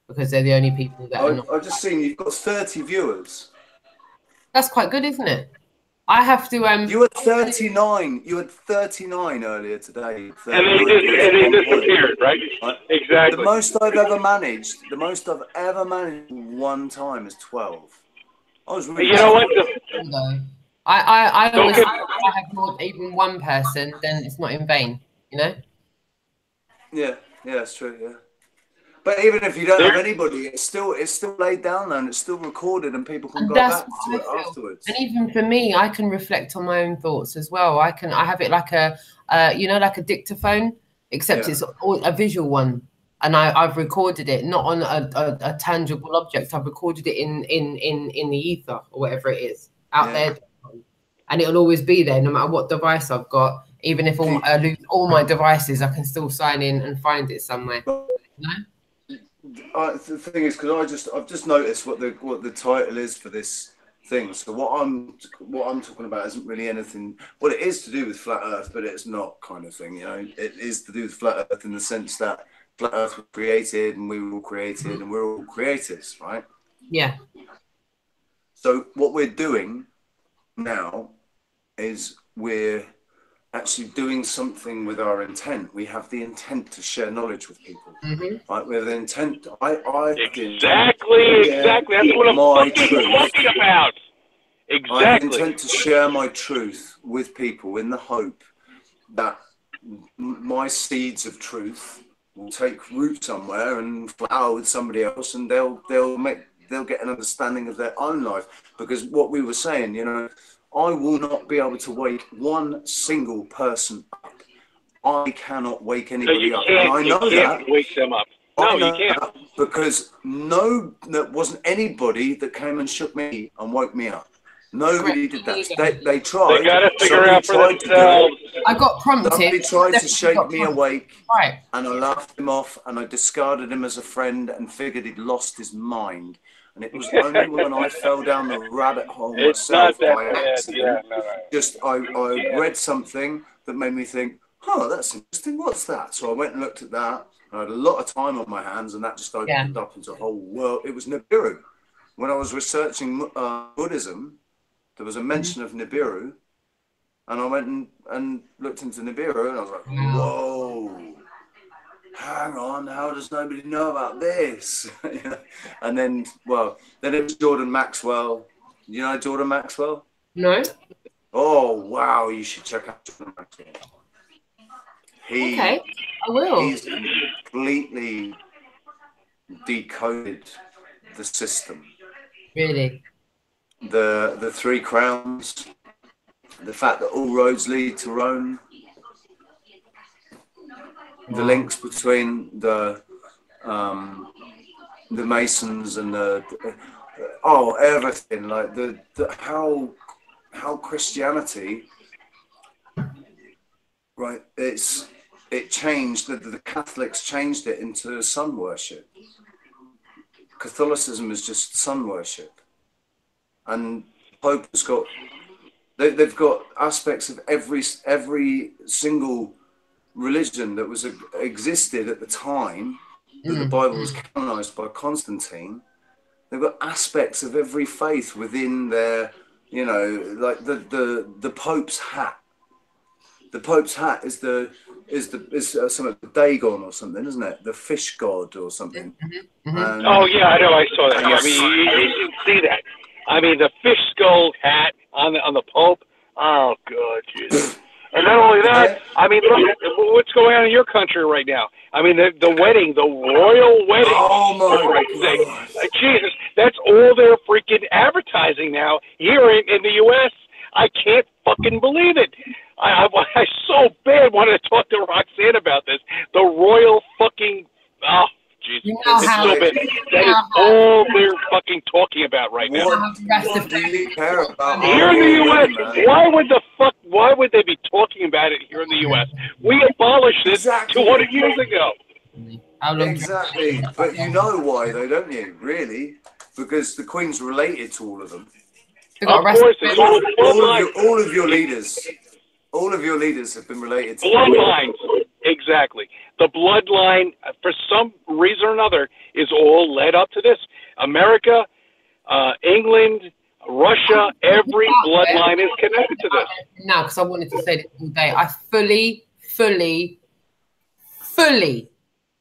because they're the only people that are not. I've just seen you've got 30 viewers. That's quite good, isn't it? I have to. You had 39. You had 39 earlier today. And they disappeared, right? Exactly. The most I've ever managed. The most I've ever managed one time is 12. I was really. You know what? I always think if I have more even one person, then it's not in vain. You know. Yeah, that's true. Yeah. But even if you don't have anybody, it's still laid down there and it's still recorded and people can go back to it afterwards. And even for me, I can reflect on my own thoughts as well. I have it like a, like a dictaphone, except it's a visual one. And I've recorded it, not on a tangible object. I've recorded it in the ether or whatever it is out there. And it'll always be there no matter what device I've got. Even if I lose all my devices, I can still sign in and find it somewhere. You know? The thing is, because I've just noticed what the title is for this thing. So what I'm talking about isn't really anything. Well, it is to do with flat Earth, but it's not, kind of thing. You know, it is to do with flat Earth in the sense that flat Earth was created and we were all created and we're all creators, right? Yeah. So what we're doing now is we're actually doing something with our intent. We have the intent to share knowledge with people. Right? We have the intent. Exactly. That's what I'm fucking talking about. Exactly. I intend to share my truth with people in the hope that my seeds of truth will take root somewhere and flower with somebody else, and they'll get an understanding of their own life. Because what we were saying, you know, I will not be able to wake one single person up. I cannot wake anybody up. And I know that. Wake them up. No, you can't. Because there wasn't anybody that came and shook me and woke me up. Nobody did that. They tried. They got to figure out for themselves. I got prompted. Somebody tried to shake me awake, right? And I laughed him off, and I discarded him as a friend, and figured he'd lost his mind. And it was only when I fell down the rabbit hole myself by accident. Just I read something that made me think, "Oh, that's interesting. What's that?" So I went and looked at that. I had a lot of time on my hands, and that just opened up into a whole world. It was Nibiru. When I was researching Buddhism, there was a mention of Nibiru, and I went and looked into Nibiru, and I was like, whoa, hang on, how does nobody know about this? And then, then it was Jordan Maxwell. You know Jordan Maxwell? No. Oh, wow, you should check out Jordan Maxwell. Okay, I will. He's completely decoded the system. Really? The three crowns, the fact that all roads lead to Rome, the links between the Masons and everything, like how Christianity, right? It changed, the Catholics changed it into sun worship. Catholicism is just sun worship. And Pope has got, they've got aspects of every single religion that existed at the time that the Bible was canonized by Constantine. They've got aspects of every faith within their, you know, like the Pope's hat. The Pope's hat is some of the Dagon or something, isn't it? The fish god or something. Oh yeah, I know. I saw that. I mean, you can see that. I mean, the fish skull hat on the Pope. Oh, God, Jesus. And not only that, I mean, look, what's going on in your country right now? I mean, the wedding, the royal wedding. Oh, my God. Jesus, that's all their freaking advertising now here in the U.S. I can't fucking believe it. I so bad wanted to talk to Roxanne about this. The royal fucking... Oh, Jesus. You know so bad. That is all they're fucking talking about right now. What do you care about? Here in the U.S., why would they be talking about it here in the U.S.? We abolished this 200 years ago. Exactly. But you know why, though, don't you? Really? Because the Queen's related to all of them. Of course. All of your leaders. All of your leaders have been related to bloodlines. Exactly. The bloodline, for some reason or another, is all led up to this. America, England, Russia, every bloodline is connected to this. Now, because I wanted to say this all day, I fully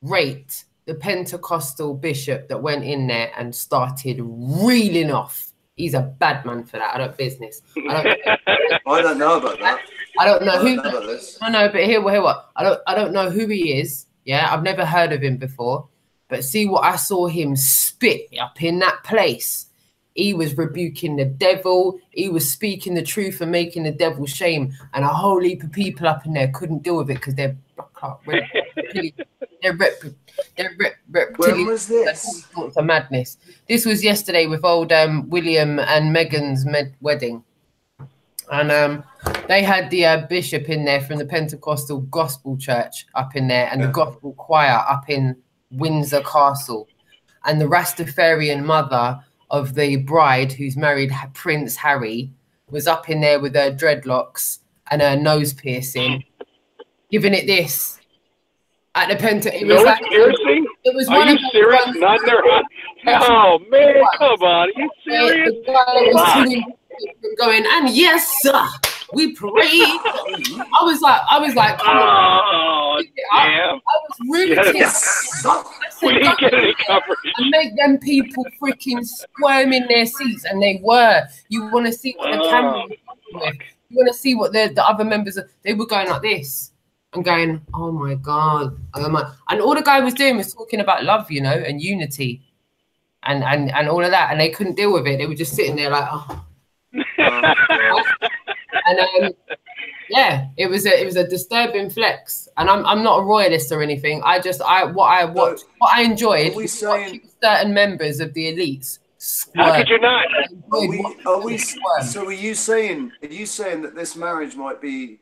rate the Pentecostal bishop that went in there and started reeling off. He's a bad man for that. I don't business. I don't know about that. I don't know who. No, but hear what. I don't know who he is. Yeah, I've never heard of him before. But see what I saw him spit up in that place. He was rebuking the devil. He was speaking the truth and making the devil shame. And a whole heap of people up in there couldn't deal with it because they're When was this? It's a madness. This was yesterday with old William and Meghan's wedding. And they had the bishop in there from the Pentecostal Gospel Church up in there and the Gospel Choir up in Windsor Castle. And the Rastafarian mother of the bride who's married Prince Harry was up in there with her dreadlocks and her nose piercing, giving it this. At the Pentecostal. Nose piercing? It was Are you serious? Not their... Oh, man, come on. Are you serious? Going, and yes, sir. We prayed. I was like, come on. I was really we didn't get any coverage. And make them people freaking squirm in their seats, and they were. You want to see what the camera was with. You want to see what the other members of, they were going like this and going, oh my God. And all the guy was doing was talking about love, you know, and unity and all of that. And they couldn't deal with it. They were just sitting there like, oh. And yeah, it was a disturbing flex. And I'm not a royalist or anything. What I enjoyed was watching certain members of the elites. How could you not? So are you saying that this marriage might be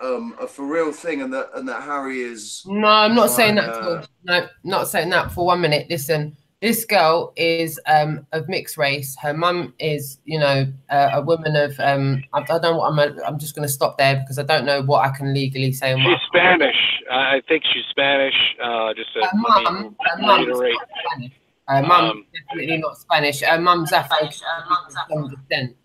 a for real thing, and that Harry is? No, I'm not saying that. No, not saying that for 1 minute. Listen, this girl is of mixed race. Her mum is, you know, a woman of I don't know what I'm just going to stop there because I don't know what I can legally say. She's Spanish. I think she's Spanish. Just to reiterate. Her mum definitely not Spanish. Her mum's African.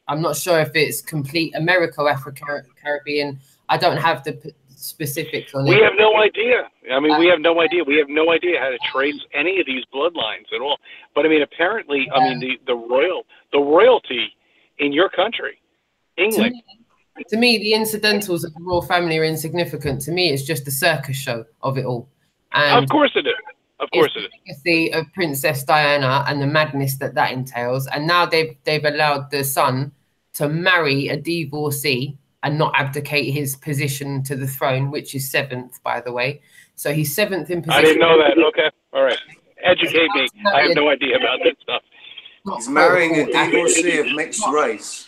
I'm not sure if it's complete Americo-African Caribbean. I don't have the specifics on it. We have no idea. I mean, we have no idea. We have no idea how to trace any of these bloodlines at all. But I mean, apparently, I mean, the royalty in your country, England. To me, the incidentals of the royal family are insignificant. To me, it's just a circus show of it all. And of course it is. Of course it is. The legacy of Princess Diana and the madness that entails. And now they've allowed the son to marry a divorcee and not abdicate his position to the throne, which is 7th, by the way. So he's 7th in position. I didn't know that. Okay. All right. Educate me. I have no idea about that stuff. He's marrying a divorcee of mixed race.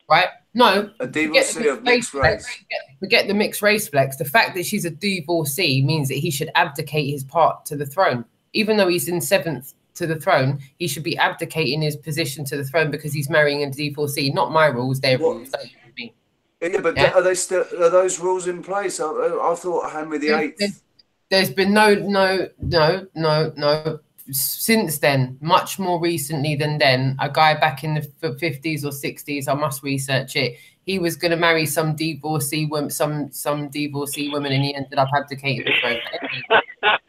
Right? No. A divorcee of mixed race. Forget the mixed race flex. The fact that she's a divorcee means that he should abdicate his part to the throne. Even though he's in 7th to the throne, he should be abdicating his position to the throne because he's marrying a divorcee. Not my rules, their rules. Yeah, but are those rules in place? I thought Henry VIII. There's been no. Since then, much more recently than then, a guy back in the 50s or 60s, I must research it. He was going to marry some divorcee woman, some divorcee woman, and he ended up abdicating the throne.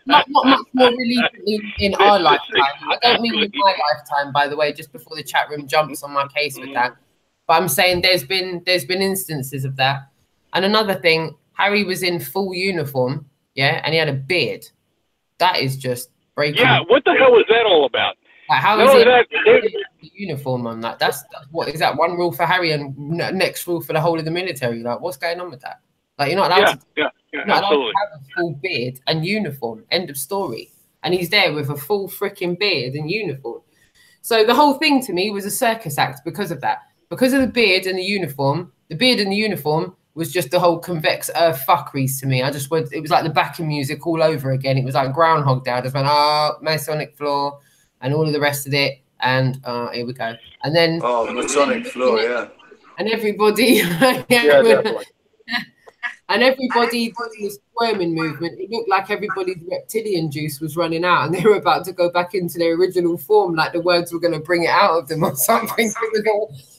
Not much more recently in our lifetime. I don't mean in my lifetime, by the way. Just before the chat room jumps on my case with that, but I'm saying there's been instances of that. And another thing, Harry was in full uniform, yeah, and he had a beard. That is just breaking. Yeah, what the hell was that all about? Like, how is it the uniform on that? That's what is that? One rule for Harry and next rule for the whole of the military. Like, what's going on with that? Like, you're not allowed to have a full beard and uniform. End of story. And he's there with a full freaking beard and uniform. So the whole thing to me was a circus act because of that. Because of the beard and the uniform. The beard and the uniform was just the whole convex earth fuckeries to me. It was like the backing music all over again. It was like Groundhog Day. I just went, oh, Masonic floor and all of the rest of it. And here we go. And then Masonic floor, yeah. And everybody and everybody did this squirming movement. It looked like everybody's reptilian juice was running out and they were about to go back into their original form, like the words were going to bring it out of them or something.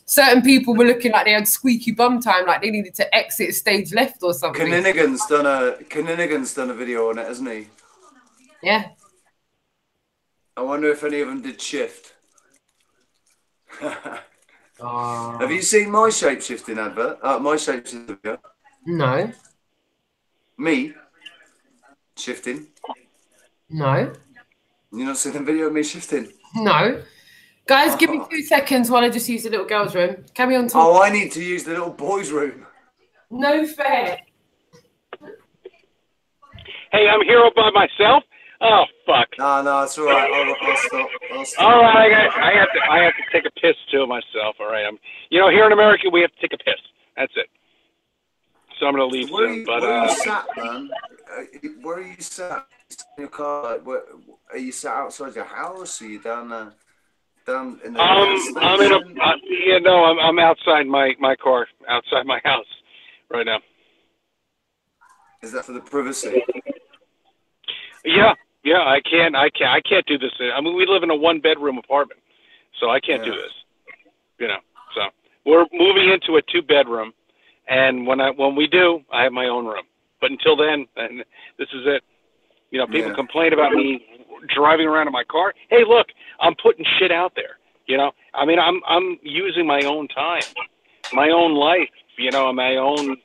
Certain people were looking like they had squeaky bum time, like they needed to exit stage left or something. Kinnigan's done a video on it, hasn't he? Yeah. I wonder if any of them did shift. Have you seen my shape-shifting advert? My shape-shifting video? No. Me? Shifting? No. You not seen the video of me shifting? No. Guys, give me 2 seconds while I just use the little girl's room. Carry on talking. Oh, I need to use the little boy's room. No fair. Hey, I'm here all by myself? Oh, fuck. No, it's all right. I'll stop. All right, I have to take a piss too myself. All right, here in America we have to take a piss. That's it. So I'm gonna leave soon. Where are you sat, man? Where are you sat? In your car? Like, are you sat outside your house? Are you down there? Down in the I'm outside my car, outside my house right now. Is that for the privacy? Yeah, I can't do this. I mean, we live in a 1-bedroom apartment, so I can't do this. So we're moving into a 2-bedroom, and when we do, I have my own room. But until then, and this is it. You know, people complain about me driving around in my car. Hey, look, I'm putting shit out there. You know, I mean, I'm using my own time, my own life. You know, my own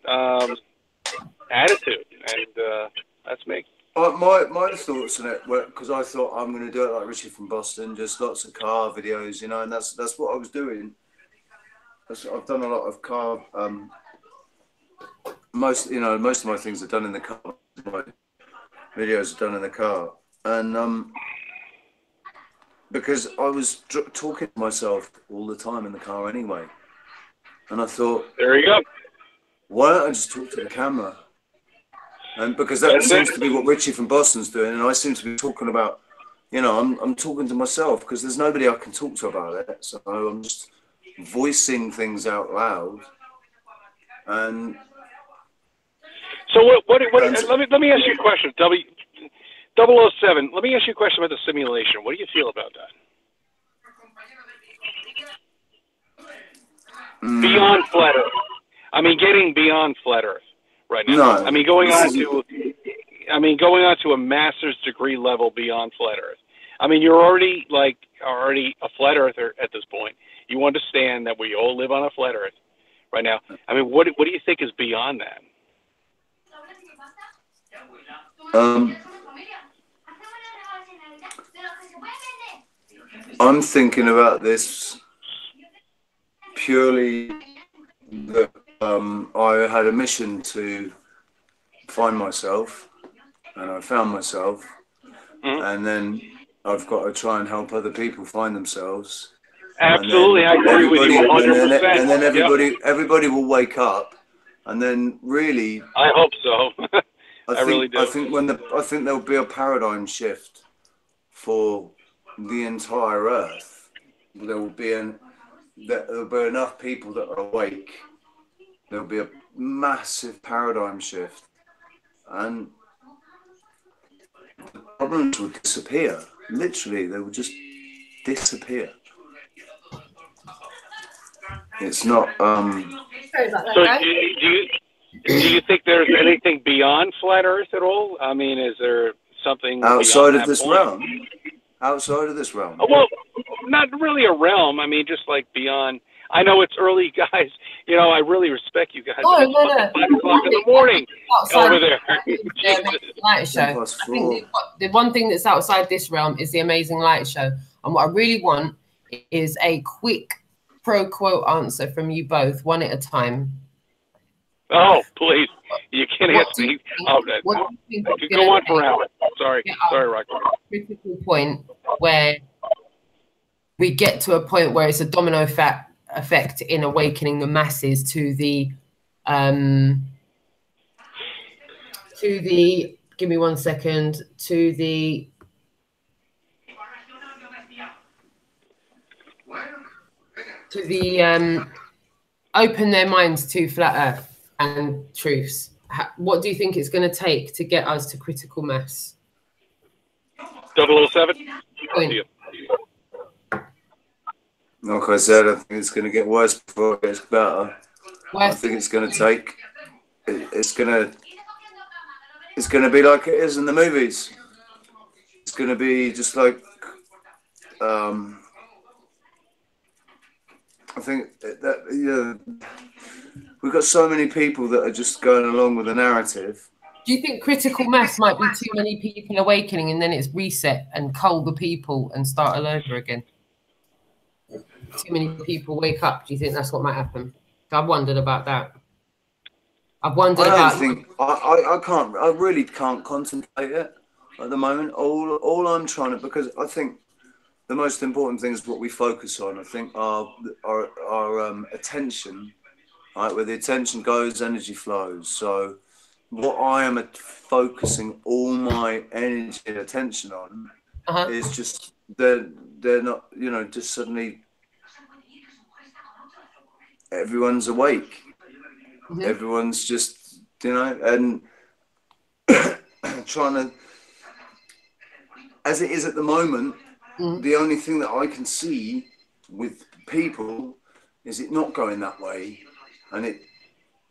attitude, and that's me. My thoughts on it were, because I thought I'm going to do it like Richie from Boston, just lots of car videos, you know, and that's what I was doing. I've done a lot of car. Most of my things are done in the car. My videos are done in the car, and because I was talking to myself all the time in the car anyway, and I thought, there you go. Why don't I just talk to the camera? And because that seems to be what Richie from Boston's doing, and I seem to be talking about, you know, I'm talking to myself because there's nobody I can talk to about it. So I'm just voicing things out loud. And so what let me ask you a question. 007. Let me ask you a question about the simulation. What do you feel about that? Beyond flat Earth. I mean, getting beyond flat Earth right now. No, I mean, going on to a master's degree level beyond flat Earth. I mean, you're already a flat earther at this point. You understand that we all live on a flat Earth right now. I mean, what do you think is beyond that? I'm thinking about this purely that I had a mission to find myself, and I found myself, and then I've got to try and help other people find themselves. Absolutely, I agree with you 100%. And then everybody will wake up, and then really, I hope so. I really do. I think there'll be a paradigm shift for the entire Earth. There'll be enough people that are awake. There'll be a massive paradigm shift, and the problems will disappear. Literally, they will just disappear. It's not. So, do you think there's anything beyond flat Earth at all? I mean, is there something outside of this realm? Outside of this realm? Well, not really a realm. I mean, just like beyond. I know it's early, guys. You know, I really respect you guys. No. 5 o'clock in the morning over there. Light show. I think the one thing that's outside this realm is the Amazing Light Show. And what I really want is a quick pro-quote answer from you both, one at a time. Oh, please. You can't ask me. Go on for hours. Sorry, Rocky. Critical point where we get to a point where it's a domino effect in awakening the masses to the give me 1 second, to the open their minds to flat Earth and truths. What do you think it's going to take to get us to critical mass? 007? Like I said, I think it's going to get worse before it gets better. I think it's going to take. It's going to be like it is in the movies. It's going to be just like. I think that we've got so many people that are just going along with the narrative. Do you think critical mass might be too many people awakening, and then it's reset and cull the people and start all over again? Too many people wake up. Do you think that's what might happen? I've wondered about that. I've wondered about. I really can't contemplate it at the moment. All I'm trying to, because I think the most important thing is what we focus on. I think our attention, right? Where the attention goes, energy flows. So what I am focusing all my energy and attention on is just they're not, you know, just suddenly. Everyone's awake. Everyone's just, you know, and trying to, as it is at the moment, the only thing that I can see with people is it not going that way, and it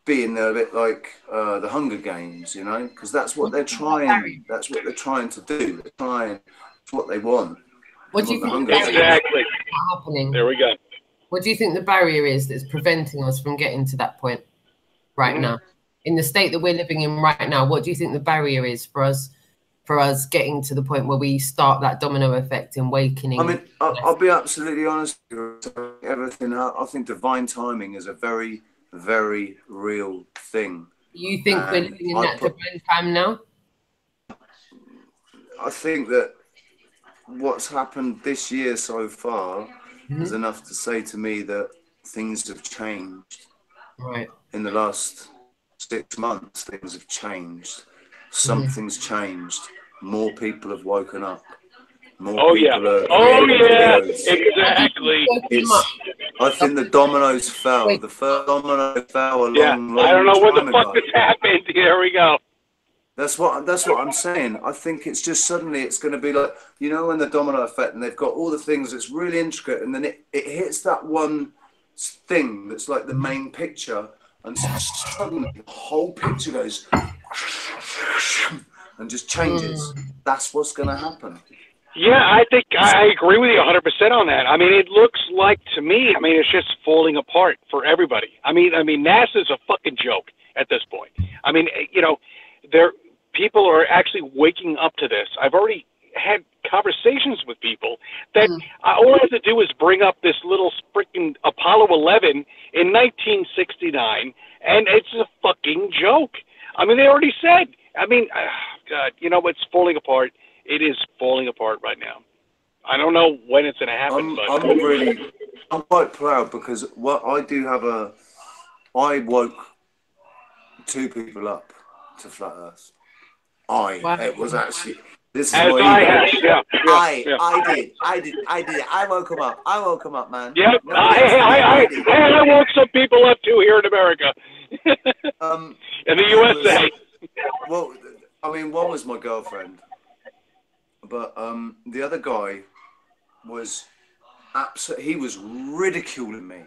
being a bit like the Hunger Games, you know, because that's what they're trying. That's what they're trying to do. They're trying. It's what they want. What do you think? Exactly. Happening? There we go. What do you think the barrier is that's preventing us from getting to that point right now? In the state that we're living in right now, what do you think the barrier is for us getting to the point where we start that domino effect and awakening? I mean, I'll be absolutely honest. Everything. I think divine timing is a very, very real thing. You think we're living in that divine time now? I think that what's happened this year so far is enough to say to me that things have changed. Right. In the last 6 months, things have changed. Something's changed. More people have woken up. More people are exactly. I think the dominoes fell. The first domino fell a long I don't know what the fuck ago. just happened. Here we go. That's what I'm saying. I think it's just suddenly it's going to be like, you know, when the domino effect and they've got all the things that's really intricate, and then it hits that one thing that's like the main picture, and suddenly the whole picture goes and just changes. That's what's going to happen. Yeah, I think I agree with you 100% on that. I mean, it looks like to me, I mean, it's just falling apart for everybody. I mean, NASA's a fucking joke at this point. I mean, you know, people are actually waking up to this. I've already had conversations with people that all I have to do is bring up this little freaking Apollo 11 in 1969, and it's a fucking joke. I mean, they already said. I mean, God, you know, it's falling apart. It is falling apart right now. I don't know when it's going to happen. I'm quite proud because I woke 2 people up to flat Earth. It was actually this is I did. I woke them up. Man. Yeah, I woke some people up too here in America. In the USA. Well, I mean, one was my girlfriend, but the other guy was he was ridiculing me,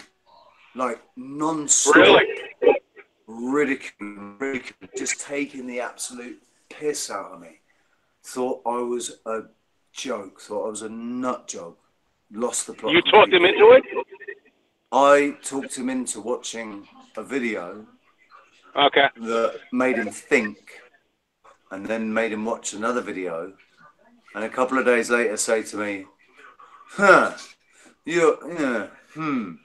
like non-stop. Really? Ridiculing, just taking the absolute piss out of me. Thought I was a joke. Thought I was a nut job. Lost the plot. You talked him into it? I talked him into watching a video. Okay. That made him think, and then made him watch another video, and a couple of days later say to me, He came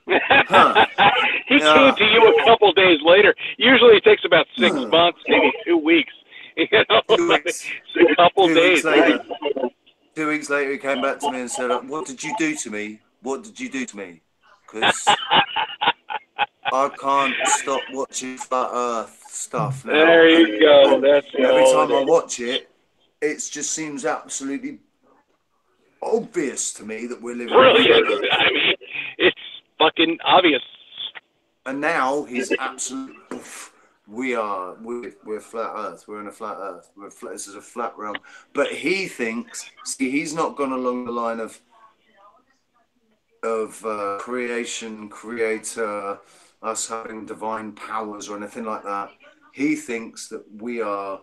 to you a couple days later. Usually it takes about 6 months, maybe 2 weeks. You know, a couple days. 2 weeks later, he came back to me and said, "What did you do to me? What did you do to me? Because I can't stop watching Flat Earth stuff now." There you go. That's every time I watch it, it just seems absolutely obvious to me that we're living. Brilliant. I mean, it's fucking obvious. And now he's absolutely. We're flat Earth. We're in a flat Earth. This is a flat realm. But he thinks. See, he's not gone along the line of creation, creator, us having divine powers or anything like that. He thinks that we are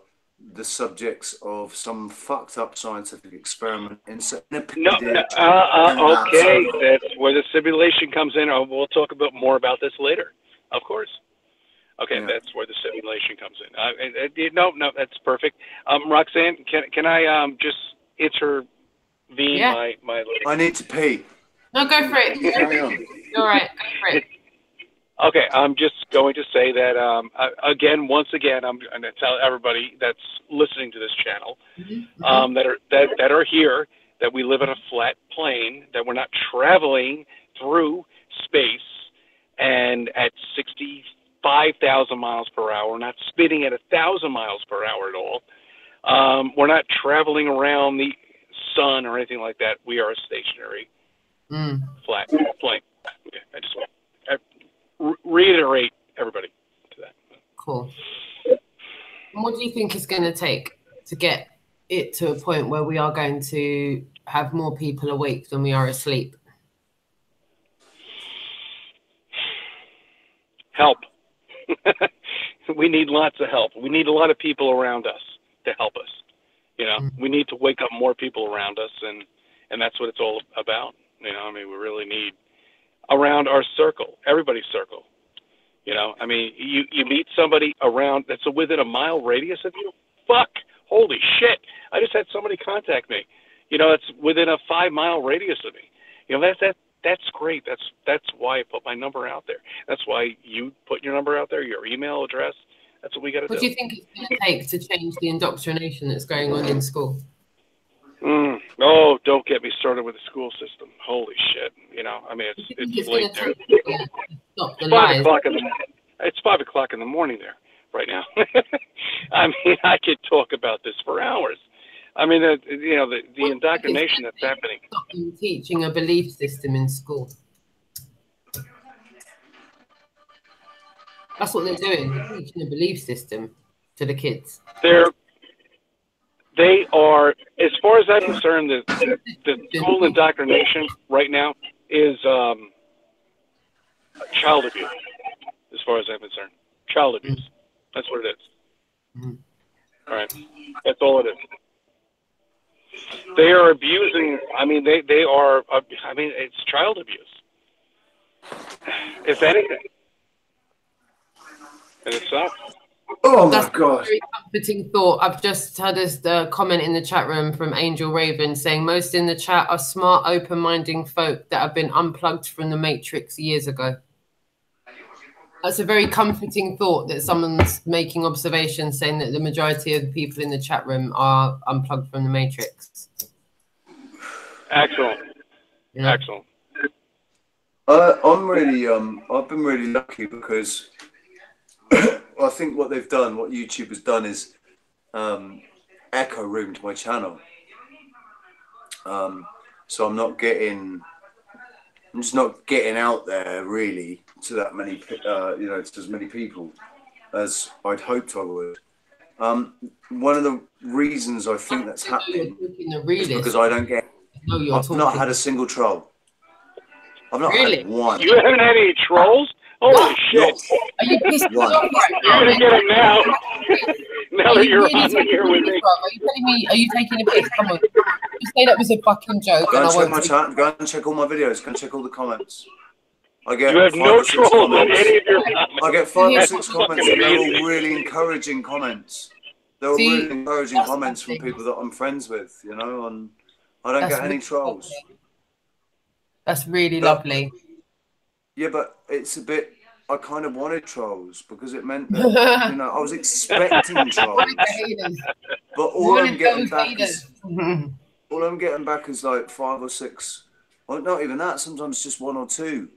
the subjects of some fucked up scientific experiment in okay, that's where the simulation comes in. We'll talk a bit more about this later, of course. Okay, yeah. That's where the simulation comes in. No, that's perfect. Roxanne, can I just intervene? Yeah. My I need to pee. No, go for it. All right, go for it. Okay, I'm just going to say that once again, I'm going to tell everybody that's listening to this channel that are here that we live on a flat plane, that we're not traveling through space and at 65,000 miles per hour. We're not spinning at 1,000 miles per hour at all. We're not traveling around the sun or anything like that. We are a stationary flat plane. Okay, I just want to reiterate everybody to that. Cool. And what do you think it's going to take to get it to a point where we are going to have more people awake than we are asleep? help. We need lots of help. We need a lot of people around us to help us. You know, we need to wake up more people around us, and that's what it's all about. You know, I mean, we really need around our circle, everybody's circle. You know, I mean, you meet somebody around that's within a mile radius of you. Fuck, holy shit! I just had somebody contact me. You know, it's within a 5-mile radius of me. You know, that's great. That's why I put my number out there. That's why you put your number out there, your email address. That's what we got to do. What do you think it's going to take to change the indoctrination that's going on in school? Oh, don't get me started with the school system. Holy shit! You know, I mean, it's late there. It's 5 o'clock in the morning there right now. I mean, I could talk about this for hours. I mean, you know, the indoctrination that's happening. Teaching a belief system in school. That's what they're doing. They're teaching a belief system to the kids. They are, as far as I'm concerned, the school indoctrination right now is child abuse. As far as I'm concerned, child abuse. That's what it is. All right, that's all it is. They are abusing. I mean, they are. I mean, it's child abuse, if anything, and it sucks. Oh my God! God! A very comforting thought. I've just had a comment in the chat room from Angel Raven saying most in the chat are smart, open-minded folk that have been unplugged from the Matrix years ago. That's a very comforting thought that someone's making observations saying that the majority of the people in the chat room are unplugged from the Matrix. Excellent. You know? Excellent. I'm really, I've been really lucky because I think what they've done, what YouTube has done is echo roomed my channel. So I'm just not getting out there really to that many, you know, to as many people as I'd hoped I would. One of the reasons I think that's happening is because I don't get, I've not had a single troll. I've not had one. You haven't had any trolls? Holy shit. Are you pissed off right now? You're going to get it now. Now that you're on here with me. Are you telling me, are you taking a piss? Come on. You say that was a fucking joke. Go and check my chat. Go and check all my videos. Go and check all the comments. I get you have no trolls in any of your comments. I get 5 or 6 comments and they're all really encouraging comments. They're all really encouraging comments from people that I'm friends with, you know, and I don't get any trolls. That's really lovely. Yeah, but it's a bit, I kind of wanted trolls because it meant that, you know, I was expecting trolls. But all I'm getting back is like 5 or 6, well, not even that, sometimes just 1 or 2.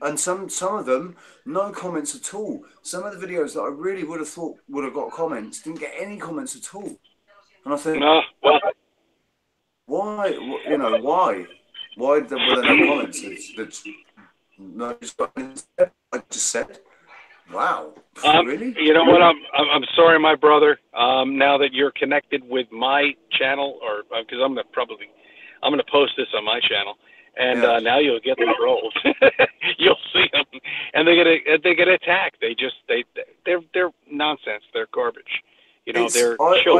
And some of them, no comments at all. Some of the videos that I really would have thought would have got comments didn't get any comments at all. And I think, why? You know, why? Why were there no comments? No, I just said, wow, really? You know what? I'm sorry, my brother. Now that you're connected with my channel, or because I'm gonna post this on my channel. And now you'll get the trolls. You'll see them, and they get attacked. They're nonsense. They're garbage. You know, I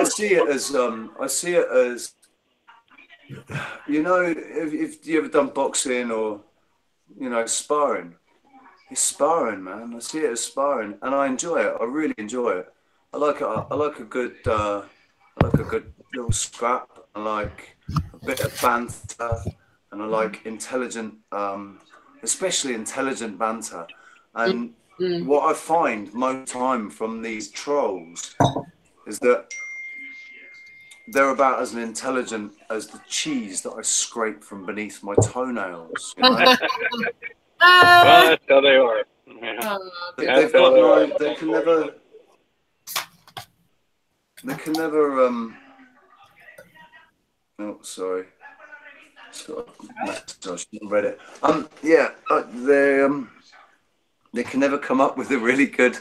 see it as you know, if you ever done boxing or, you know, sparring. It's sparring, man. I see it as sparring, and I enjoy it. I really enjoy it. I like a good little scrap. I like a bit of banter. And I like intelligent, especially intelligent banter. And what I find most time from these trolls is that they're about as intelligent as the cheese that I scrape from beneath my toenails. You know? Well, that's how they are. Yeah. They can never. Oh, sorry. I read it. Yeah, they can never come up with a really good.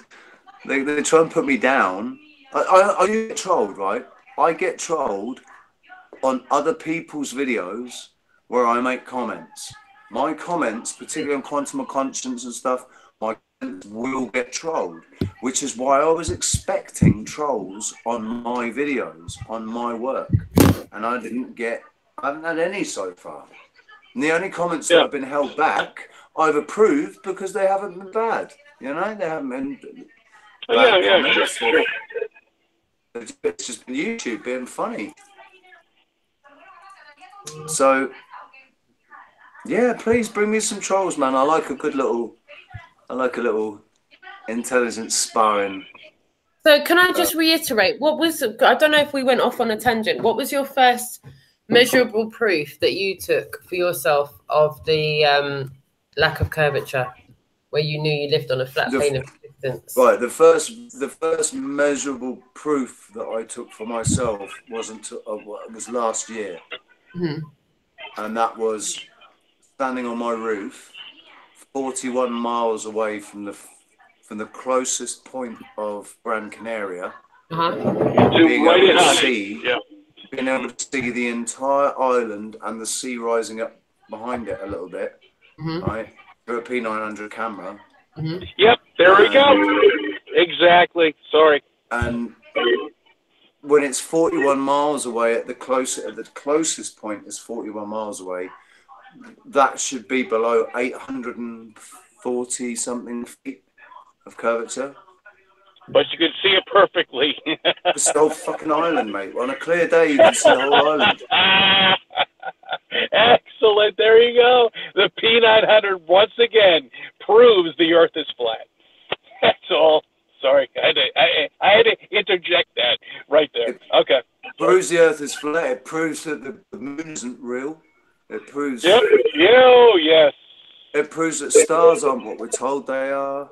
They try and put me down. I get trolled, right? I get trolled on other people's videos where I make comments. My comments, particularly on quantum of conscience and stuff, my will get trolled, which is why I was expecting trolls on my videos, on my work, and I haven't had any so far. And the only comments that have been held back, I've approved because they haven't been bad. You know, they haven't been bad comments. Sure. It's just been YouTube being funny. So, yeah, please bring me some trolls, man. I like a little intelligent sparring. So can I just reiterate, I don't know if we went off on a tangent. What was your first measurable proof that you took for yourself of the lack of curvature, where you knew you lived on a flat plane of existence? Right, the first measurable proof that I took for myself was last year. Mm-hmm. And that was standing on my roof, 41 miles away from the closest point of Gran Canaria, being able to see the entire island and the sea rising up behind it a little bit, right, through a P900 camera. Mm-hmm. Yep, there we go. Exactly. Sorry. And when it's 41 miles away at the closest point is 41 miles away, that should be below 840 something feet of curvature. But you can see it perfectly. It's the whole fucking island, mate. On a clear day, you can see the whole island. Excellent. There you go. The P900 once again proves the Earth is flat. That's all. Sorry, I had to interject that right there. Okay. It proves the Earth is flat. It proves that the moon isn't real. It proves. Yep. Oh, yes. It proves that stars aren't what we're told they are.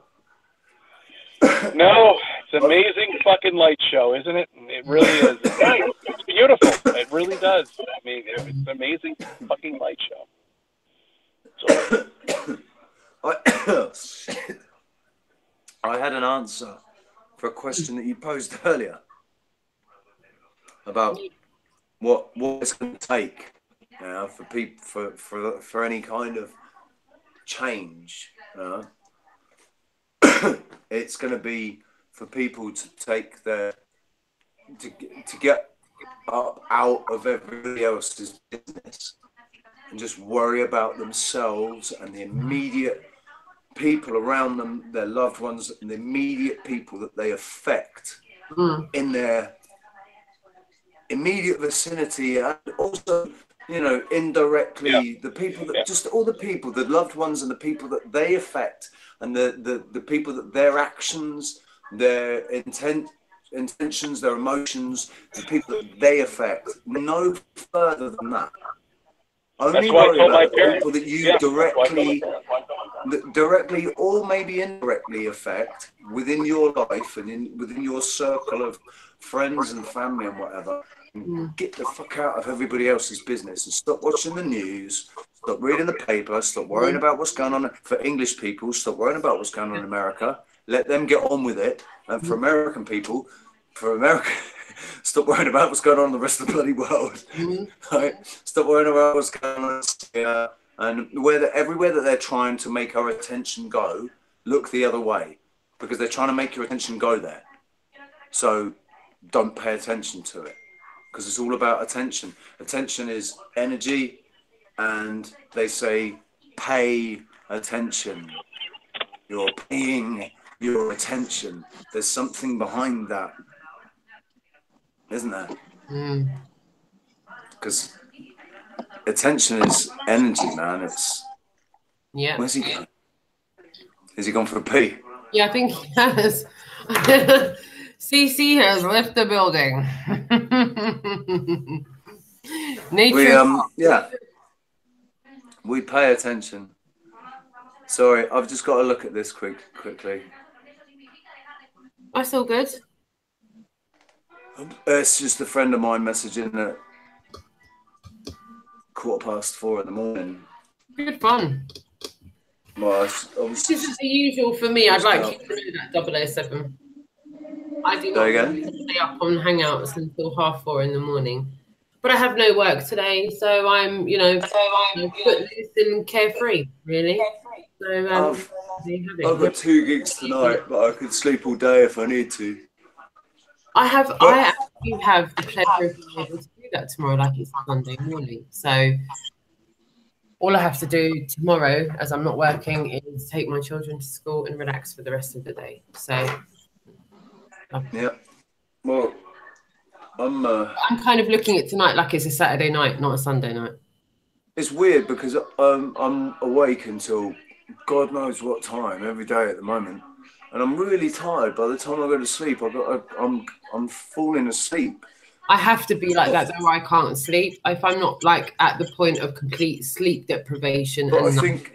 No, it's an amazing fucking light show, isn't it? It really is. It's beautiful. It really does. I mean, it's an amazing fucking light show. I had an answer for a question that you posed earlier about what it's going to take, you know, for people for any kind of change. You know? It's going to be for people to take to get up out of everybody else's business and just worry about themselves and the immediate people around them, their loved ones, and the immediate people that they affect in their immediate vicinity, and also, you know, indirectly the people that just all the people, the loved ones, and the people that they affect, and the people that their actions, their intentions, their emotions, the people that they affect, no further than that. Only worry about the people that you directly or maybe indirectly affect within your life and within your circle of friends and family and whatever. And get the fuck out of everybody else's business and stop watching the news, stop reading the paper, stop worrying about what's going on. For English people, stop worrying about what's going on in America. Let them get on with it. And for American people, stop worrying about what's going on in the rest of the bloody world. Right? Stop worrying about what's going on here. And everywhere that they're trying to make our attention go, look the other way, because they're trying to make your attention go there. So don't pay attention to it, because it's all about attention. Attention is energy, and they say pay attention. You're paying your attention. There's something behind that, isn't there? Because attention is energy, man. It's Where's he going? Is he gone for a pee? Yeah, I think he has. CC has left the building. We pay attention. Sorry, I've just got to look at this quickly. That's all good. It's just a friend of mine messaging at 4:15 in the morning. Good fun. Well, this is the usual for me. I'd like you to know that 007. I do not stay up on Hangouts until 4:30 in the morning. But I have no work today, so I'm, footloose and carefree, really. So I've got 2 gigs tonight, but I could sleep all day if I need to. I actually have the pleasure of being able to do that tomorrow, like it's Sunday morning. So all I have to do tomorrow, as I'm not working, is take my children to school and relax for the rest of the day. So yeah, well, I'm kind of looking at tonight like it's a Saturday night, not a Sunday night. It's weird because I'm awake until God knows what time every day at the moment, and I'm really tired. By the time I go to sleep, I'm falling asleep. I have to be like that though. I can't sleep if I'm not like at the point of complete sleep deprivation. But I think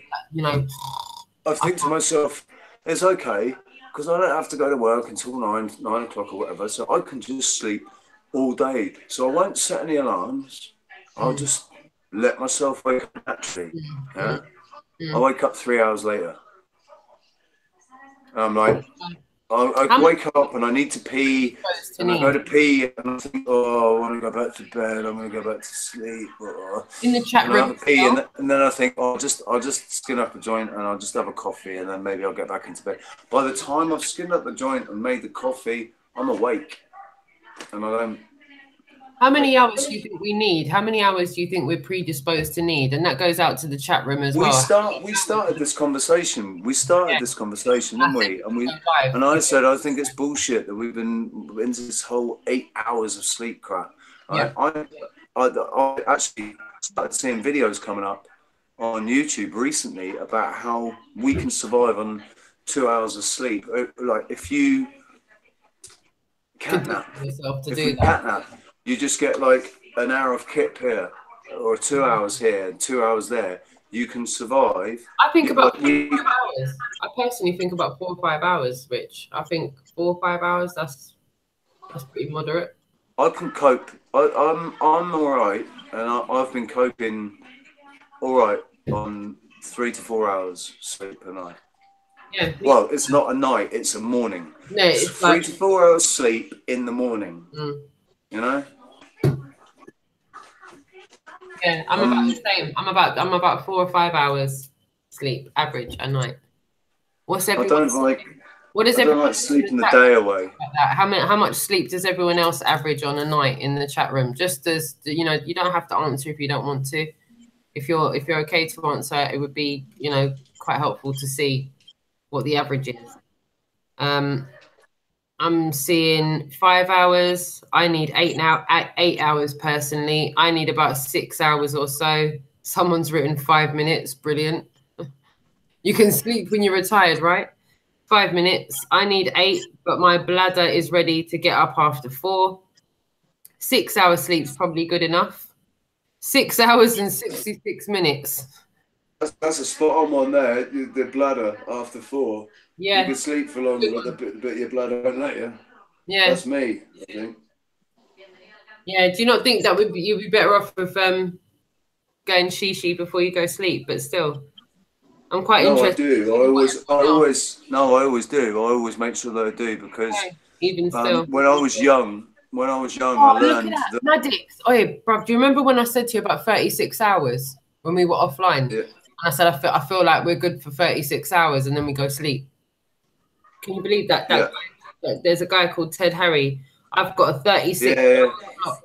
I think to myself, it's okay because I don't have to go to work until 9 o'clock or whatever, so I can just sleep all day. So I won't set any alarms. I'll just let myself wake up naturally. Yeah? I wake up 3 hours later. I'm like, I wake up and I need to pee, and I go to pee, and I think, oh, I want to go back to bed. I'm going to go back to sleep. In the chat room, I have a pee, and then I think, oh, I'll just skin up a joint, and I'll just have a coffee, and then maybe I'll get back into bed. By the time I've skinned up the joint and made the coffee, I'm awake, and I don't. How many hours do you think we need? How many hours do you think we're predisposed to need? And that goes out to the chat room as well. We started this conversation. Didn't we? And I said I think it's bullshit that we've been into this whole 8 hours of sleep crap. Yeah. I actually started seeing videos coming up on YouTube recently about how we can survive on 2 hours of sleep. Like if you catnap, you just get like an hour of kip here or 2 hours here and 2 hours there. You can survive. I think about 4 or 5 hours. I personally think about 4 or 5 hours, Rich. I think 4 or 5 hours, that's pretty moderate. I can cope. I'm all right, and I've been coping all right on 3 to 4 hours sleep a night. Yeah. Well, it's not a night; it's a morning. No, it's 3 to 4 hours sleep in the morning. You know. Yeah, I'm about the same. I'm about 4 or 5 hours sleep average a night. What's everyone? What is everyone like sleeping the day away? How much sleep does everyone else average on a night in the chat room? Just as you know, you don't have to answer if you don't want to. If you're okay to answer, it would be quite helpful to see what the average is. I'm seeing 5 hours. I need 8 now. 8 hours personally. I need about 6 hours or so. Someone's written 5 minutes. Brilliant. You can sleep when you're retired, right? 5 minutes. I need 8, but my bladder is ready to get up after 4. 6 hours sleep's probably good enough. 6 hours and 66 minutes. That's a spot on one there. The bladder after 4. Yeah. You can sleep for longer, but your bladder won't let you. Yeah. That's me, I think. Yeah. Do you not think that you'd be better off with going shishi before you go sleep? But still, I'm quite interested. I do. I always do. I always make sure that I do because even still, when I was young, I learned that. Maddox. Oh, bruv, do you remember when I said to you about 36 hours when we were offline? Yeah. And I said I feel like we're good for 36 hours and then we go sleep. Can you believe that? There's a guy called Ted Harry. I've got a 36 clock.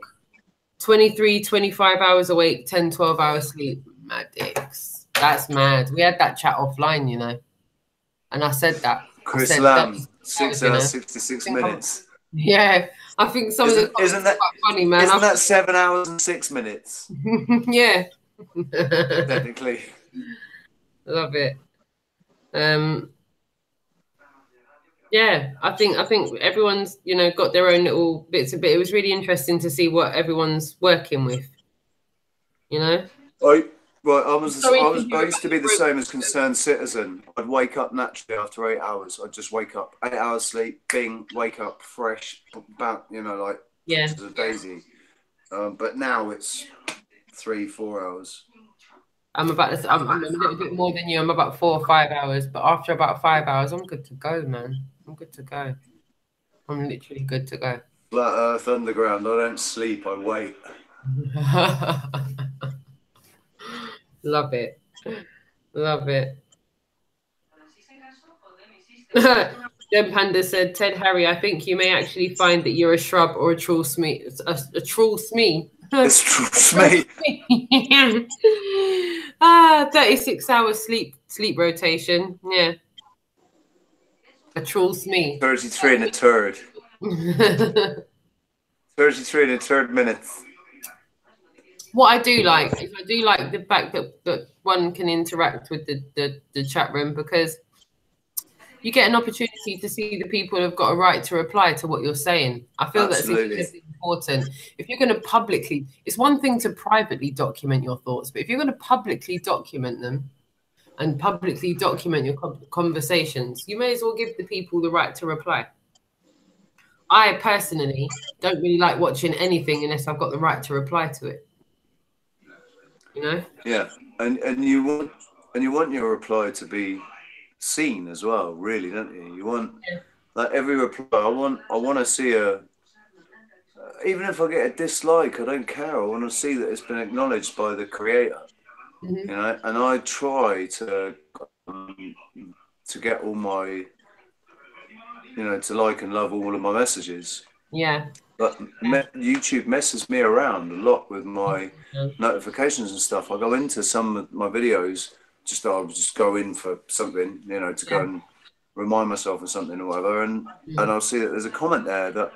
23, 25 hours awake, 10, 12 hours sleep. Maddox. That's mad. We had that chat offline, and I said that. Chris Lamb, 6 hours, 66 minutes. Yeah, I think some of the isn't that quite funny, man. Isn't that 7 hours and 6 minutes? Yeah. Technically. Love it. Yeah, I think everyone's got their own little bits of it. It was really interesting to see what everyone's working with. I used to be the same as Concerned Citizen. I'd wake up naturally after 8 hours. I'd just wake up, 8 hours sleep, bing, wake up fresh, as a daisy. But now it's 3-4 hours. I'm a little bit more than you. I'm about 4 or 5 hours, but after about 5 hours, I'm good to go, man. I'm good to go. I'm literally good to go. Flat Earth Underground. I don't sleep. I wait. Love it. Love it. Jen Panda said, Ted Harry, I think you may actually find that you're a shrub or a troll smee. A troll smee. It's troll smee. 36 hours sleep rotation. Yeah. A troll smee. 33 and a third. 33 and a third minutes. What I do like is the fact that one can interact with the chat room, because you get an opportunity to see the people who've got a right to reply to what you're saying. I feel that's important. If you're going to publicly, it's one thing to privately document your thoughts, but if you're going to publicly document them and publicly document your conversations, you may as well give the people the right to reply. I personally don't really like watching anything unless I've got the right to reply to it. You know? Yeah, and you want your reply to be seen as well, really, don't you? You want, like, every reply. I want to see even if I get a dislike, I don't care. I want to see that it's been acknowledged by the creator. You know, and I try to get all my, to like and love all of my messages. Yeah. But YouTube messes me around a lot with my notifications and stuff. I go into some of my videos, I'll just go in for something, to go and remind myself of something or whatever, and I'll see that there's a comment there that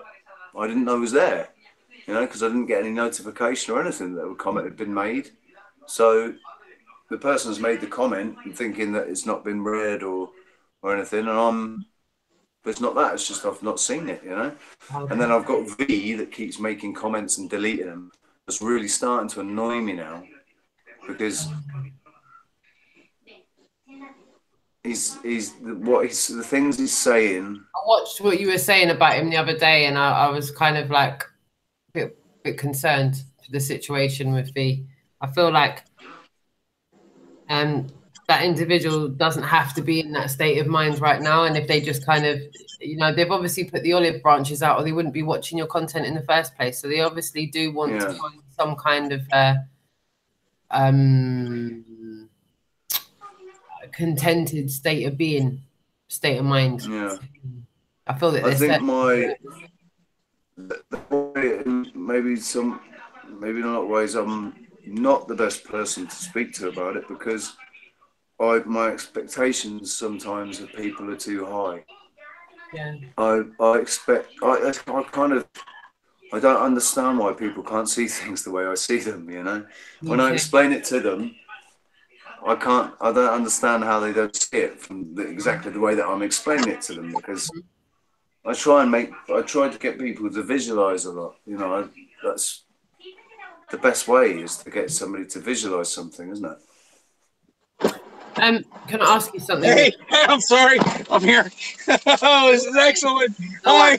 I didn't know was there, because I didn't get any notification or anything that a comment had been made. So the person's made the comment and thinking that it's not been read or anything, but it's not that. It's just I've not seen it, Okay. And then I've got V that keeps making comments and deleting them. It's really starting to annoy me now, because the things he's saying. I watched what you were saying about him the other day, and I was kind of like a bit concerned for the situation with V. I feel like that individual doesn't have to be in that state of mind right now, and if they just kind of, they've obviously put the olive branches out, or they wouldn't be watching your content in the first place. So they obviously do want to find some kind of contented state of mind. Yeah, I feel that I think maybe in a lot of ways I'm not the best person to speak to about it, because my expectations sometimes of people are too high. Yeah. I don't understand why people can't see things the way I see them, When I explain it to them, I don't understand how they don't see it from exactly the way that I'm explaining it to them, because I try to get people to visualize a lot. That's the best way, is to get somebody to visualize something, isn't it? Can I ask you something? Hey, I'm sorry. I'm here. Oh, this is excellent. Hi.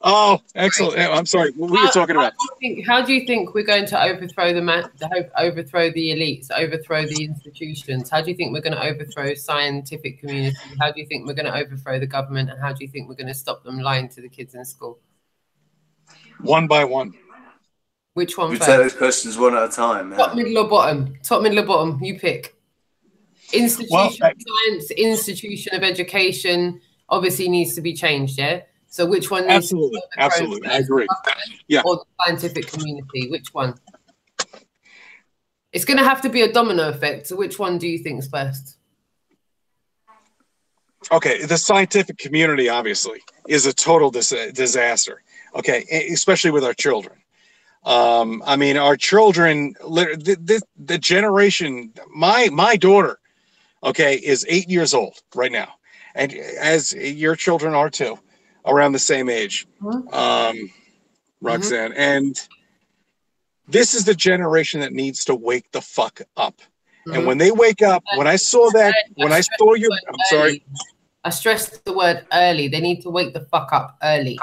Oh, excellent. I'm sorry. What were you talking about? How do you think we're going to overthrow overthrow the elites, overthrow the institutions? How do you think we're going to overthrow scientific community? How do you think we're going to overthrow the government? And how do you think we're going to stop them lying to the kids in school? One by one. Which one You first? take those questions one at a time. Top, middle, or bottom? Top, middle, or bottom? You pick. Institution of science, institution of education obviously needs to be changed, yeah? So which one needs to be absolutely. I agree. Yeah. Or the scientific community, which one? It's going to have to be a domino effect. So which one do you think is first? Okay, the scientific community obviously is a total disaster. Okay, especially with our children. I mean, our children, the generation, my daughter, okay, is 8 years old right now, and as your children are too, around the same age, Roxanne, and this is the generation that needs to wake the fuck up. And when they wake up, when I saw you, I'm sorry. I stressed the word early. They need to wake the fuck up early.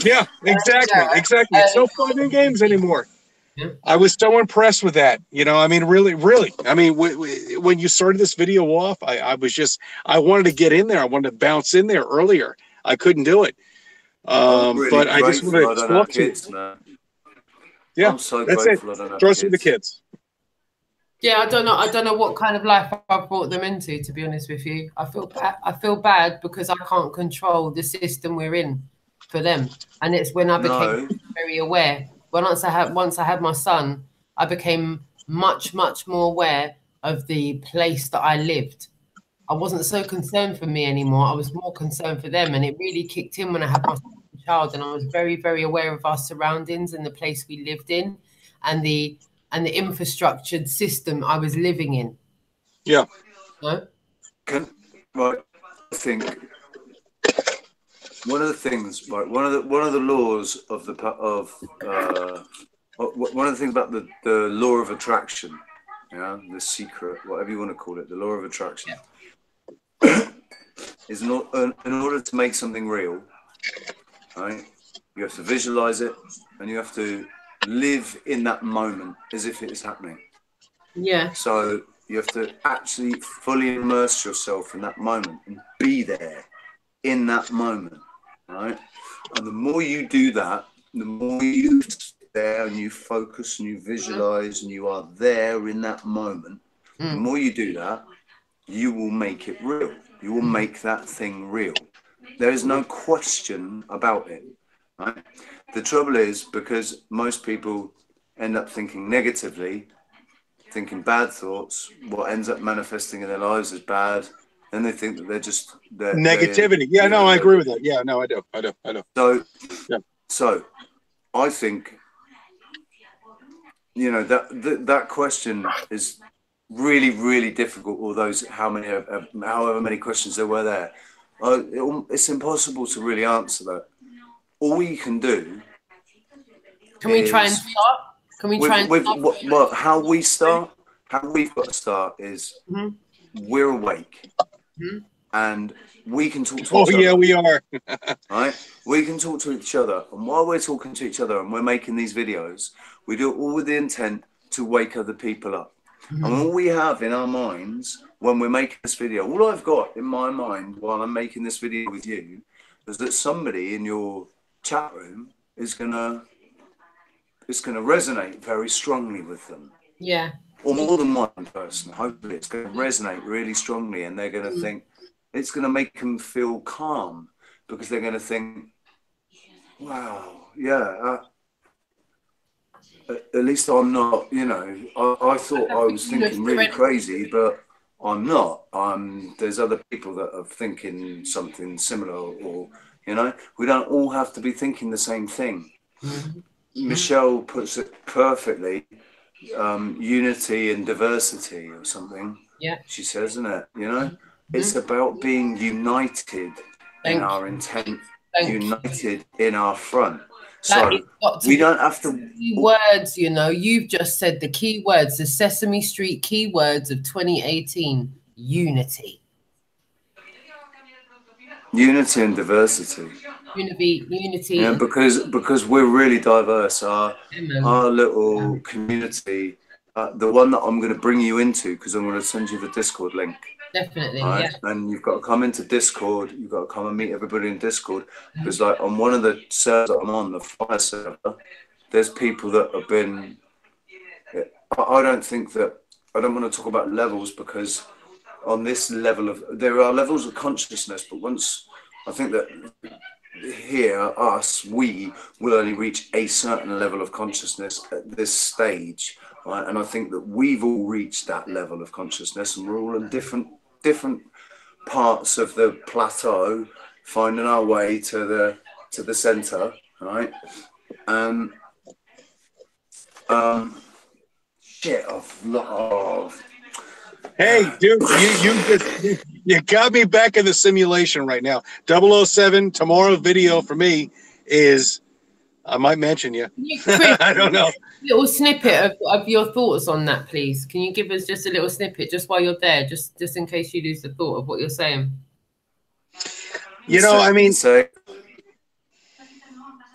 Yeah, exactly. It's no fun in games anymore. Yeah. I was so impressed with that. I mean, really. I mean, when you started this video off, I wanted to get in there. I wanted to bounce in there earlier. I couldn't do it. Really, but I just wanted to talk to you. Man. Yeah, I'm so that's grateful it. I don't have Trust with the kids. Yeah, I don't know. I don't know what kind of life I've brought them into, to be honest with you. I feel bad. I feel bad because I can't control the system we're in for them. And it's when I became very aware. Once I had my son, I became much more aware of the place that I lived. I wasn't so concerned for me anymore. I was more concerned for them. And it really kicked in when I had my child, and I was very aware of our surroundings and the place we lived in, and the infrastructured system I was living in. Yeah. No? Right. I think one of the things, right? One of the laws of one of the things about the law of attraction, yeah, the secret, whatever you want to call it, the law of attraction, is not in order to make something real, right? You have to visualize it, and you have to live in that moment as if it is happening. Yeah. So you have to actually fully immerse yourself in that moment and be there in that moment, right? And the more you do that, the more you sit there and you focus and you visualize and you are there in that moment, the more you do that, you will make it real. You will make that thing real. There is no question about it, right? The trouble is, because most people end up thinking negatively, thinking bad thoughts, what ends up manifesting in their lives is bad, and they think that they're negativity. Yeah, no, I agree with that. Yeah, no, I do. So, yeah. So I think, you know, that question is really difficult. All those, however many questions there were there, it's impossible to really answer that. All you can do. Can we try and start? Can we try and start? How we start? How we've got to start is we're awake, and we can talk to each other. Oh yeah, we are. Right? We can talk to each other, and while we're talking to each other and we're making these videos, we do it all with the intent to wake other people up. And all we have in our minds when we're making this video, all I've got in my mind while I'm making this video with you, is that somebody in your chat room is gonna resonate very strongly with them. Yeah. Or more than one person. Hopefully it's going to resonate really strongly, and they're going to think, it's going to make them feel calm, because they're going to think, wow, yeah, at least I'm not, you know, I thought I was thinking really crazy, but I'm not. There's other people that are thinking something similar, or, you know, we don't all have to be thinking the same thing. Michelle puts it perfectly. Unity and diversity or something. Yeah. She says, isn't it? You know, it's about being united in our intent, united in our front. So we don't have to. Words, you know, you've just said the key words, the Sesame Street keywords of 2018. Unity. Unity and diversity. Unity. Yeah, because we're really diverse. Our little community, the one that I'm going to bring you into, because I'm going to send you the Discord link. Definitely, right? Yeah. And you've got to come into Discord. You've got to come and meet everybody in Discord. Because like on one of the servers that I'm on, the fire server, there's people that have been. I don't want to talk about levels, because on this level there are levels of consciousness, but once I think that here, we will only reach a certain level of consciousness at this stage, right? And I think that we've all reached that level of consciousness, and we're all in different parts of the plateau, finding our way to the center, right? Shit, Hey, dude, you got me back in the simulation right now. 007, tomorrow video for me is, I might mention you. I don't know. Little snippet of your thoughts on that, please. Can you give us just a little snippet just while you're there, just in case you lose the thought of what you're saying? You know, I mean,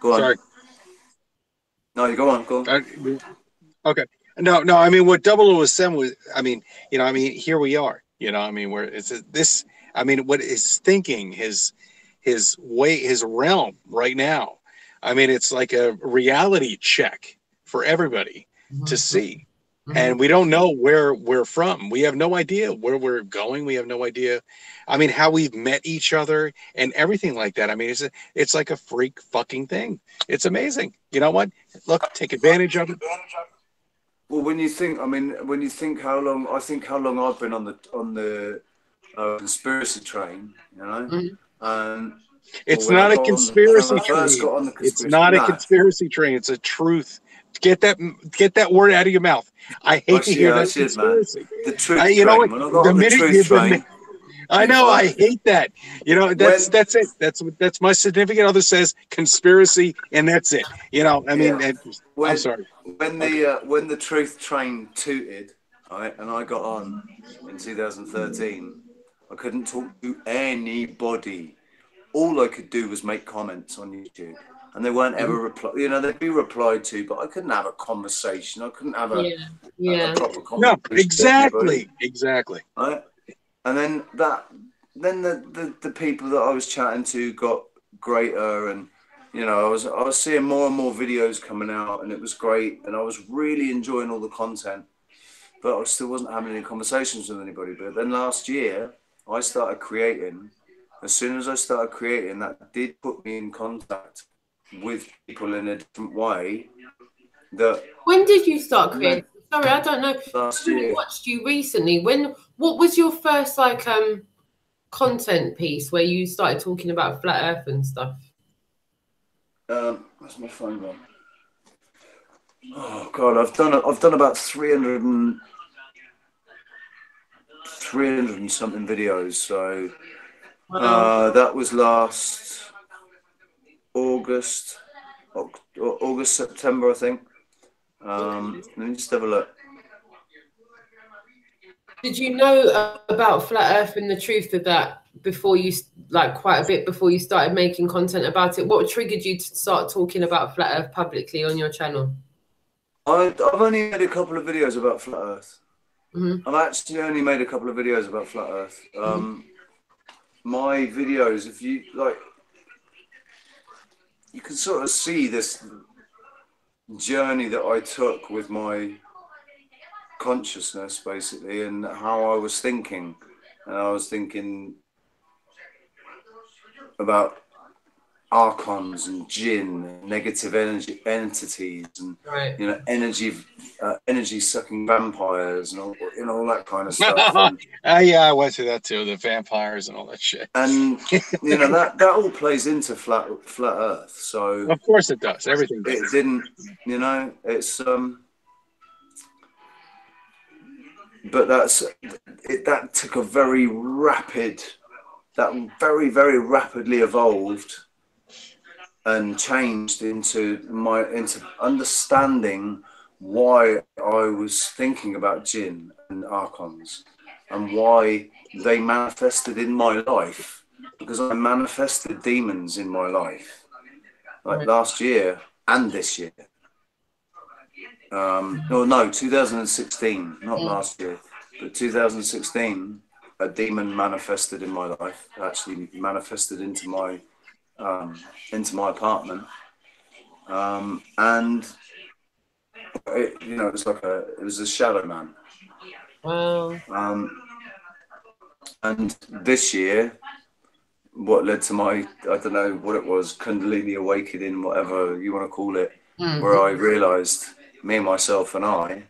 go on. Sorry. No, go on. Okay. No, I mean, what 007 was, I mean, you know, I mean, here we are, you know, I mean, where it's this, I mean, what is thinking, his way, his realm right now. I mean, it's like a reality check for everybody to see, and we don't know where we're from. We have no idea where we're going. We have no idea. I mean, how we've met each other and everything like that. I mean, it's like a freak fucking thing. It's amazing. You know what? Look, take advantage of it. Well, when you think, I mean, when you think how long, I think how long I've been on the conspiracy train, you know, and it's not a conspiracy train. It's not a conspiracy train. It's a truth. Get that word out of your mouth. I hate to hear that conspiracy. Man. The truth train. You know what? When I got the minute truth train, I know. I hate that. You know, that's it. That's my significant other says conspiracy, and that's it. You know, I mean, I'm sorry. When the truth train tooted, right, and I got on in 2013, I couldn't talk to anybody. All I could do was make comments on YouTube, and they weren't ever replied. You know, they'd be replied to, but I couldn't have a conversation. I couldn't have a proper conversation. No, exactly. Right? And then the people that I was chatting to got greater, and you know, I was seeing more and more videos coming out, and it was great, and I was really enjoying all the content, but I still wasn't having any conversations with anybody. But then last year, I started creating. As soon as I started creating, that did put me in contact with people in a different way. When did you start creating? Sorry, I don't know. Last year. I watched you recently. What was your first content piece where you started talking about flat Earth and stuff? Where's my phone gone? Oh God, I've done about 300 and something videos. So that was last August, September, I think. Let me just have a look. Did you know about flat Earth and the truth of that before you, quite a bit before you started making content about it? What triggered you to start talking about flat Earth publicly on your channel? I've only made a couple of videos about flat Earth. I've actually only made a couple of videos about flat Earth. My videos, if you like, you can sort of see this journey that I took with my consciousness, basically, and how I was thinking. And I was thinking about archons and jinn, and negative energy entities, and you know, energy sucking vampires, and all that kind of stuff. Yeah, I went through that too, the vampires and all that shit. And you know, that all plays into flat Earth. So of course it does. Everything does. It didn't, you know, it's but that took a very rapid, very rapidly evolved and changed into understanding why I was thinking about jinn and archons and why they manifested in my life, because I manifested demons in my life, like last year and this year. 2016, not last year, but 2016, a demon manifested in my life, actually manifested into my apartment, and you know, it was a shadow man. Wow. And this year, what led to my, I don't know what it was, Kundalini awakening, whatever you want to call it, where I realized me, myself, and I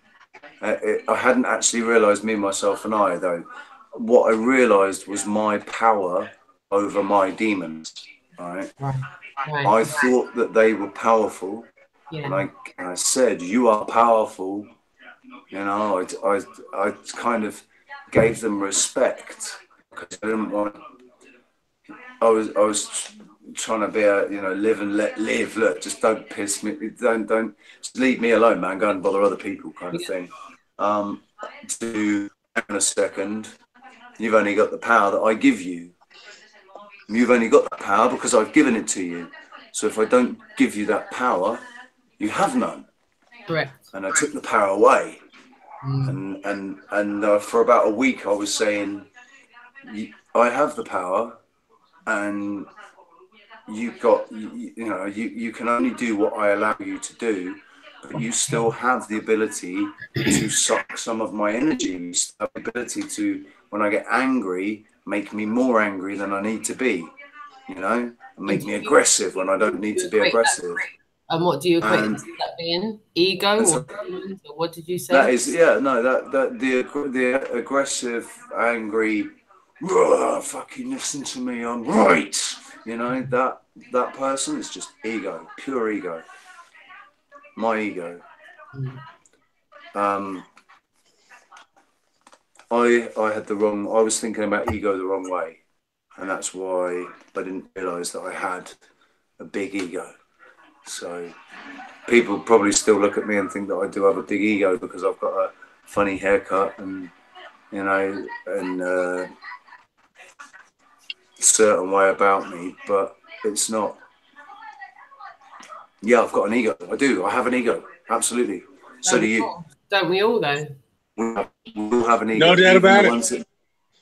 hadn't actually realized me, myself, and I, though. What I realized was my power over my demons. Right. I thought that they were powerful, and I said, "You are powerful." You know, I kind of gave them respect because I didn't want. I was trying to be a, you know, live and let live. Look, just don't piss me. Don't just leave me alone, man. Go and bother other people, kind of thing. To hang on a second, you've only got the power that I give you. You've only got that power because I've given it to you. So if I don't give you that power, you have none. Correct. And I took the power away. And for about a week, I was saying, I have the power, and you can only do what I allow you to do. but you still have the ability to suck some of my energy. You still have the ability to, when I get angry, make me more angry than I need to be, you know, and make me aggressive when I don't need to be aggressive. And what do you equate that being? Ego or what did you say? That is, yeah, no, that the aggressive, angry, fucking listen to me, I'm right. You know, that person is just ego, pure ego. My ego. I had I was thinking about ego the wrong way, and that's why I didn't realise that I had a big ego. So people probably still look at me and think that I do have a big ego because I've got a funny haircut and, you know, and a certain way about me, but it's not. Yeah, I've got an ego. I do. I have an ego. Absolutely. So do you. Don't we all, though? We all have an ego. No doubt about it.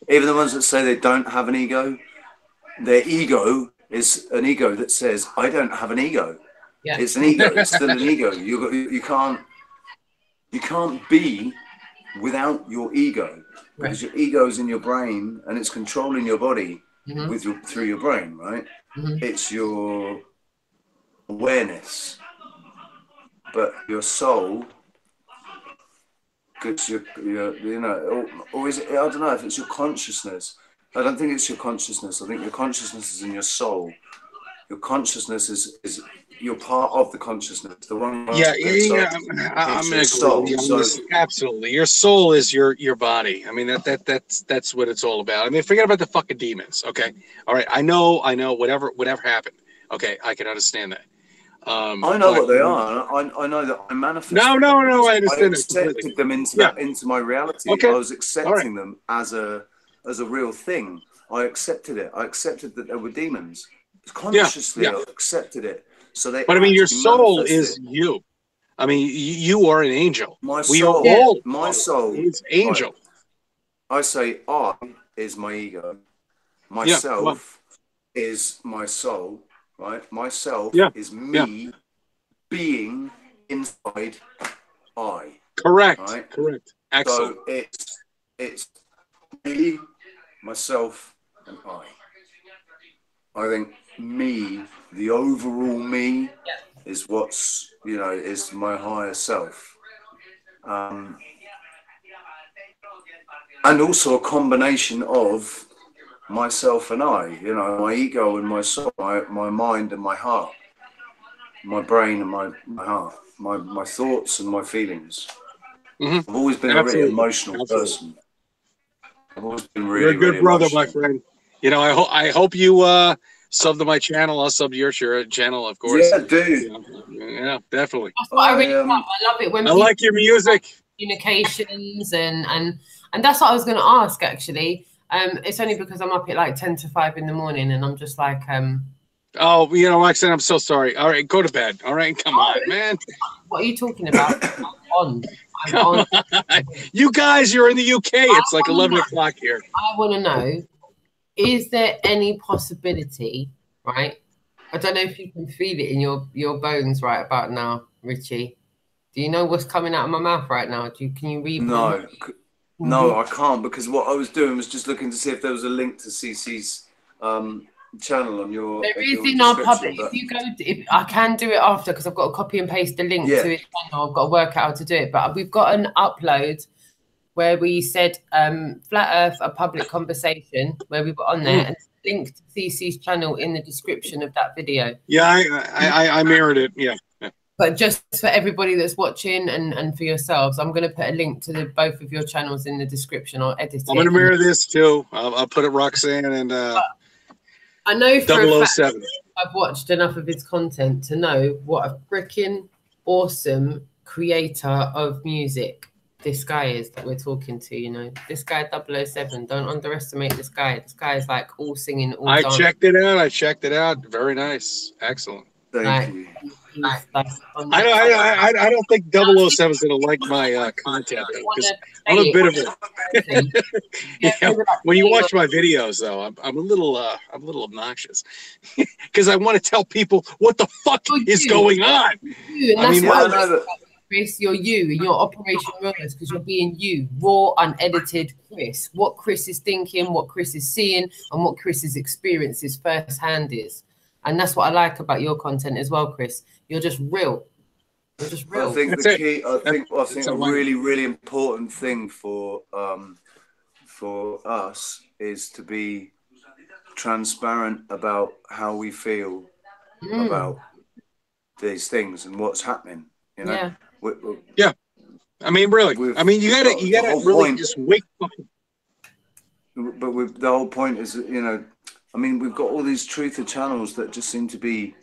Even the ones that say they don't have an ego, their ego is an ego that says, I don't have an ego. Yeah. It's an ego. It's still an ego. You can't be without your ego, because your ego is in your brain and it's controlling your body through your brain, right? It's your awareness, but your soul, because you know, or is it, I don't know if it's your consciousness. I don't think it's your consciousness. I think your consciousness is in your soul. Your consciousness is you're part of the consciousness. The one. I'm absolutely. Your soul is your body. I mean that's what it's all about. I mean, forget about the fucking demons. Okay, all right. I know. Whatever happened. Okay, I can understand that. I know what they are. I know that I manifested. No. I understand. I accepted them into my reality. Okay. I was accepting them as a real thing. I accepted it. I accepted that there were demons. Consciously, I accepted it. So they. But I mean, your soul is you. I mean, you are an angel. My soul. My soul is angel. I say I is my ego. Myself is my soul. Right, myself is me being inside I. Correct. Right? Correct. Excellent. So it's me, myself, and I. I think me, the overall me, is what's is my higher self, and also a combination of myself and I, my ego and my soul, my mind and my heart, my brain and my heart, my thoughts and my feelings. I've always been a really emotional person. I've always been really. You're a good really brother, emotional. my friend. I hope you sub to my channel. I'll sub to your channel, of course. Yeah, dude. Yeah, definitely. That's what I really love. I love it when I like your music. Communications and that's what I was going to ask actually. It's only because I'm up at like 10 to 5 in the morning and I'm just like oh, Roxanne, I'm so sorry. All right, go to bed. All right, come on, man. What are you talking about? I'm on. You guys, you're in the UK. It's like 11 o'clock here. I want to know, is there any possibility, right? I don't know if you can feel it in your bones right about now, Richie. Do you know what's coming out of my mouth right now? Can you read? No, I can't, because what I was doing was just looking to see if there was a link to CC's channel on your. There is in our public. If you go, I can do it after because I've got to copy and paste the link to his channel. I've got to work out how to do it, but we've got an upload where we said Flat Earth, a public conversation, where we were on there, and it's linked to CC's channel in the description of that video. Yeah, I mirrored it. Yeah. But just for everybody that's watching and for yourselves, I'm going to put a link to both of your channels in the description. I'll edit it. I'm going to mirror this too. I'll put it Roxanne and I know for 007. a fact I've watched enough of his content to know what a freaking awesome creator of music this guy is that we're talking to. This guy 007. Don't underestimate this guy. This guy is like all singing, all dancing. I checked it out. Very nice. Excellent. Thank you. I don't think 007 is going to like my content because I'm a bit of a. When you watch my videos, though, I'm a little obnoxious because I want to tell people what the fuck is going on. Chris, you're you in your Operation Realness because you're being you, raw, unedited Chris. What Chris is thinking, what Chris is seeing, and what Chris's experiences firsthand is. And that's what I like about your content as well, Chris. You're just real. You're just real. I think the key. I think a really important thing for us is to be transparent about how we feel about these things and what's happening. You know. Yeah. I mean, really. I mean, you gotta really just wake up. But the whole point is, you know, I mean, we've got all these truther channels that just seem to be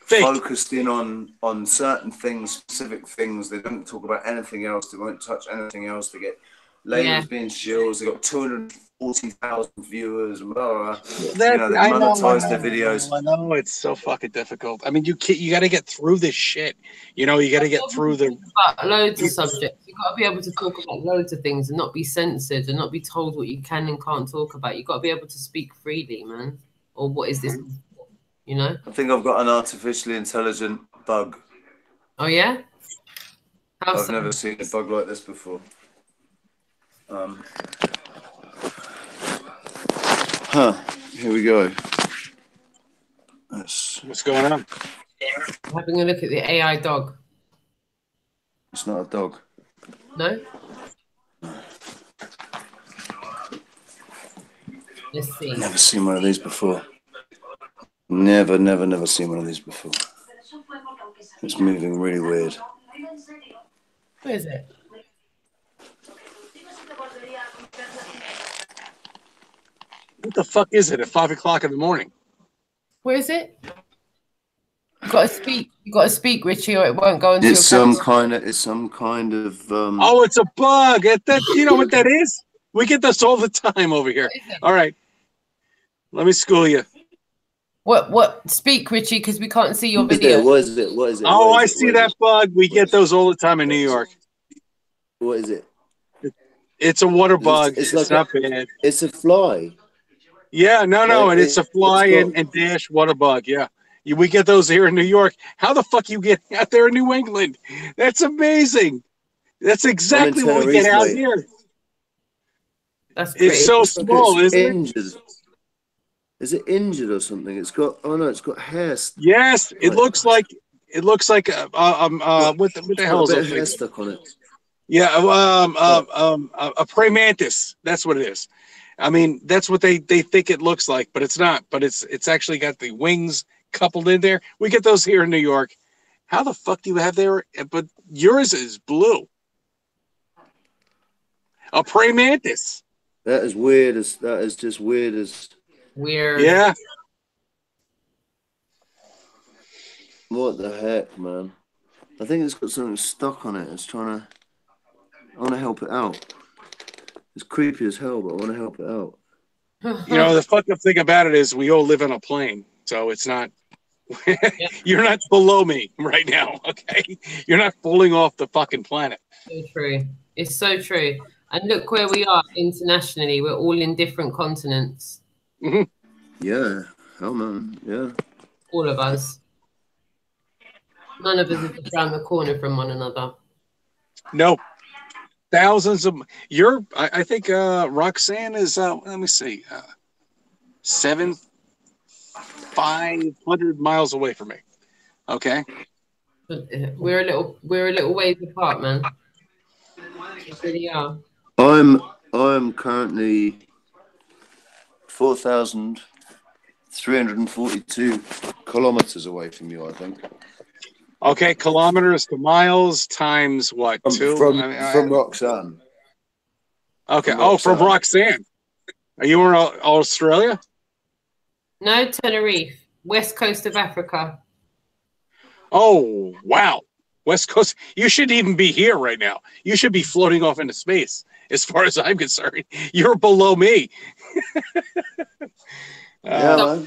fake. Focused in on certain things, specific things. They don't talk about anything else. They won't touch anything else. They get labels being shills. They got 240,000 viewers. Blah, blah, blah. They monetize their videos. I know it's so fucking difficult. I mean, you got to get through this shit. You know, you got to get through the loads of subjects. You got to be able to talk about loads of things and not be censored and not be told what you can and can't talk about. You got to be able to speak freely, man. Or what is this? You know? I think I've got an artificially intelligent bug. Oh yeah? I've never seen a bug like this before. Here we go. What's going on? I'm having a look at the AI dog. It's not a dog. No? Let's see. Never seen one of these before. Never seen one of these before. It's moving really weird. Where is it? What the fuck is it at 5 o'clock in the morning? Where is it? You got to speak. You got to speak, Richie, or it won't go into It's some kind of. Oh, it's a bug. You know what that is? We get this all the time over here. All right, let me school you. What? Speak, Richie, because we can't see your video. What is it? Oh, I see that bug. We get those all the time in New York. What is it? It's a water bug. It's not bad. It's a fly. Yeah, no, and it's a fly and dash water bug. Yeah, we get those here in New York. How the fuck you get out there in New England? That's amazing. That's exactly what we get out here. It's so small, isn't it? Is it injured or something? It's got it's got hair. Yes, it looks like what the hell is hair stuck on it? Yeah, a praying mantis. That's what it is. I mean, that's what they think it looks like, but it's not. But it's actually got the wings coupled in there. We get those here in New York. How the fuck do you have there? But yours is blue. A praying mantis. That is weird. That is just weird as. Weird. Yeah. What the heck, man? I think it's got something stuck on it. I want to help it out. It's creepy as hell, but I want to help it out. You know, the fucked up thing about it is we all live on a plane, so it's not. You're not below me right now, okay? You're not falling off the fucking planet. So true. It's so true. And look where we are internationally. We're all in different continents. Mm-hmm. Yeah, hell man, yeah. All of us. None of us are just around the corner from one another. No. Thousands of I think Roxanne is let me see 500 miles away from me. Okay. We're a little ways apart, man. We really are. I'm currently 4,342 kilometers away from you, I think. Okay, kilometers to miles times what? Two? From Roxanne. Okay. From Roxanne. Are you in Australia? No, Tenerife, west coast of Africa. Oh, wow. West Coast. You shouldn't even be here right now. You should be floating off into space, as far as I'm concerned. You're below me. Yeah,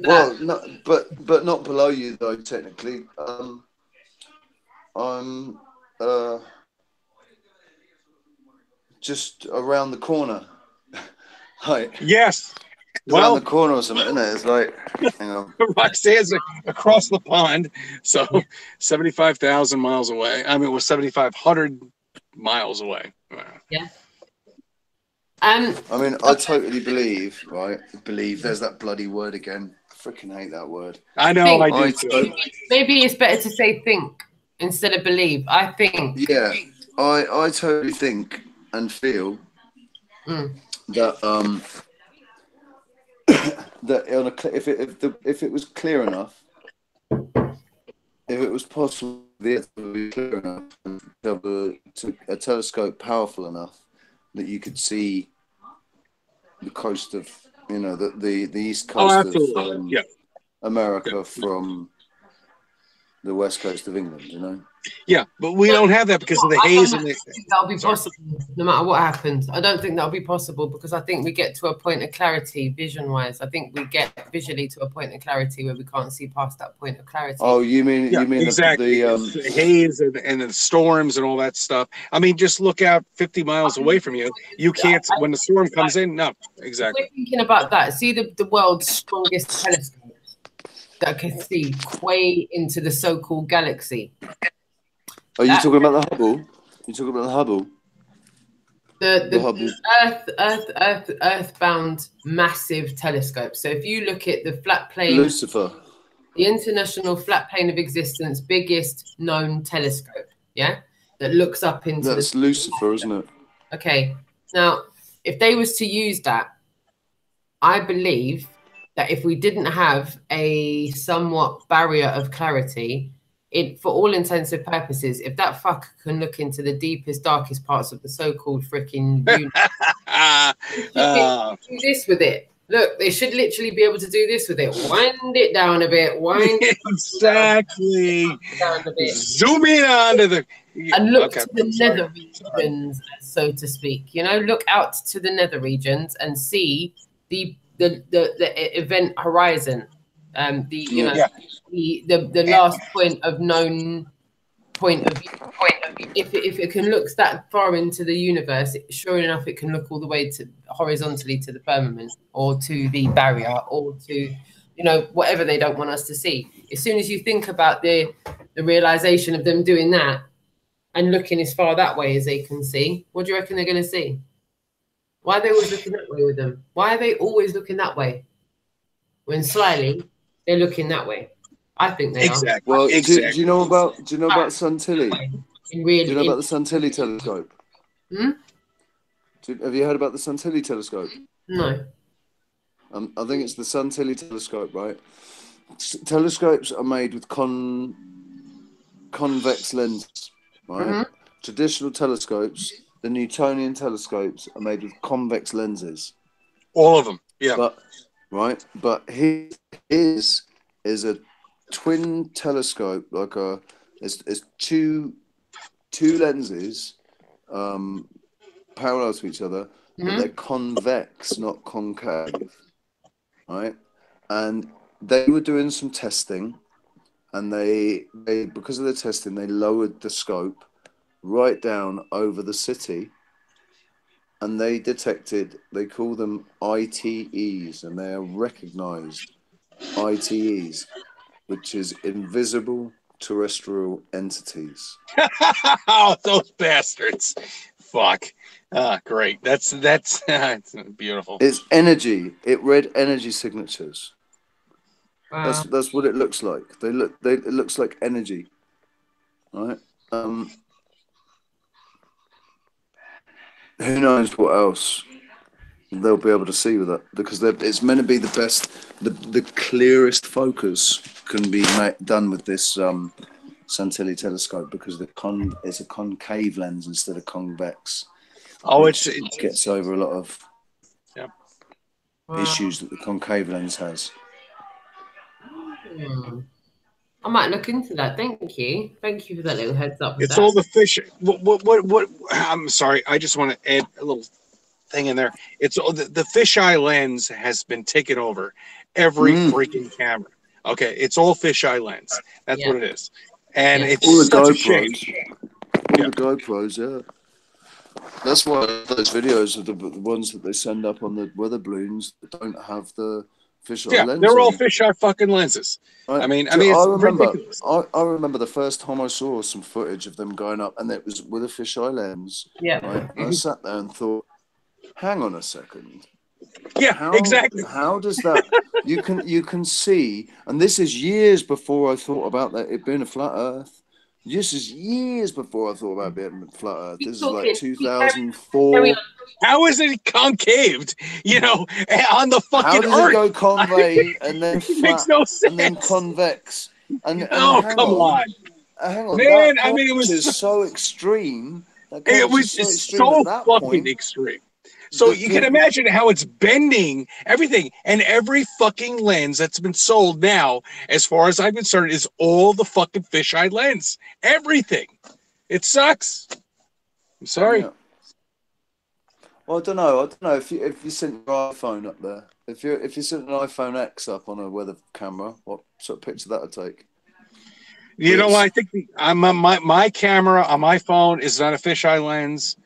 well, but not below you though. Technically, I'm just around the corner. Hi. Yes. around the corner or something, isn't it? It's like, hang on. Roxanne's across the pond, so 75,000 miles away. I mean, it was 7,500 miles away. Yeah. I mean, I totally believe, right? Believe, there's that bloody word again. I freaking hate that word. I know, I do too. Maybe it's better to say think instead of believe. I think. Yeah, I totally think and feel that that on a, if it was clear enough, if it was possible, the Earth would be clear enough and have a telescope powerful enough that you could see the coast of, you know, the east coast of America from the west coast of England, you know. Yeah, but we don't have that because of the haze. I don't think that'll be possible, no matter what happens. I don't think that'll be possible because I think we get to a point of clarity vision-wise. I think we get visually to a point of clarity where we can't see past that point of clarity. Oh, you mean exactly the haze and the storms and all that stuff. I mean, just look out 50 miles away from you. You can't when the storm comes in. No, exactly. We're thinking about that. See the world's strongest telescope that can see way into the so-called galaxy. Are you talking about the Hubble? You're talking about the Hubble? The Hubble. Earthbound massive telescope. So if you look at the flat plane, Lucifer, the International Flat Plane of Existence, biggest known telescope, yeah, that looks up into. That's Lucifer, isn't it? Okay. Now, if they was to use that, I believe that if we didn't have a somewhat barrier of clarity, for all intents and purposes, if that fucker can look into the deepest, darkest parts of the so-called freaking universe, do this with it. Look, they should literally be able to do this with it. Wind it down a bit. Wind exactly. It down a bit. Zoom in onto the and look to the nether regions, so to speak. You know, look out to the nether regions and see the event horizon. The last point of known point of view. If it can look that far into the universe, sure enough, it can look all the way to horizontally to the firmament or to the barrier or to, you know, whatever they don't want us to see. As soon as you think about the realization of them doing that and looking as far that way as they can see, what do you reckon they're going to see? Why are they always looking that way with them? Why are they always looking that way when slyly they're looking that way? I think they are. Well, do you know about Santilli? Do you know about the Santilli telescope? Have you heard about the Santilli telescope? No. I think it's the Santilli telescope, right? Telescopes are made with convex lenses, right? Traditional telescopes, the Newtonian telescopes, are made with convex lenses. All of them, yeah. But his is a twin telescope, like it's two lenses parallel to each other, but they're convex, not concave, right? And they were doing some testing, and they because of the testing, they lowered the scope right down over the city, and they detected, they call them ITEs, and they are recognized ITEs, which is invisible terrestrial entities. Oh, those bastards! Fuck. Great. That's beautiful. It's energy. It read energy signatures. Wow. That's what it looks like. It looks like energy, right? Who knows what else they'll be able to see with that, because it's meant to be the best, the clearest focus can be done with this Santilli telescope, because it's a concave lens instead of convex. Oh, it gets over a lot of issues that the concave lens has. I might look into that. Thank you for that little heads up. It's all the fish. What? I'm sorry. I just want to add a little thing in there. It's all the fisheye lens has been taken over every freaking camera. Okay, it's all fisheye lens. That's what it is, and it's all the such GoPros. a shame. All the GoPros, That's why those videos are the ones that they send up on the weather balloons that don't have the fisheye lens. They're all on. fisheye fucking lenses. I mean, it's ridiculous. I remember the first time I saw some footage of them going up, and it was with a fisheye lens. Yeah. Right? I sat there and thought, hang on a second. Yeah, exactly. How does that? You can see, and this is years before I thought about that it being a flat Earth. This is years before I thought about being a flat Earth. This is like 2004. How is it concaved? You know, on the fucking Earth. How does it go concave and then flat makes no sense. and then convex? And oh, come on. Hang on, man! I mean, it was so extreme. It was so fucking extreme. So you can imagine how it's bending everything, and every fucking lens that's been sold now, as far as I'm concerned, is all the fucking fisheye lens. Everything. It sucks. I'm sorry. Yeah. Well, I don't know if you sent your iPhone up there, if you sent an iPhone X up on a weather camera, what sort of picture that would take? You know what? I think my camera on my phone is not a fisheye lens.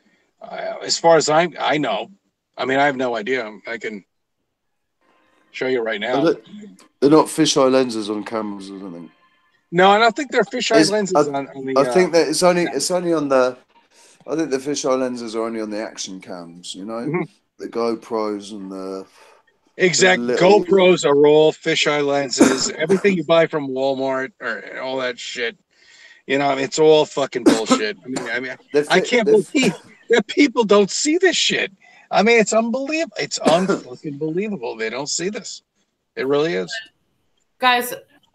As far as I know, I mean, I have no idea. I can show you right now. They're not fisheye lenses on cameras, I don't think. No, I don't think they're fisheye lenses on the. I think that it's only on the. I think the fisheye lenses are only on the action cams. You know, the GoPros and the. GoPros are all fisheye lenses. Everything you buy from Walmart or all that shit. You know, I mean, it's all fucking bullshit. I mean, I can't believe that people don't see this shit. I mean, it's unbelievable. It's unfucking believable. They don't see this. It really is. Guys,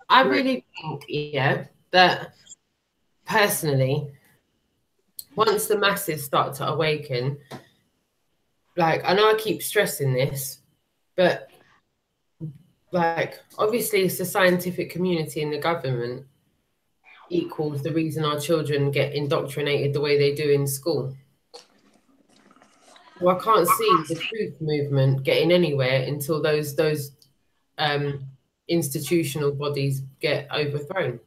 I really think, that personally, once the masses start to awaken, like, I know I keep stressing this, but like, obviously it's the scientific community and the government equals the reason our children get indoctrinated the way they do in school. Well, I can't see the truth movement getting anywhere until those institutional bodies get overthrown.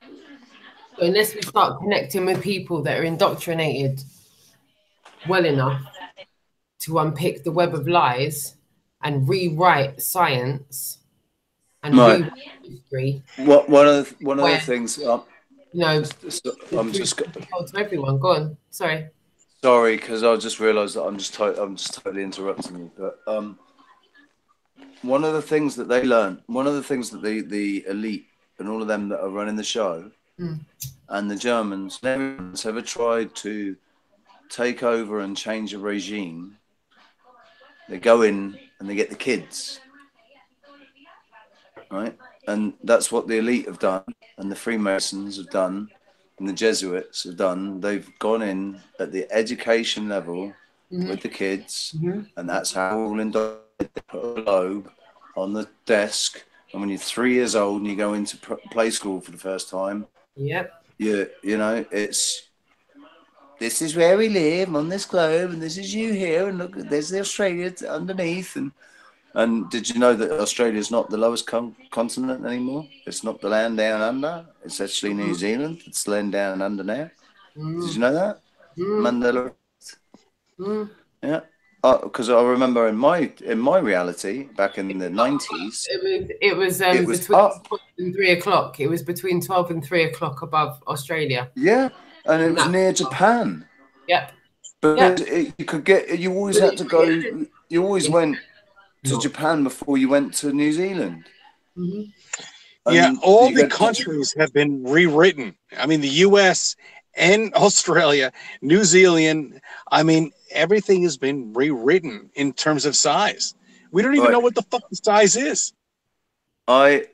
So unless we start connecting with people that are indoctrinated well enough to unpick the web of lies and rewrite science and rewrite history. One of the things. I'm just to everyone. Go on. Sorry, because I just realised that I'm just totally interrupting you. But one of the things that they learn, one of the things that the elite and all of them that are running the show, and the Germans, everyone's ever tried to take over and change a regime. They go in and they get the kids, right? And that's what the elite have done, and the Freemasons have done, and the Jesuits have done. They've gone in at the education level with the kids, and that's how all indoctrinated. They put a globe on the desk, and when you're 3 years old and you go into play school for the first time, you know, it's this is where we live on this globe, and this is you here, and look, there's the Australia underneath, and did you know that Australia is not the lowest continent anymore? It's not the land down under. It's actually New Zealand. It's the land down under now. Did you know that? Mandela. Yeah. Because I remember in my reality back in the 90s, it was between 12 and 3 o'clock. It was between 12 and 3 o'clock above Australia. Yeah, and it was near Japan. Yep. But you always had to go. You always went to Japan before you went to New Zealand. Yeah, all the countries have been rewritten. I mean, the U.S. and Australia, New Zealand. I mean, everything has been rewritten in terms of size. We don't even know what the fuck the size is. I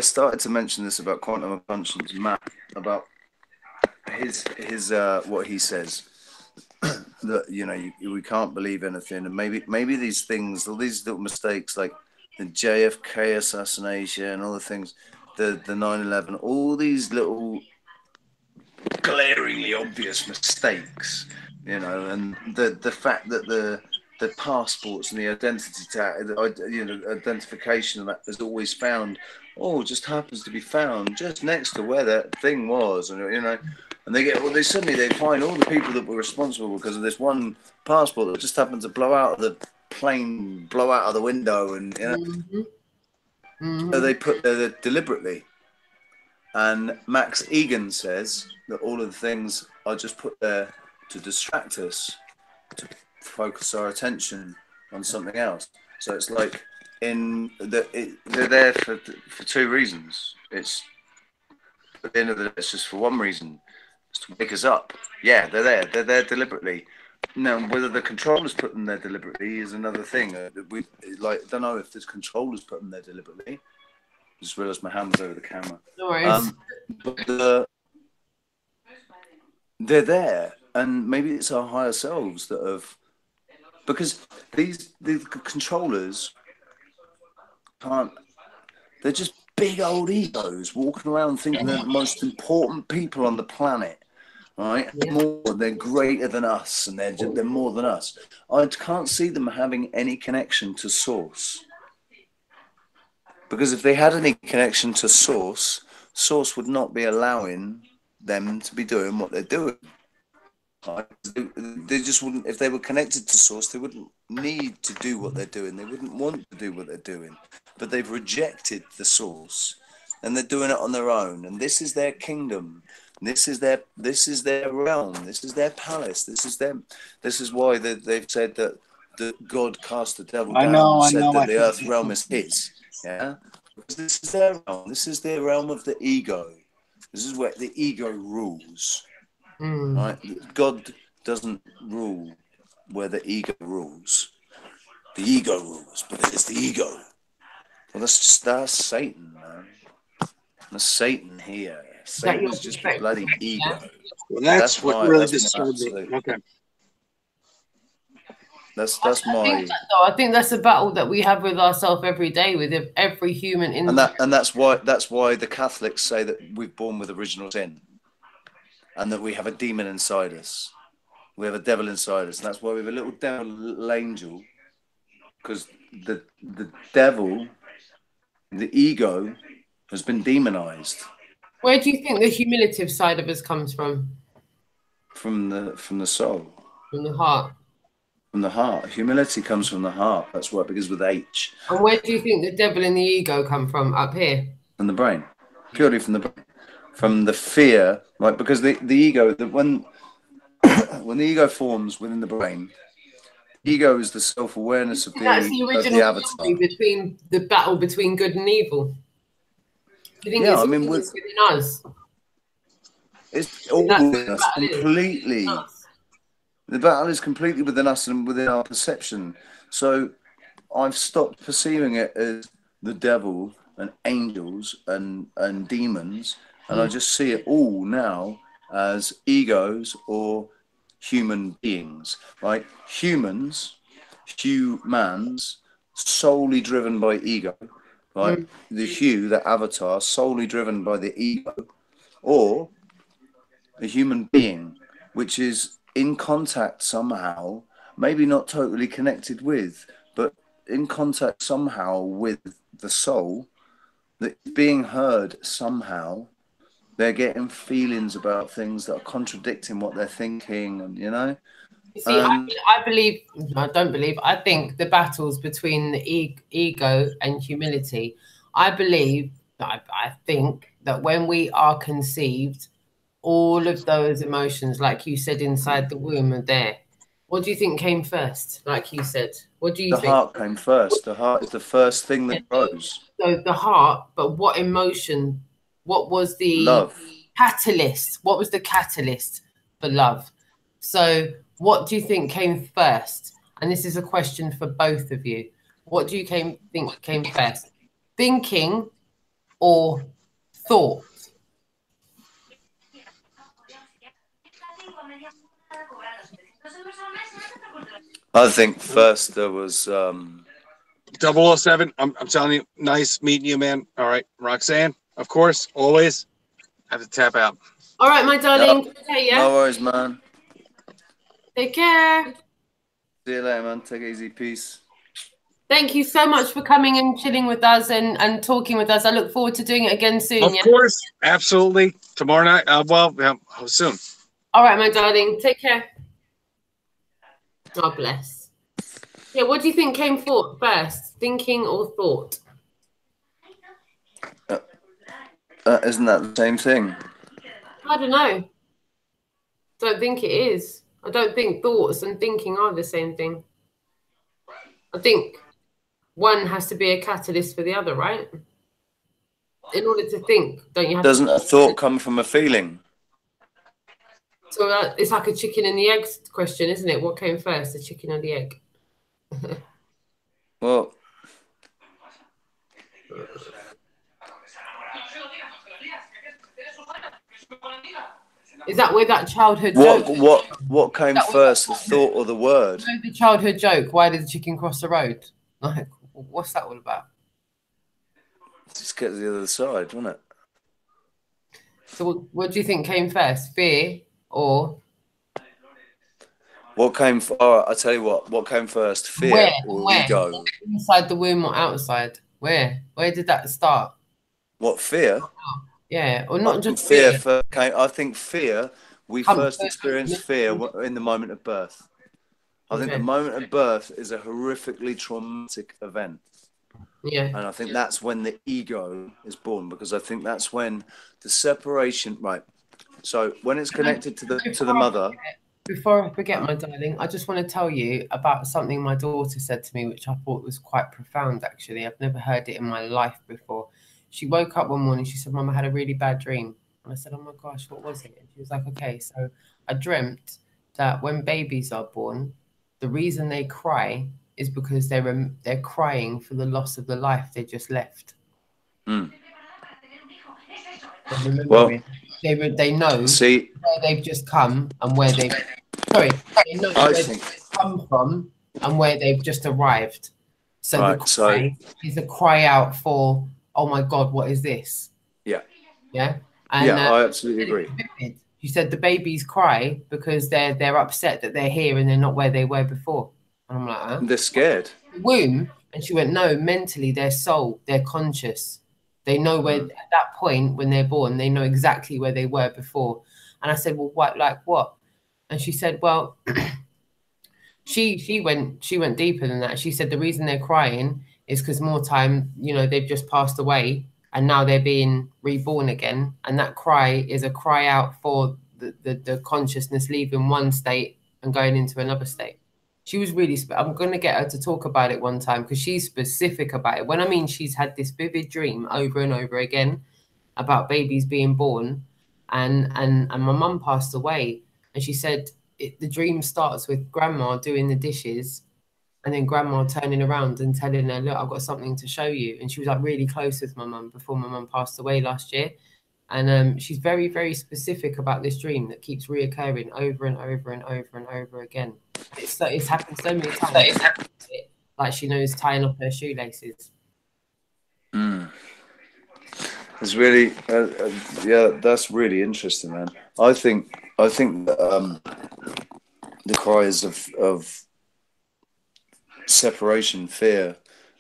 started to mention this about quantum of conscience, Matt, about his what he says. That, you know, we can't believe anything, and maybe these things, all these little mistakes, like the JFK assassination, all the things, the 9/11, all these little glaringly obvious mistakes, you know, and the fact that the passports and the identity tag, identification that is always found. Oh, just happens to be found just next to where that thing was, and and they suddenly find all the people that were responsible because of this one passport that just happened to blow out of the plane, blow out of the window, and so they put there deliberately. And Max Egan says that all of the things are just put there to distract us, to focus our attention on something else. So it's like they're there for two reasons. It's at the end of the day, it's just for one reason. It's to wake us up. Yeah, they're there. They're there deliberately. Now, whether the controllers put them there deliberately is another thing. We don't know if the controllers put them there deliberately. I just realised my hand was over the camera. No worries. But they're there, and maybe it's our higher selves that have, because the controllers can't. They're just big old egos walking around thinking they're the most important people on the planet, right? Yeah. They're greater than us, and they're more than us. I can't see them having any connection to source, because if they had any connection to source would not be allowing them to be doing what they're doing. Right? They just wouldn't. If they were connected to source, they wouldn't need to do what they're doing. They wouldn't want to do what they're doing. But they've rejected the source, and they're doing it on their own. And this is their kingdom. This is their realm. This is their palace. This is them. This is why they've said that God cast the devil down and said that the earth realm is his. Yeah, because this is their realm. This is their realm of the ego. This is where the ego rules. Right? God doesn't rule where the ego rules. The ego rules, but it's the ego. Well, that's Satan, man. That's Satan here. Satan is just a bloody ego. Well, that's what really disturbs me. Okay. That's my. I think that's a battle that we have with ourselves every day, with every human. And that's why the Catholics say that we're born with original sin, and that we have a demon inside us. We have a devil inside us, and that's why we have a little devil, little angel, because the devil, the ego, has been demonized. Where do you think the humiliative side of us comes from? From the soul. From the heart. From the heart. Humility comes from the heart. That's why it begins with H. And where do you think the devil and the ego come from? Up here? From the brain. Purely from the brain. From the fear, right? Because the ego, when the ego forms within the brain, ego is the self-awareness of the avatar. Between the battle between good and evil. Do you think it's within us? It's all within us completely. The battle is completely within us and within our perception. So I've stopped perceiving it as the devil and angels and demons, and I just see it all now as egos or human beings, right? Humans solely driven by ego, right? The Hugh, the avatar, solely driven by the ego, or a human being, which is in contact somehow, maybe not totally connected with, but in contact somehow with the soul, that is being heard somehow. They're getting feelings about things that are contradicting what they're thinking, and You see, I think the battles between the ego and humility. I think that when we are conceived, all of those emotions, like you said, inside the womb are there. What do you think came first? Like you said, what do you think? The heart came first. The heart is the first thing that grows. So the heart, but what emotion? What was the love catalyst? What was the catalyst for love? So what do you think came first? And this is a question for both of you. What do you think came first? Thinking or thought? I think first there was 007. I'm telling you, nice meeting you, man. All right, Roxanne, of course, always. I have to tap out. All right, my darling. No worries, man. Take care. See you later, man. Take it easy. Peace. Thank you so much for coming and chilling with us and talking with us. I look forward to doing it again soon. Of course, absolutely. Tomorrow night. Soon. All right, my darling. Take care. God bless. Yeah, what do you think came first, thinking or thought? Isn't that the same thing? I don't know. Don't think it is. I don't think thoughts and thinking are the same thing. I think one has to be a catalyst for the other, right? In order to think, don't you have Doesn't a thought come from a feeling? So it's like a chicken and the egg question, isn't it? What came first, the chicken or the egg? Well, is that where that childhood joke? What came first, the thought or the word? You know, the childhood joke. Why did the chicken cross the road? Like, what's that all about? Just get to the other side, wasn't it? So, what do you think came first, fear or? What came? I tell you what came first, fear or ego? Inside the womb or outside? Where did that start? What, fear? Oh, yeah, or not just fear. I think fear. We first experienced fear in the moment of birth. I think the moment of birth is a horrifically traumatic event. Yeah. And I think that's when the ego is born, because I think that's when the separation. Right. So when it's connected to the mother. Before I forget, my darling, I just want to tell you about something my daughter said to me, which I thought was quite profound, actually. I've never heard it in my life before. She woke up one morning, she said, Mum, I had a really bad dream. And I said, oh my gosh, what was it? And she was like, okay, so I dreamt that when babies are born, the reason they cry is because they're crying for the loss of the life they just left. Mm. Well, they know where they've just come and where they know where they've come from and where they've just arrived. So the cry is a cry out for, oh my God, what is this? Yeah. Yeah. And, I absolutely agree. You said the babies cry because they're upset that they're here and they're not where they were before. And I'm like, huh? They're scared. The womb. And she went, no, mentally, their soul, they're conscious. They know where, at that point when they're born, they know exactly where they were before. And I said, well, what? And she said, well, she went deeper than that. She said the reason they're crying is because more time, they've just passed away and now they're being reborn again. And that cry is a cry out for the consciousness leaving one state and going into another state. She was really, I'm going to get her to talk about it one time because she's specific about it. When I mean she's had this vivid dream over and over again about babies being born and my mum passed away. And she said the dream starts with grandma doing the dishes and then grandma turning around and telling her, look, I've got something to show you. And she was like really close with my mum before my mum passed away last year. And she's very, very specific about this dream that keeps reoccurring over and over and over and over again. It's happened so many times. Like she knows tying up her shoelaces. It's really, that's really interesting, man. I think that, the cries of separation, fear,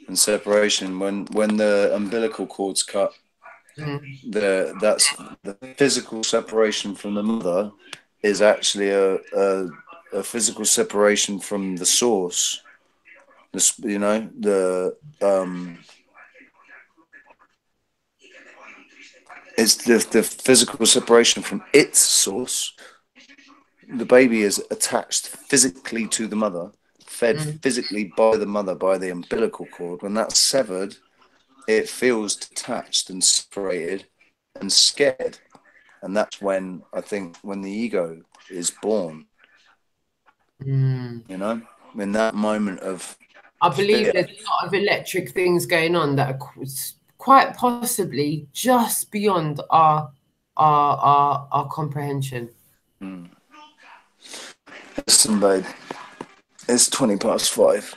and separation when the umbilical cord's cut. That's the physical separation from the mother is actually a physical separation from the source. It's the physical separation from its source. The baby is attached physically to the mother, fed physically by the mother by the umbilical cord. When that's severed, it feels detached and separated and scared. And that's when when the ego is born. In that moment of I believe there's a lot of electric things going on that are quite possibly just beyond our comprehension. Listen, babe, it's 5:20.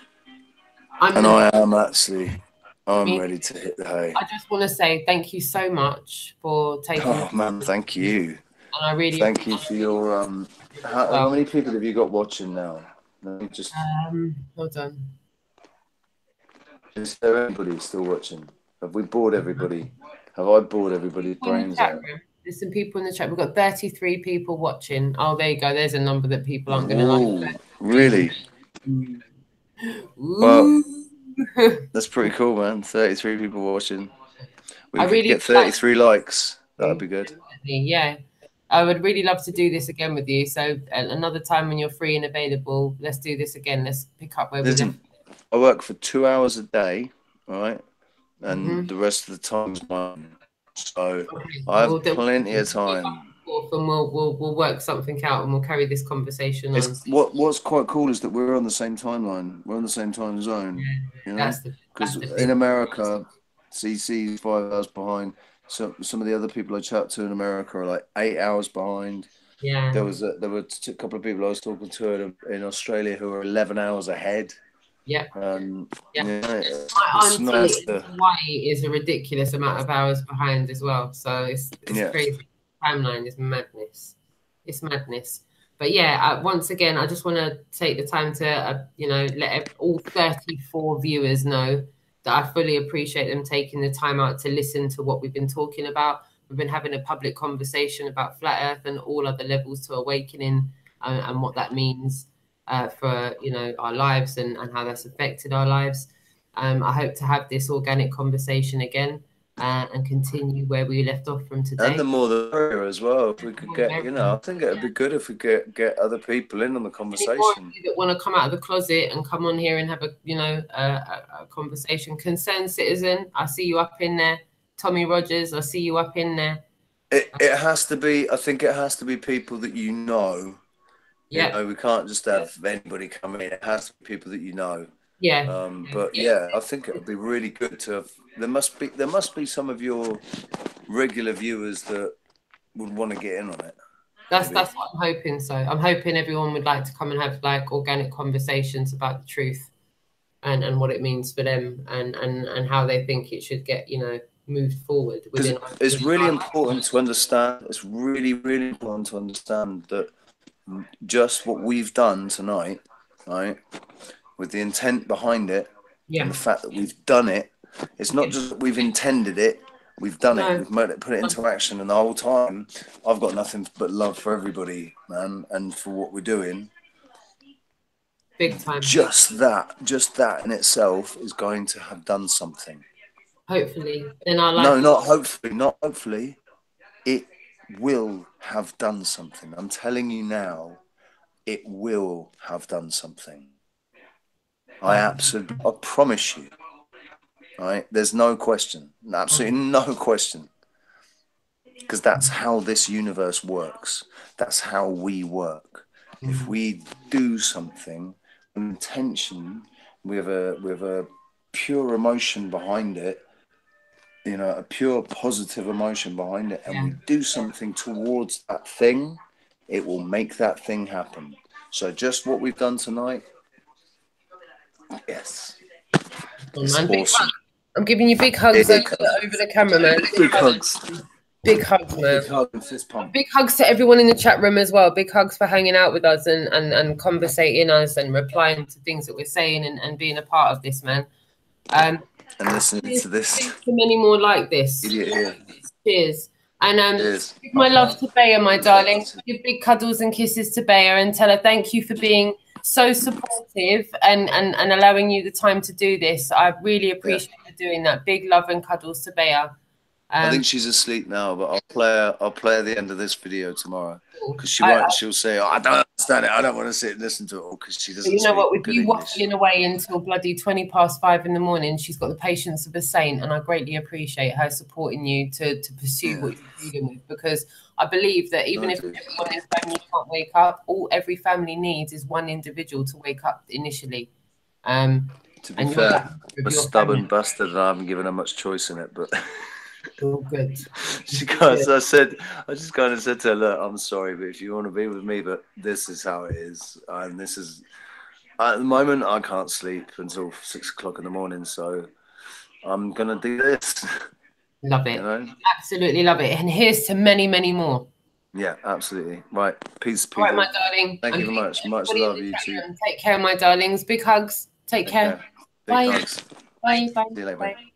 I'm ready to hit the hay. I just want to say thank you so much for taking. Oh man, thank you. And I really thank you for your. How many people have you got watching now? Let me just. Hold on. Is there anybody still watching? Have we bored everybody? Have I bored everybody's brains out? There's some people in the chat. We've got 33 people watching. Oh, there you go. There's a number that people aren't going to like. Really? Ooh. Well, that's pretty cool, man. 33 people watching. We could really get 33 likes. That'd be good. Yeah. I would really love to do this again with you. So another time when you're free and available, let's do this again. Let's pick up where we left. I work for 2 hours a day, all right? And the rest of the time is mine. So I have plenty of time. And we'll work something out and we'll carry this conversation on. What's quite cool is that we're on the same timeline. We're on the same time zone. You know? Because in America, CC is 5 hours behind. So some of the other people I chat to in America are like 8 hours behind. Yeah. There were a couple of people I was talking to in Australia who are 11 hours ahead. Yeah. My auntie in Hawaii is a ridiculous amount of hours behind as well. So it's crazy. Timeline is madness. It's madness. But yeah, once again, I just want to take the time to let all 34 viewers know that I fully appreciate them taking the time out to listen to what we've been talking about. We've been having a public conversation about flat Earth and all other levels to awakening and what that means for our lives and how that's affected our lives. I hope to have this organic conversation again and continue where we left off from today. And the more the merrier as well. If we could get, I think it'd be good if we get other people in on the conversation. That want to come out of the closet and come on here and have a conversation. Concerned Citizen, I see you up in there. Tommy Rogers, I see you up in there. It has to be. I think it has to be people that you know. Yeah. We can't just have anybody come in. It has to be people that you know. Yeah. But yeah, I think it would be really good to have. There must be some of your regular viewers that would want to get in on it. That's what I'm hoping. So I'm hoping everyone would like to come and have organic conversations about the truth and what it means for them and how they think it should get moved forward. It's really important to understand. It's really, really important to understand that just what we've done tonight, right, with the intent behind it, and the fact that we've done it. It's not just that we've intended it. We've done it. We've put it into action, and the whole time, I've got nothing but love for everybody, man, and for what we're doing. Big time. Just that in itself is going to have done something. Hopefully. Not hopefully. It will have done something. I'm telling you now, it will have done something. I promise you. Right? There's no question. Absolutely no question. Because that's how this universe works. That's how we work. If we do something, an intention, we have a pure emotion behind it, a pure positive emotion behind it, and we do something towards that thing, it will make that thing happen. So just what we've done tonight, yes. It's awesome. I'm giving you big hugs over the camera, man. Big hugs. Big hugs, man. Big hug and fist pump. Big hugs to everyone in the chat room as well. Big hugs for hanging out with us and conversating us and replying to things that we're saying and being a part of this, man. And listening to this. To many more like this. Yeah. Cheers. And give my love to Bea, my darling. Give big cuddles and kisses to Bea and tell her thank you for being so supportive and allowing you the time to do this. I really appreciate you doing that. Big love and cuddles to Bea. I think she's asleep now, but I'll play her the end of this video tomorrow because she'll say, I don't understand it. I don't want to sit and listen to it all because she doesn't. You know what? With you waffling away until bloody 5:20 in the morning, she's got the patience of a saint, and I greatly appreciate her supporting you to pursue what you're dealing with, because I believe that even if everyone in the family can't wake up, all every family needs is one individual to wake up initially. To be fair, I'm a stubborn bastard, and I haven't given her much choice in it, but. All good. I just kind of said to her, look, I'm sorry, but if you want to be with me, but this is how it is. And this is, at the moment, I can't sleep until 6 o'clock in the morning. So I'm going to do this. Love it. Absolutely love it. And here's to many, many more. Yeah, absolutely. Right. Peace, people. All right, my darling. Thank you very much. Much love, you too. Take care, my darlings. Big hugs. Take care. Big Bye. hugs. Bye. Bye. See you later. Bye. Bye.